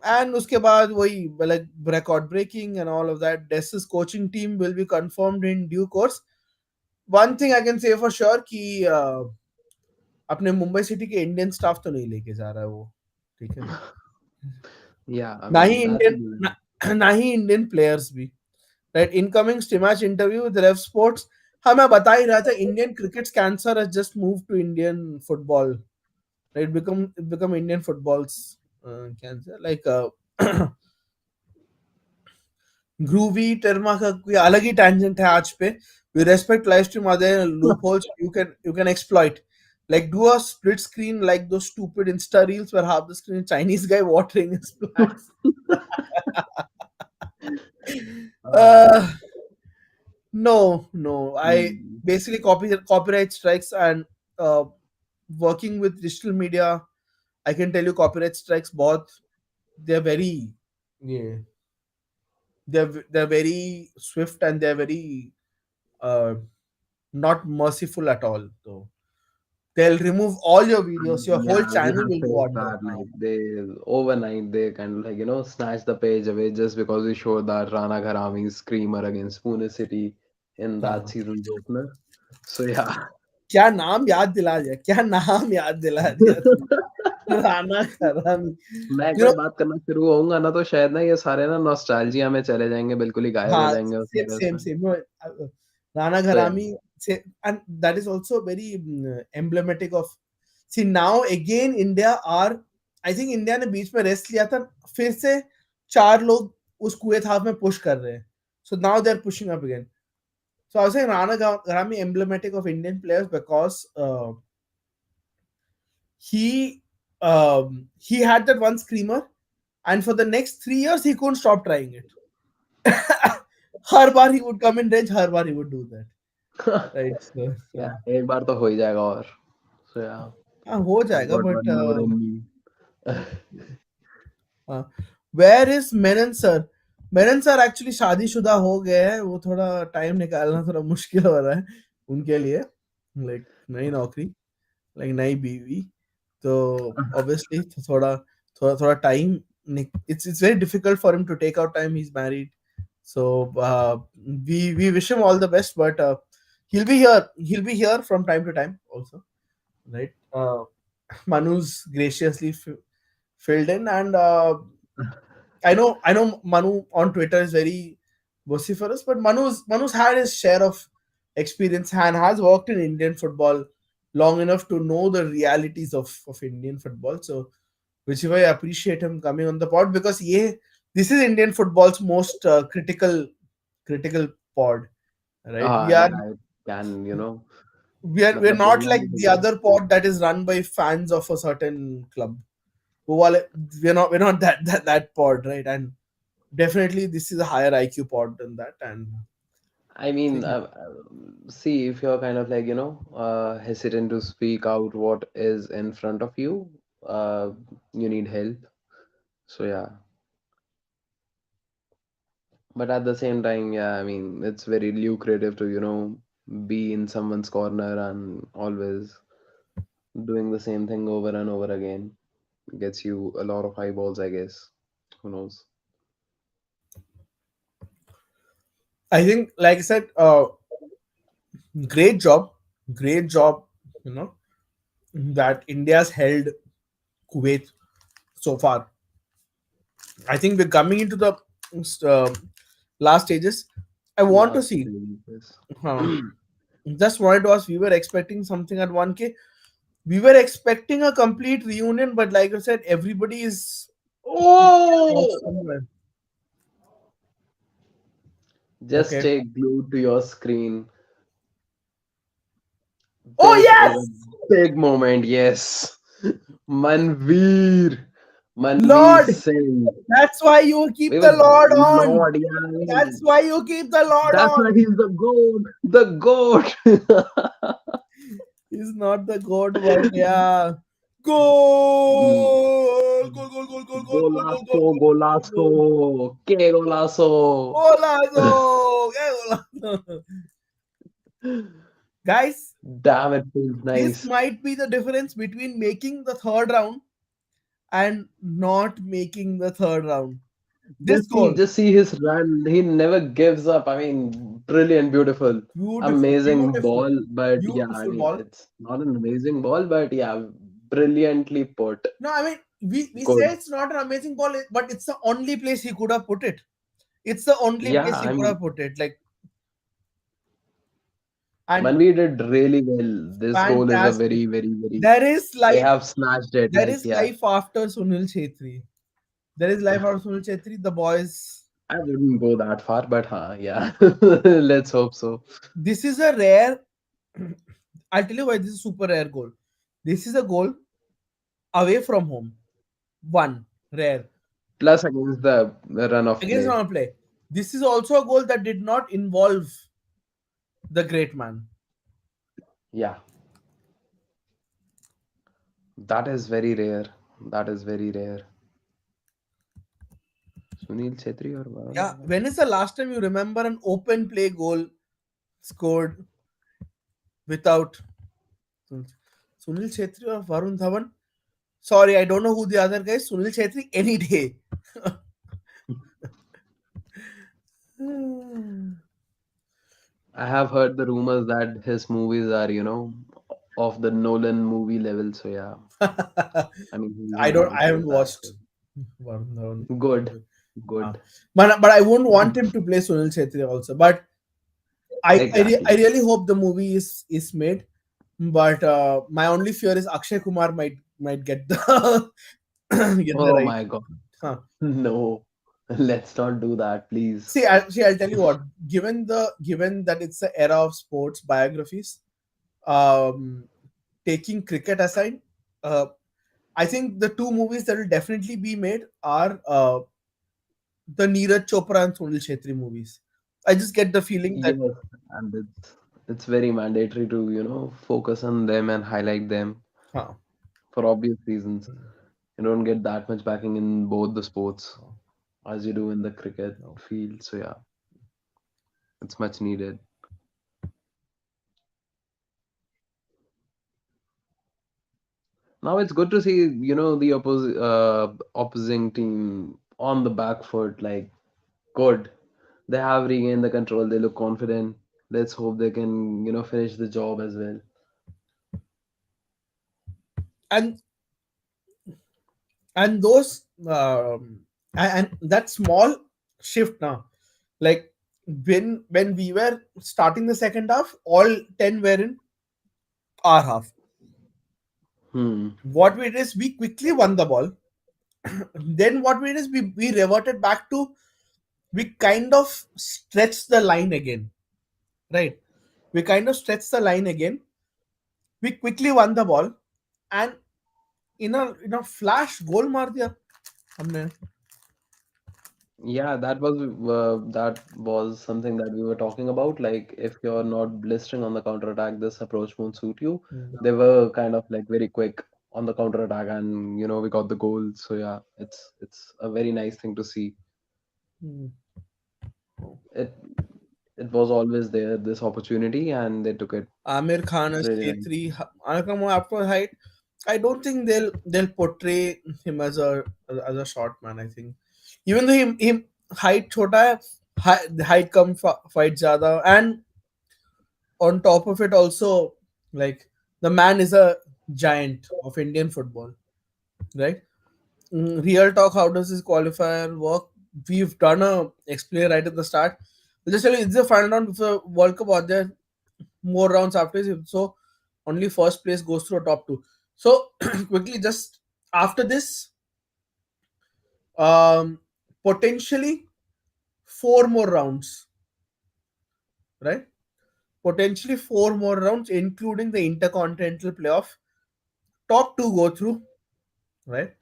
And उसके बाद वही like record breaking and all of that. Dess's coaching team will be confirmed in due course. One thing I can say for sure कि अपने Mumbai city के Indian staff तो नहीं लेके जा रहा है वो, ठीक है? Yeah, I ना ही mean that's a इंडियन ना ही इंडियन प्लेयर्स भी, right? Incoming Stimac interview with Rev Sports, हाँ मैं बता ही रहा था, Indian cricket cancer has just move to Indian football, right? Become Indian footballs cancer, like Groovy टर्मा का कोई अलग ही टेंजेंट है आज पे. We respect live stream, are there loopholes you can exploit, like do a split screen like those stupid Insta reels where half the screen is Chinese guy watering his plants. uh, uh, no, I mm, basically copyright strikes, and uh, working with digital media, I can tell you copyright strikes both, they're very, yeah, they're very swift, and they're very uh, not merciful at all. So they'll remove all your videos, your whole yeah, we channel have will go faced under. that. Like they overnight they kind of like snatch the page away just because we showed that Rana Gharami's screamer against Pune City in that हाँ, season's opener. So yeah. क्या नाम याद दिला दिया, क्या नाम याद दिला दिया तुमने, राना खरामी. मैं एक यू बार नो, बात करना शुरू होऊंगा ना तो शायद ना ये सारे ना नॉस्टैल्जिया में चले जाएंगे, बिल्कुल ही गायब हो हाँ, जाएंगे उस सेम वजह सेम से। सेम. No, Rana तो yeah. Gharami say, and that is also very emblematic of. See now again India are, I think India ने बीच में रेस्ट लिया था, फिर से चार लोग उस कुएत हाफ में पुश कर रहे हैं. So now they're pushing up again. So I was saying Rana Gharami emblematic of Indian players because he had that one screamer, and for the next 3 years he couldn't stop trying it. Her bar he would come in range, her bar he would do that, right? So, या एक बार तो हो ही जाएगा और सो या हाँ हो I've जाएगा, got but one more in me. Where is Menon sir? Menon sir actually शादीशुदा हो गए हैं, वो थोड़ा टाइम निकालना थोड़ा मुश्किल हो रहा है उनके लिए, लाइक नई नौकरी, लाइक नई बीवी, तो ऑब्वियसली थोड़ा थोड़ा थोड़ा time, it's very difficult for him to take out time, he's married. So we wish him all the best, but he'll be here from time to time also, right? Manu's graciously filled in, and I know Manu on Twitter is very vociferous, but Manu's had his share of experience and has worked in Indian football long enough to know the realities of Indian football. So which is why I appreciate him coming on the pod, because this is Indian football's most critical pod, right? We are I can, we are we're मतलब not बोलना like भी the चाहिए। other pod that is run by fans of a certain club. वो वाले, we're not that pod, right? And definitely this is a higher IQ pod than that, and I mean, ठीक है. see, if you're kind of like, hesitant to speak out what is in front of you, you need help. So yeah, but at the same time, yeah, I mean, it's very lucrative to, be in someone's corner and always doing the same thing over and over again. Gets you a lot of eyeballs, I guess. Who knows? I think, like I said, great job. Great job, you know, that India's held Kuwait so far. I think we're coming into the uh, last stages. I want to Last see. stages. Huh. Just wanted to ask. We were expecting something at 1K. We were expecting a complete reunion, but like I said, everybody is off Oh! somewhere. Just Okay. stay glued to your screen. Oh This is a yes, big moment, yes. Manveer. Manveer Lord. Singh. That's why you keep We the were Lord on. Lord, yeah. I That's mean, why you keep the Lord that's why on. he's the goat. The goat. He's not the goat, but yeah. Goal! Goal, goal, goal, goal, goal, goal, goal, Golazo, goal, goal, goal, golazo. goal. Que golazo. Golazo! Yeah, golazo. Guys, Damn, it feels this nice. might be the difference between making the third round and not making the third round. This goal, Just see his run. He never gives up. I mean, brilliant, beautiful, beautiful, amazing beautiful, ball. But yeah, I beautiful mean, ball. it's not an amazing ball, but yeah, brilliantly put. No, I mean, we say Good. it's not an amazing ball, but it's the only place he could have put it. It's the only Yeah, place he I could mean, have put it. Like, and Manvi did really well. This goal is a fantastic. very, very, very. There is They life. have snatched it. There Like, is yeah, life after Sunil Chetri. There is life after Sunil Chetri. The boys. I wouldn't go that far, but yeah, let's hope so. This is a rare. I'll tell you why this is super rare goal. This is a goal away from home. One rare Plus against the run of against play. run play. This is also a goal that did not involve the great man. Yeah, that is very rare. That is very rare. Sunil Chetri or Varun Yeah, Dhawan? when is the last time you remember an open play goal scored without Sunil Chetri or Varun Dhawan? Sorry, I don't know who the other guy is. Sunil Chetri any day. I have heard the rumors that his movies are, of the Nolan movie level. So yeah, I mean, he I never haven't shows that. watched Varun Dhawan Good, movie. Uh, good. but I wouldn't want him to play Sunil Chetri also. But I Exactly. really hope the movie is made. But my only fear is Akshay Kumar might get the get the Oh right. my God. Huh. No, let's not do that, please. I'll tell you what. Given that it's the era of sports biographies, um, taking cricket aside, uh, I think the two movies that will definitely be made are the Neeraj Chopra and Sunil Chetri movies. I just get the feeling that Yes, and it's very mandatory to, focus on them and highlight them huh, for obvious reasons. You don't get that much backing in both the sports no, as you do in the cricket no. field. So yeah, it's much needed. Now it's good to see, the opposing team on the back foot. Like, good. They have regained the control. They look confident. Let's hope they can, finish the job as well. and those and that small shift now, like when we were starting the second half, all 10 were in our half. Hmm. What we did is we quickly won the ball. Then what we did is we reverted back to, we kind of stretched the line again, right? We kind of stretched the line again. We quickly won the ball, and in a flash goal मार दिया हमने. That was something that we were talking about. Like, if you're not blistering on the counter attack, this approach won't suit you. They were kind of like very quick on the counter attack, and we got the goal. So yeah, it's a very nice thing to see. Hmm. It it was always there, this opportunity, and they took it Amir Khan as really nice. K3. After height, I don't think they'll portray him as a short man. I think even though him height छोटा है, height कम fight ज़्यादा, and on top of it also Like the man is a giant of Indian football, right? Real talk, how does this qualifier work? We've done a explain right at the start. We'll just tell you, it's the final round of the World Cup, or there more rounds after this. So only first place goes through a top two. So quickly, just after this, um, potentially four more rounds, right? Potentially four more rounds, including the intercontinental playoff. Top two go through, right?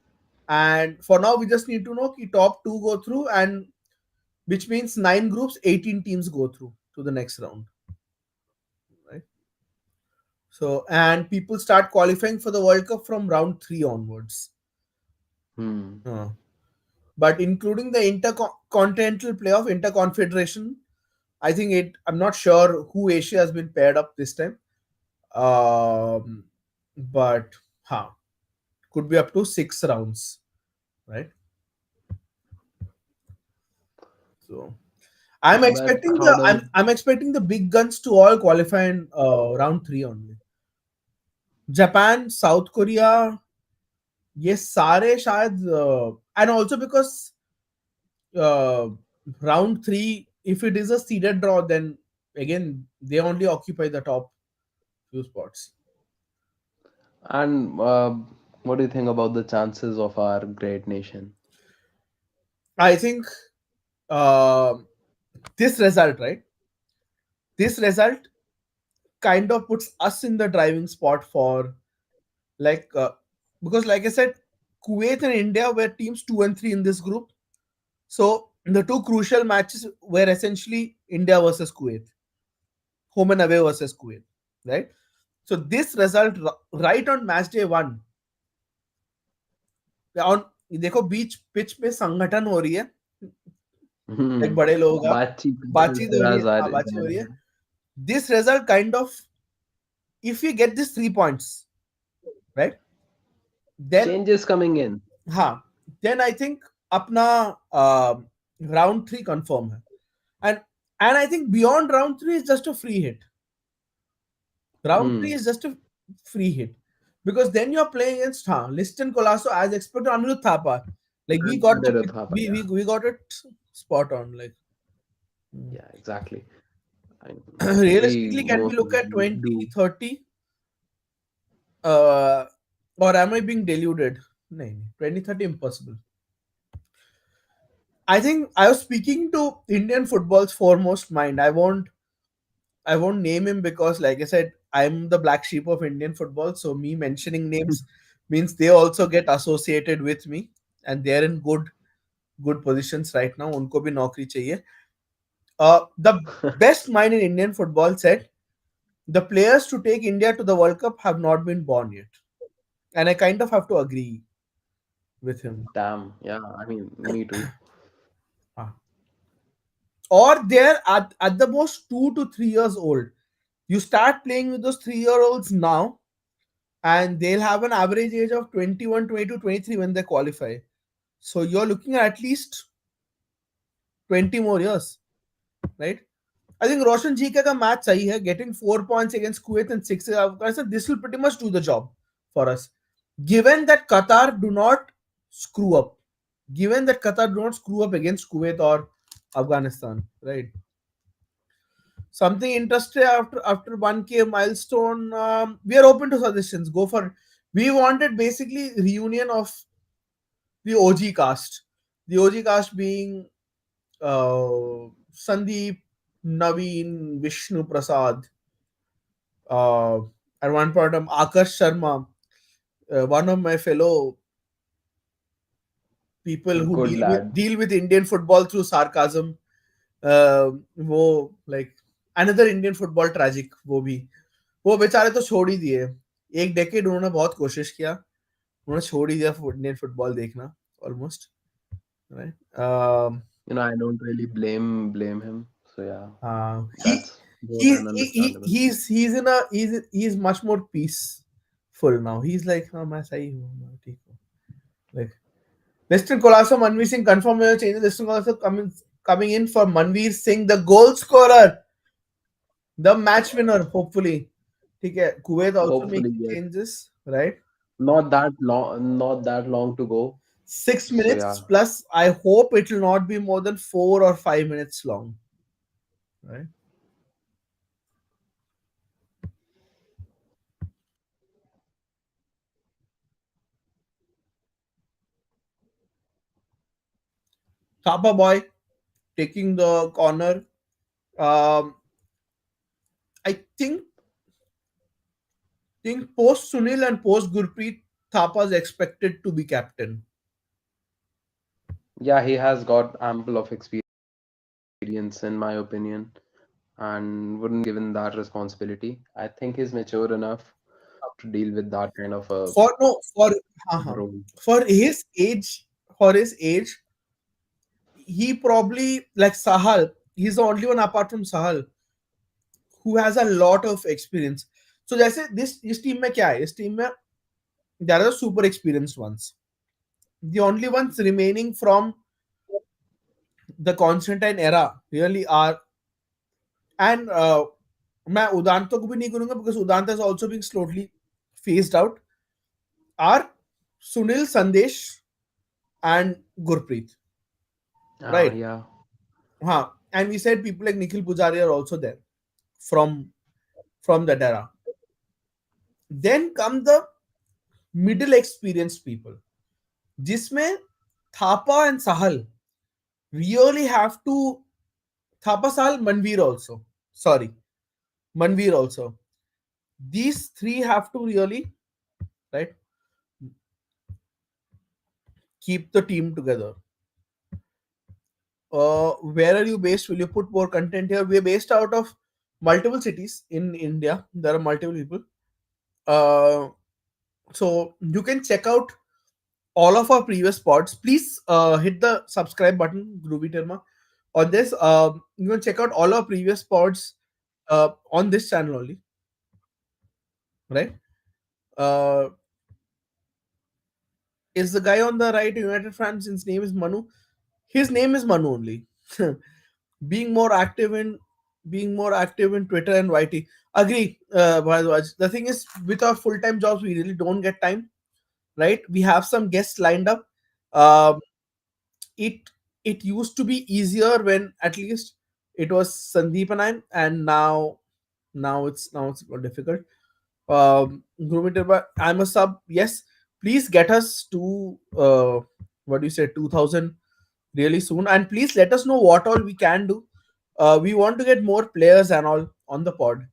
And for now, we just need to know ki top two go through, and which means nine groups, 18 teams go through to the next round, right? So, and people start qualifying for the World Cup from round three onwards. Hmm. Uh, but including the intercontinental playoff, interconfederation, I think it. I'm not sure who Asia has been paired up this time. Um, but could be up to six rounds, right? So But how does I'm expecting the big guns to all qualify in round three only. Japan, South Korea, ये सारे शायद and also because uh, round three, if it is a seeded draw, then again they only occupy the top few spots. and what do you think about the chances of our great nation? I think uh, this result, right? This result kind of puts us in the driving spot for like because like I said, Kuwait and India were teams two and three in this group. So the two crucial matches were essentially India versus Kuwait, home and away versus Kuwait, right? So this result right on match day one, on देखो बीच pitch पे संगठन हो रही है, एक बड़े लोगों का बातचीत का बातचीत हो सिलसिला रही है, हाँ बातचीत हो रही जारी है. है. This result kind of, if we get these 3 points, right, then Changes coming in. हाँ, then I think अपना round three confirm है. And I think beyond round three is just a free hit. Round three Hmm. is just a free hit because then you're playing against Liston Colasso as expected, Anirudh Thapa. Like we And got the Anirudh Thapa, yeah. we got it spot on. Like Yeah, exactly. I we realistically, can we most look at do. 2030? Uh, or am I being deluded? No, 2030 impossible. I think I was speaking to Indian football's foremost mind. I won't name him because, like I said, I'm the black sheep of Indian football. So me mentioning names means they also get associated with me, and they're in good positions right now. उनको भी नौकरी चाहिए. The best mind in Indian football said the players to take India to the World Cup have not been born yet, and I kind of have to agree with him. Damn. Yeah, I mean, me too. Ah. Or they're at the most 2 to 3 years old. You start playing with those 3-year-olds now, and they'll have an average age of 21, 22, 23 when they qualify. So you're looking at least 20 more years, right? I think Roshan GK का match सही है. Getting 4 points against Kuwait and six Afghanistan, this will pretty much do the job for us. Given that Qatar do not screw up, given that Qatar do not screw up against Kuwait or Afghanistan, right? Something interesting after 1K milestone. We are open to suggestions. Go for. We wanted basically reunion of the OG cast. The OG cast being Sandeep, Naveen, Vishnu Prasad, uh, at one point Akash Sharma, one of my fellow people who Good lad. deal with Indian football through sarcasm. वो like another Indian football tragic. वो बेचारे तो छोड़ ही दिए. एक decade उन्होंने बहुत कोशिश किया, उन्होंने छोड़ ही दिया इंडियन फुटबॉल देखना almost, right. I don't really blame him. So yeah, He that's more than understandable. he's much more peaceful now. He's like, हाँ मैं सही हूँ, मैं ठीक हूँ. Like Liston Colasso, Manveer Singh confirmed changes. Liston Colasso coming in for Manveer Singh, the goal scorer, the match winner, hopefully. ठीक है, Kuwait also Hopefully, making yes. changes, right? Not that long to go. So yeah. Six minutes plus. I hope it will not be more than 4 or 5 minutes long, right? Thapa boy taking the corner. Um, I think post Sunil and post Gurpreet, Thapa is expected to be captain. Yeah, he has got ample of experience, in my opinion, and wouldn't given that responsibility. I think he's mature enough to deal with that kind of a For no for role. for his age, for his age, he probably like Sahal. He's the only one apart from Sahal who has a lot of experience. So जैसे this team में क्या है? इस team में there are super experienced ones. The only ones remaining from the Constantine era really are, and मैं उदांतो को भी नहीं करूंगा because Udanta is also being slowly phased out, are Sunil, Sandesh and Gurpreet, right? Yeah. And we said people like Nikhil Pujari are also there from that era. Then come the middle experienced people, जिसमें Thapa and Sahal really have to. Thapa, Sahal, Manveer also. Sorry, Manveer also. These three have to really, right, keep the team together. Where are you based? Will you put more content here? We're based out of multiple cities in India. There are multiple people. Uh, so you can check out all of our previous pods. Please hit the subscribe button, Groovy Terma. On this, you can check out all our previous pods on this channel only, right? Uh, is the guy on the right United fans? His name is Manu. His name is Manu only. being more active in being more active in Twitter and YT. Agree, Bharadwaj. The thing is, with our full time jobs, we really don't get time, right? We have some guests lined up. Um, it it used to be easier when at least it was Sandeep and now it's more difficult. Gurumitar, but I'm a sub. Yes, please get us to what do you say, 2000 really soon, and please let us know what all we can do. We want to get more players and all on the pod,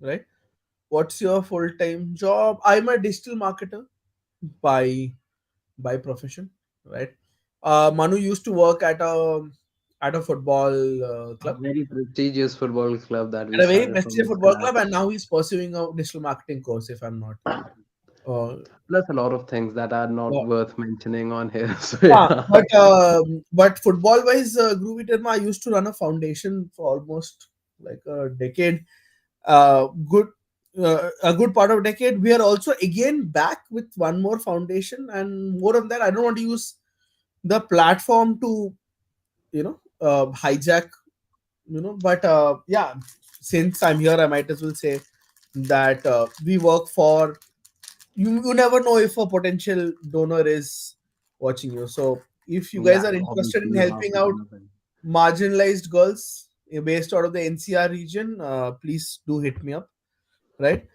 right? What's your full time job? I'm a digital marketer by profession, right? Manu used to work at a football A club, very prestigious football club that we at a very started from prestigious the football club, scratch. and now he's pursuing a digital marketing course. If I'm not, uh, Plus a lot of things that are not yeah, worth mentioning on here. So yeah, yeah. but football wise, Groovy Terma, I used to run a foundation for almost like a decade. Good, a good part of a decade. We are also again back with one more foundation, and more of that. I don't want to use the platform to hijack, but yeah, since I'm here, I might as well say that we work for you never know if a potential donor is watching you. So if you guys Yeah, are interested obviously in you have helping to out benefit. marginalized girls based out of the NCR region, please do hit me up, right?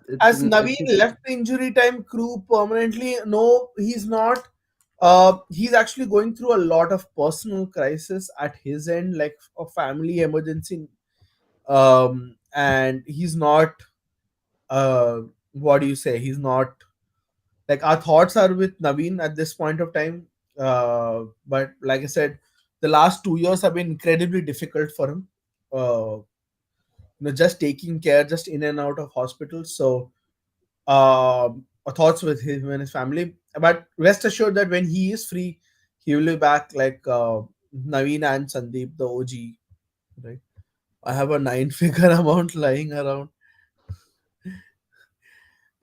It's As an Naveen it's a left the injury time crew permanently, no, he's not. He's actually going through a lot of personal crisis at his end, like a family emergency, and he's not. What do you say? He's not, like, our thoughts are with Naveen at this point of time. But like I said, the last 2 years have been incredibly difficult for him. Just taking care, just in and out of hospitals. So, our thoughts with him and his family. But rest assured that when he is free, he will be back like Naveen and Sandeep, the OG. Right? I have a nine-figure amount lying around.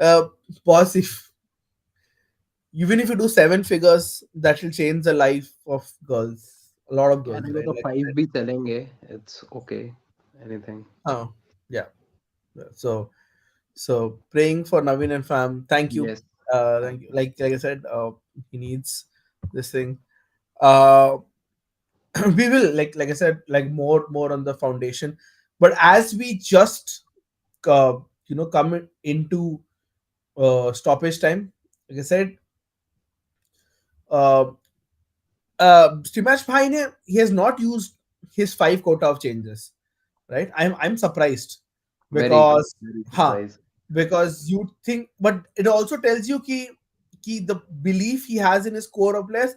Uh, Boss, if even if you do seven figures, that will change the life of girls. A lot of girls, अगर right? तो Like, 5 भी चलेंगे, it's okay. Anything. oh, yeah. So So praying for Naveen and fam. Thank you. Yes. Thank Thank you. you. Like I said, he needs this thing. Uh, we will, like I said, like more on the foundation. But as we just uh, come into stoppage time, like I said, uh, Stimash Bhai ne, he has not used his five quota of changes, right? I'm surprised Very, because, very huh? surprised. Because you think, but it also tells you ki the belief he has in his core of players.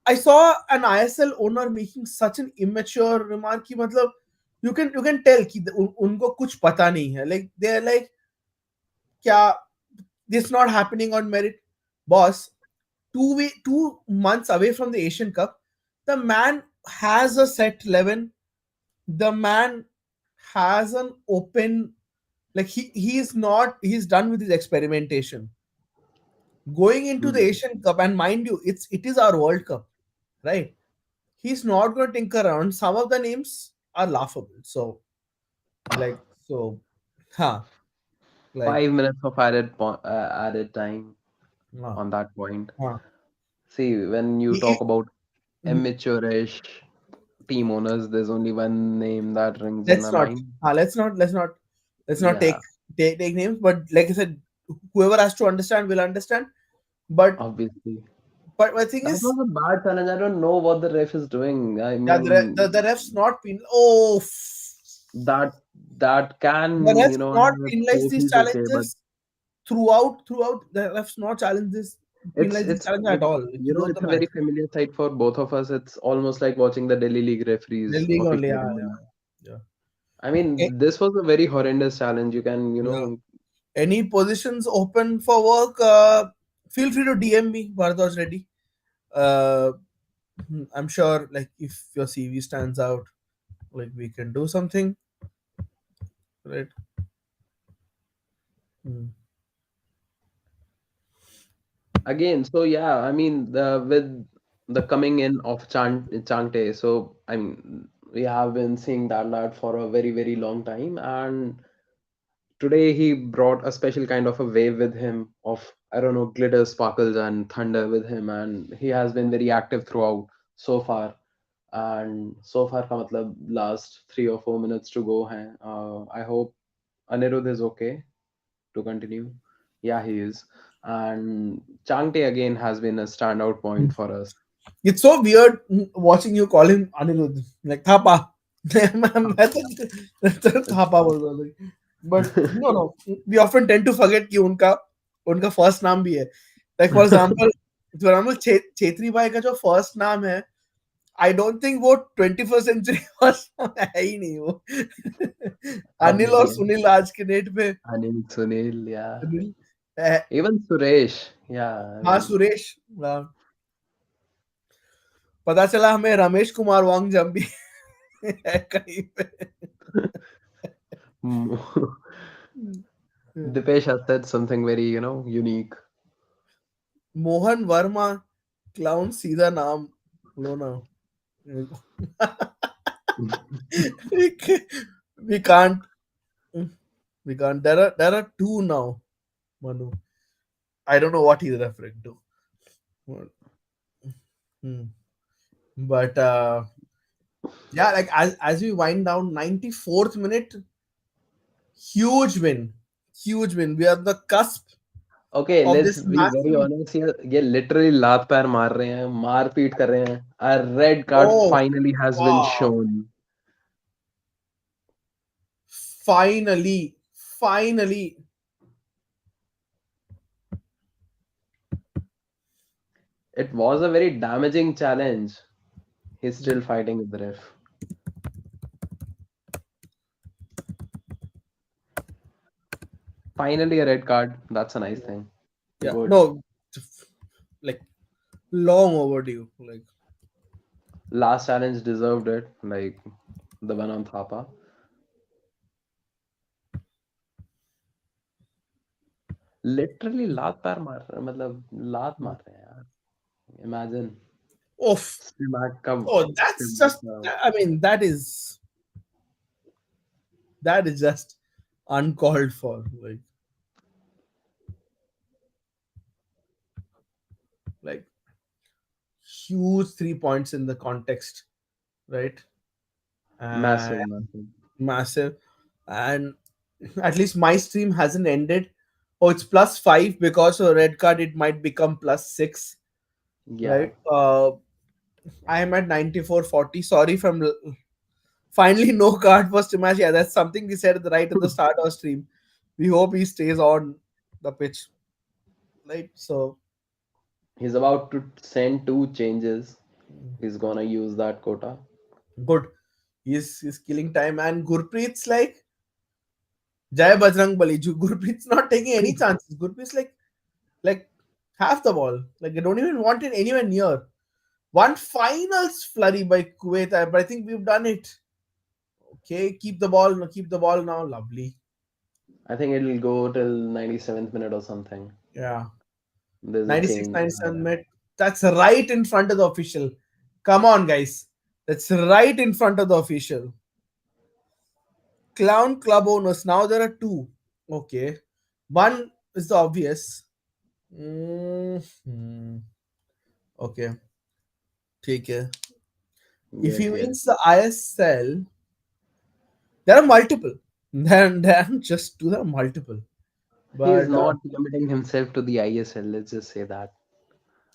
I saw an ISL owner making such an immature remark कि मतलब you can tell कि उनको कुछ पता नहीं है, like they're like क्या this not happening on merit, boss. 2 months away from the Asian Cup, the man has a set 11. The man has an open, like he's not, he's done with his experimentation. Going into the Hmm. Asian Cup, and mind you, it is our World Cup, right? He's not going to tinker around. Some of the names are laughable. So, like, so, huh, like, 5 minutes of added time huh, on that point. huh. See, when you He, talk about he- amateurish team owners, there's only one name that rings in my let's not, mind. let's not Yeah, take names. But like I said, whoever has to understand will understand. But obviously. my thing That is, was a bad challenge. I don't know what the ref is doing. I yeah, mean, the refs not penal. Oh, that that the can, refs not have penalize these trophies, okay, but challenges throughout. The refs not challenge this it's penalize this it's challenge at it's all throughout it's the a very match. familiar sight for both of us. It's almost like watching the Delhi League The referees league only, yeah, officiating. yeah, I yeah. mean, this was a very horrendous challenge. You can, Yeah. Any positions open for work, feel free to DM me. Bharadwaj Reddy. Uh, I'm sure, like, if your CV stands out, like, we can do something, right? Hmm. again. So yeah, I mean, with the coming in of Changte, so I mean, we have been seeing that lad for a very very long time, and today he brought a special kind of a wave with him of, I don't know, glitter, sparkles, and thunder with him, and he has been very active throughout so far. And so far का मतलब last 3 or 4 minutes to go हैं. I hope Anirudh is okay to continue. Yeah, he is. And Changte again has been a standout point for us. It's so weird watching you call him Anirudh, like Thapa. मैं तो थापा बोल रहा था. But no, we often tend to forget कि उनका first नाम भी है. Like for example, छेत्री भाई का जो फर्स्ट नाम है, आई डोंट थिंक वो 21st सेंचुरी फर्स्ट नाम है ही नहीं वो. अनिल और Obviously, सुनील आज के डेट पे. Anil, Sunil, yeah. Sunil, Even Suresh, yeah. I हाँ mean, सुरेश. पता चला हमें रमेश कुमार वांगजम भी है कहीं पे. Dipesh has said something very, unique. Mohan Verma, clown सीधा नाम लो ना. we ca- we can't, there are two now, Manu. I don't know what he's referring to. Hmm. But yeah, like as we wind down, 94th minute, huge win, huge win. We are the cusp Okay, of let's this be very massive. honest here. ये literally लात पैर मार रहे हैं, मार पीट कर रहे हैं. A red card Oh finally has been wow! shown. Finally. It was a very damaging challenge. He's still fighting with the ref. Finally, a red card. That's a nice thing. Yeah, Good. no, like long overdue. Like Last challenge deserved it, like the one on Thapa. Literally लात पैर मार रहे हैं, मतलब लात मार रहे हैं यार. Imagine. oof. Stimac का Oh, that's Stimac just. का I mean, that is just uncalled for. Like like huge 3 points in the context, right? And Massive, massive. massive. And at least my stream hasn't ended. Oh, it's +5 because of a red card. It might become +6, Yeah. right? I am at 94-40. Sorry if I'm finally no card first match. Yeah, that's something we said right at the start of our stream. We hope he stays on the pitch, right? So He's about to send two changes. He's gonna use that quota. good. He's killing time. And Gurpreet's like Jai Bajrang Bali. Gurpreet's not taking any chances. Gurpreet's like half the ball. Like I don't even want it anywhere near. One finals flurry by Kuwait, but I think we've done it. Okay, keep the ball. Keep the ball now. Lovely. I think it'll go till 97th minute or something. Yeah. There's a 96, change. 97 minute. That's right in front of the official. Come on, guys. That's right in front of the official. Clown club owners. Now there are two. Okay. One is the obvious. Hmm. Okay. Take care. If he Yes, yes. wins the ISL, there are multiple. There aren't just two, there are multiple. He's But not limiting himself to the ISL. Let's just say that.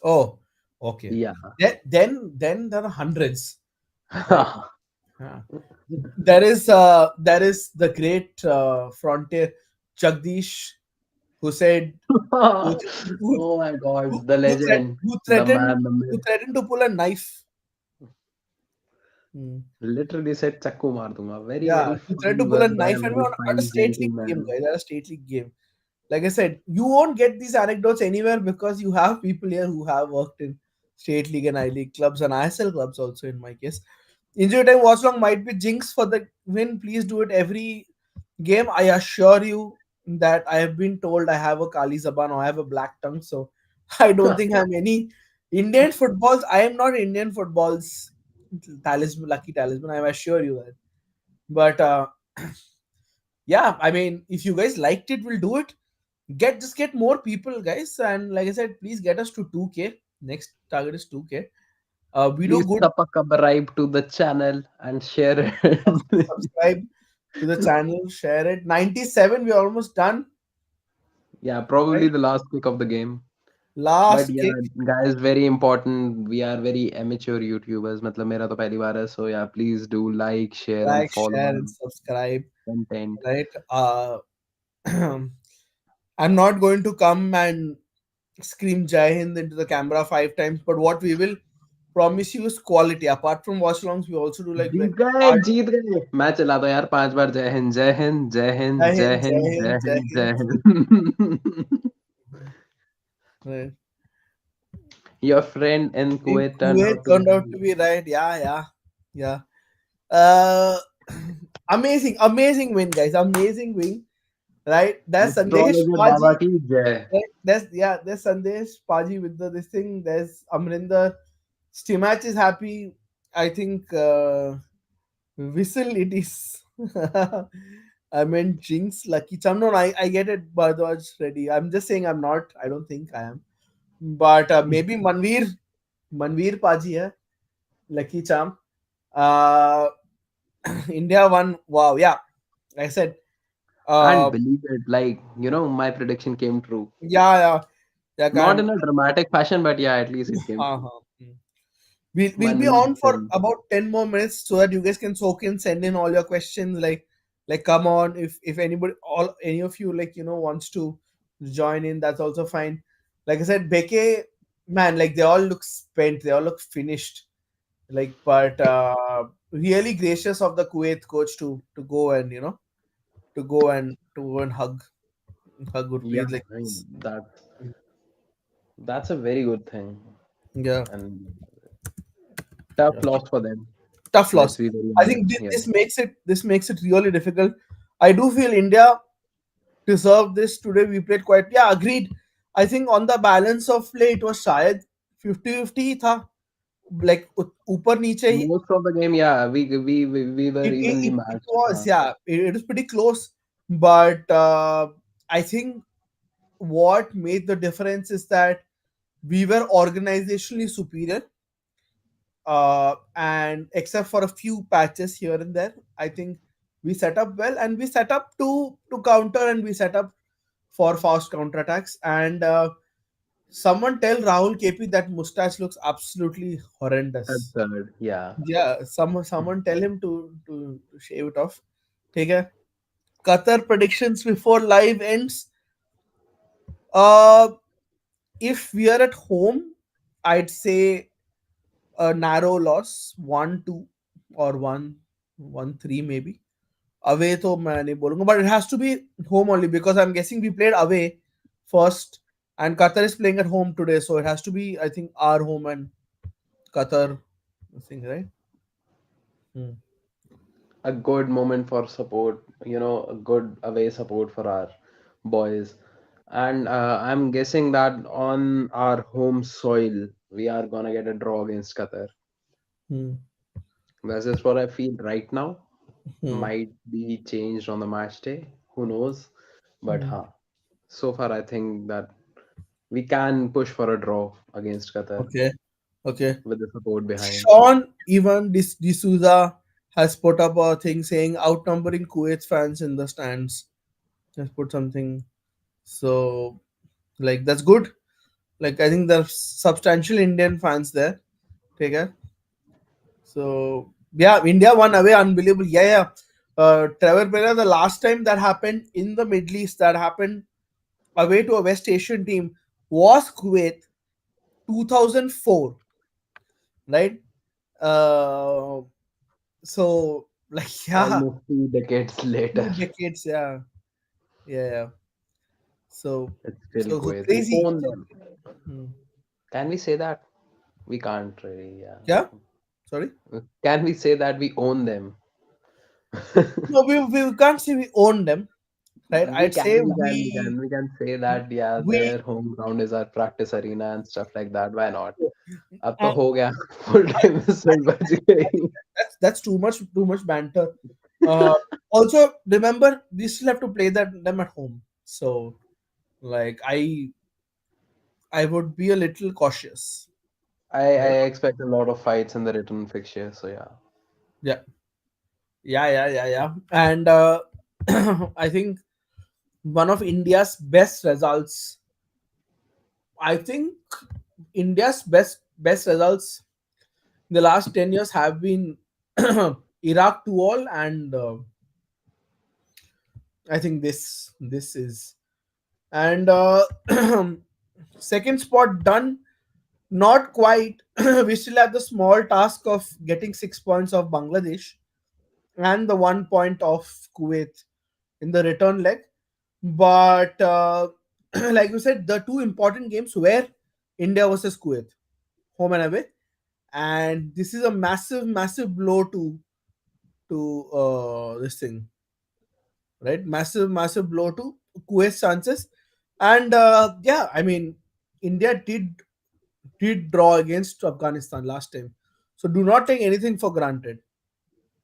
oh, okay. Yeah. Then there are hundreds, right? Yeah. There is the great frontier Jagdish who said who who, Oh my who, God, the who, threat, legend, who the threatened man, the myth. to pull a knife. Hmm. Literally said "Chakku maar dunga." Very, Yeah, very he tried fine to pull a words by knife a and very at a fine state league game, gentleman. guys. At a state league game. Like I said, you won't get these anecdotes anywhere because you have people here who have worked in state league and I league clubs and ISL clubs also in my case. Injury time watch long might be jinx for the win. Please do it every game. I assure you that I have been told I have a Kali Zaban or I have a black tongue. So I don't think I'm any Indian footballs. I am not Indian footballs talisman, lucky talisman. I assure you that. But yeah, I mean, if you guys liked it, we'll do it. Get more people, guys. And like I said, please get us to 2K. Next target is 2K. We do Please good. subscribe to the channel and share it. Subscribe to the channel, share it. 97, we're almost done, Yeah, probably right? the last pick of the game. But Last kick. yeah, guys, very important. We are very amateur YouTubers. मतलब मेरा तो पहली बार है. So yeah, please do like, share, and Like, follow share, our and subscribe, content. right? I'm not going to come and scream Jai Hind into the camera 5 times, but what we will promise you is quality. Apart from watch alongs, we also do like hard जीत गए match चला दो यार 5 बार जय हिंद जय हिंद जय Hind Jai जय Hind, Jai Hind जय Hind, Jai Hind Hind. जय Hind Right. Your friend in In Kuwait turned Kuwait out to be turned out right. to be right. Yeah, yeah, yeah. Uh, amazing win, guys. Amazing win. Right. That's Sandesh Astrologer Baba Paji. की जय. Right? There's Sandesh Paji with this thing. There's Amrinder. Stimatch is happy. I think whistle it is. I meant Jinx, Lucky Charm. No, I get it. Bardwaj ready. I'm just saying I'm not. I don't think I am. But maybe Manveer Paji hai. Lucky Charm. Uh, India won. Wow. Yeah. Like I said. And Uh, believe it, like, my prediction came true. yeah. Yeah. Yeah. Not Can. in a dramatic fashion, but yeah, at least it came true. Uh-huh. We'll be Manveer on for Singh. about 10 more minutes so that you guys can soak in, send in all your questions. Like come on, if anybody, all any of you, like wants to join in, that's also fine. Like I said, Beke, man, like they all look spent, they all look finished. Like, but really gracious of the Kuwait coach to go and to go and hug Yeah, Gurpreet. Like, I mean, that's a very good thing. yeah, And tough yeah. loss for them. Tough Let's loss. be very I honest. think Yeah. this makes it really difficult. I do feel India deserve this today. We played quite, yeah, agreed. I think on the balance of play, it was शायद 50-50 था. Like ऊपर नीचे ही Most of the game, yeah, we were evenly it matched. was, yeah, it was pretty close. But I think what made the difference is that we were organizationally superior, and except for a few patches here and there, I think we set up well, and we set up to counter, and we set up for fast counterattacks. And someone tell Rahul KP that mustache looks absolutely horrendous. Absurd. Yeah. Yeah, someone tell him to shave it off. Take care. Qatar predictions before live ends. Uh, if we are at home, I'd say a narrow loss, 1-2 or 1-3 maybe. Away तो मैं नहीं बोलूंगा, but it has to be home only because I'm guessing we played away first, and Qatar is playing at home today, so it has to be, I think, our home and Qatar thing, right? Hmm. A good moment for support, a good away support for our boys. And I'm guessing that on our home soil, we are gonna get a draw against Qatar. Hmm. That's just what I feel right now. Hmm. Might be changed on the match day. Who knows? But Hmm. so far I think that we can push for a draw against Qatar Okay. Okay. with the support behind. Sean even D'Souza has put up a thing saying outnumbering Kuwait fans in the stands. Has put something. So, like, that's good. Like, I think there's substantial Indian fans there. Take care. So yeah, India won away, unbelievable. Yeah, yeah. Trevor Pereira, the last time that happened in the Middle East, that happened away to a West Asian team, was Kuwait, 2004, right? Uh, so like yeah, Almost 2 decades later, 2 decades. Yeah, yeah, yeah. So it's still so Kuwait. We crazy. own them. Hmm. Can we say that? We can't really, yeah. Yeah. Sorry. Can we say that we own them? No, we can't say we own them, right? We I'd can, say we can, we can, we can say that, yeah, we their home ground is our practice arena and stuff like that. Why not? अब तो and हो गया full time whistle बज गई. that's too much banter. Also remember we still have to play them at home. So like I would be a little cautious, I right? expect a lot of fights in the return fixture, so yeah. Yeah, yeah. And I think one of India's best results. I think India's best results in the last 10 years have been Iraq 2-all, and I think this is, and second spot done. Not quite. We still have the small task of getting 6 points of Bangladesh and the 1 point of Kuwait in the return leg. But like you said, the two important games were India versus Kuwait, home and away, and this is a massive blow to this thing, right? Massive blow to Kuwait's chances. And yeah, I mean, India did draw against Afghanistan last time. So do not take anything for granted,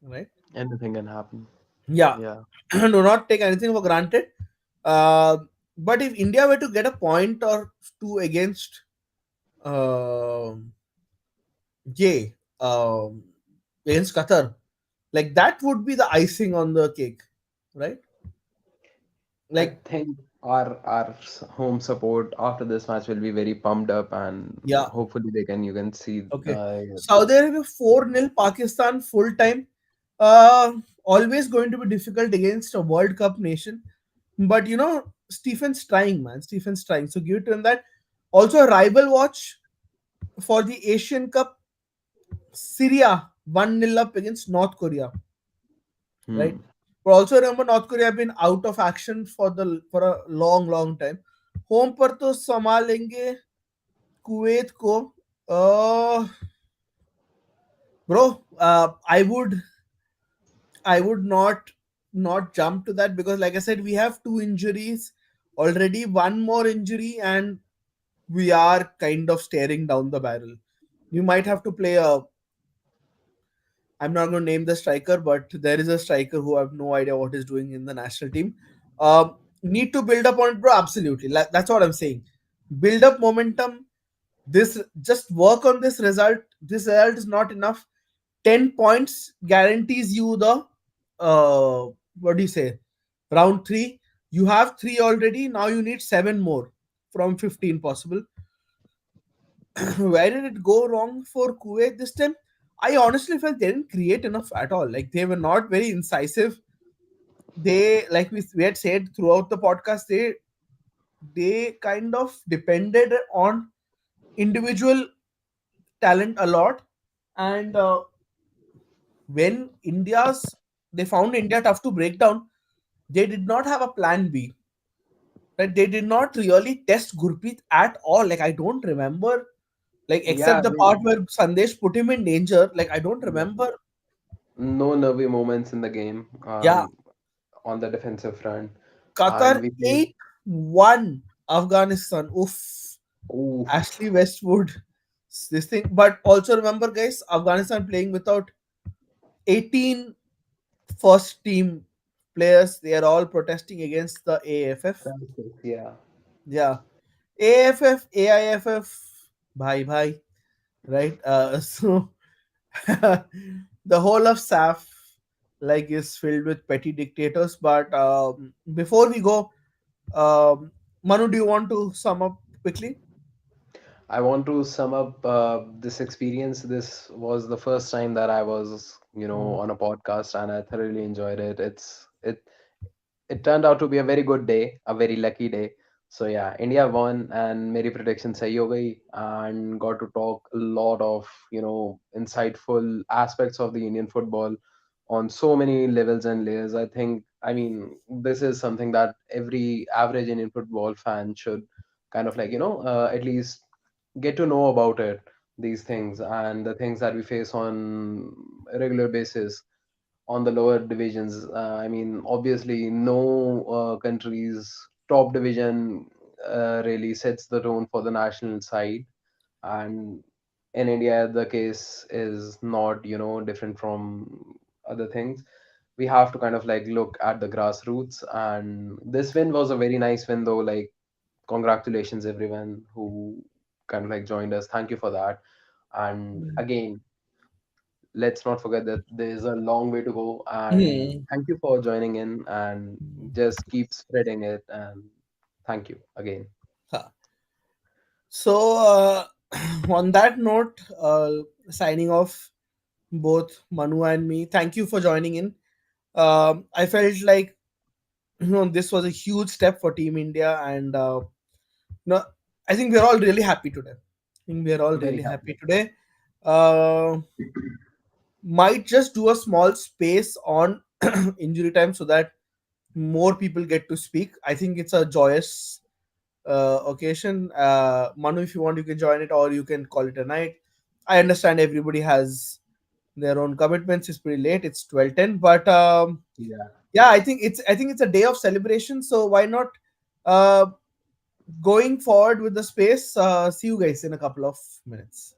right? Anything can happen. Yeah, Yeah. do not take anything for granted. Uh, but if India were to get a point or two against, uh, yeah, against Qatar, like that would be the icing on the cake, right? I Like, think our home support after this match will be very pumped up, and yeah, hopefully they can, you can see okay. Saudi Arabia 4-0 Pakistan full time. Always going to be difficult against a World Cup nation. But Stephen's trying, man. Stephen's trying. So give it to him that. Also a rival watch for the Asian Cup. Syria 1-0 up against North Korea. Right? hmm. But also remember North Korea have been out of action for a long time. Home पर तो संभालेंगे Kuwait को. uh, Bro, I would not jump to that because, like I said, we have two injuries already, one more injury, and we are kind of staring down the barrel. You might have to play a. I'm not going to name the striker, but there is a striker who I have no idea what he's doing in the national team. Need to build up on it, bro. Absolutely, that's what I'm saying. Build up momentum. This just work on this result. This result is not enough. 10 points guarantees you the what do you say, round 3. You have 3 already, now you need 7 more from 15 possible. Where did it go wrong for Kuwait this time? I honestly felt they didn't create enough at all. Like they were not very incisive. They, like we had said throughout the podcast, they kind of depended on individual talent a lot. And when India's they found India tough to break down, they did not have a plan B. Right? They did not really test Gurpreet at all. Like I don't remember, like Yeah, except I the part mean, where Sandesh put him in danger. Like I don't yeah. remember. No nervy moments in the game Yeah, on the defensive front. Qatar And we played, 8-1 Afghanistan. Oof. oof, Ashley Westwood. This thing. But also remember, guys, Afghanistan playing without 18 first team players. They are all protesting against the AFF. yeah. Yeah. AFF, AIFF, bhai bhai, right? So the whole of SAF like is filled with petty dictators. But before we go, Manu, do you want to sum up quickly? I want to sum up this experience. This was the first time that I was, on a podcast, and I thoroughly enjoyed it. It turned out to be a very good day, a very lucky day. So yeah, India won, and मेरी prediction सही हो गई, and got to talk a lot of insightful aspects of the Indian football on so many levels and layers. I mean, this is something that every average Indian football fan should kind of like at least get to know about it, these things and the things that we face on a regular basis on the lower divisions. I mean, obviously, no country's top division really sets the tone for the national side, and in India, the case is not, different from other things. We have to kind of like look at the grassroots, and this win was a very nice win, though. Like, congratulations, everyone who kind of like joined us. Thank you for that. And again, let's not forget that there's a long way to go, and Hmm. thank you for joining in, and just keep spreading it, and thank you again. Ha. So, on that note, signing off, both Manu and me. Thank you for joining in. I felt like this was a huge step for Team India, and no, I think we're all really happy today. I think we're all Very really happy. happy today. Uh, might just do a small space on injury time so that more people get to speak. I think it's a joyous occasion. Manu, if you want, you can join it or you can call it a night. I understand everybody has their own commitments. It's pretty late. It's 12:10, but Yeah. yeah, I think it's a day of celebration. So why not? Uh, going forward with the space. See you guys in a couple of minutes.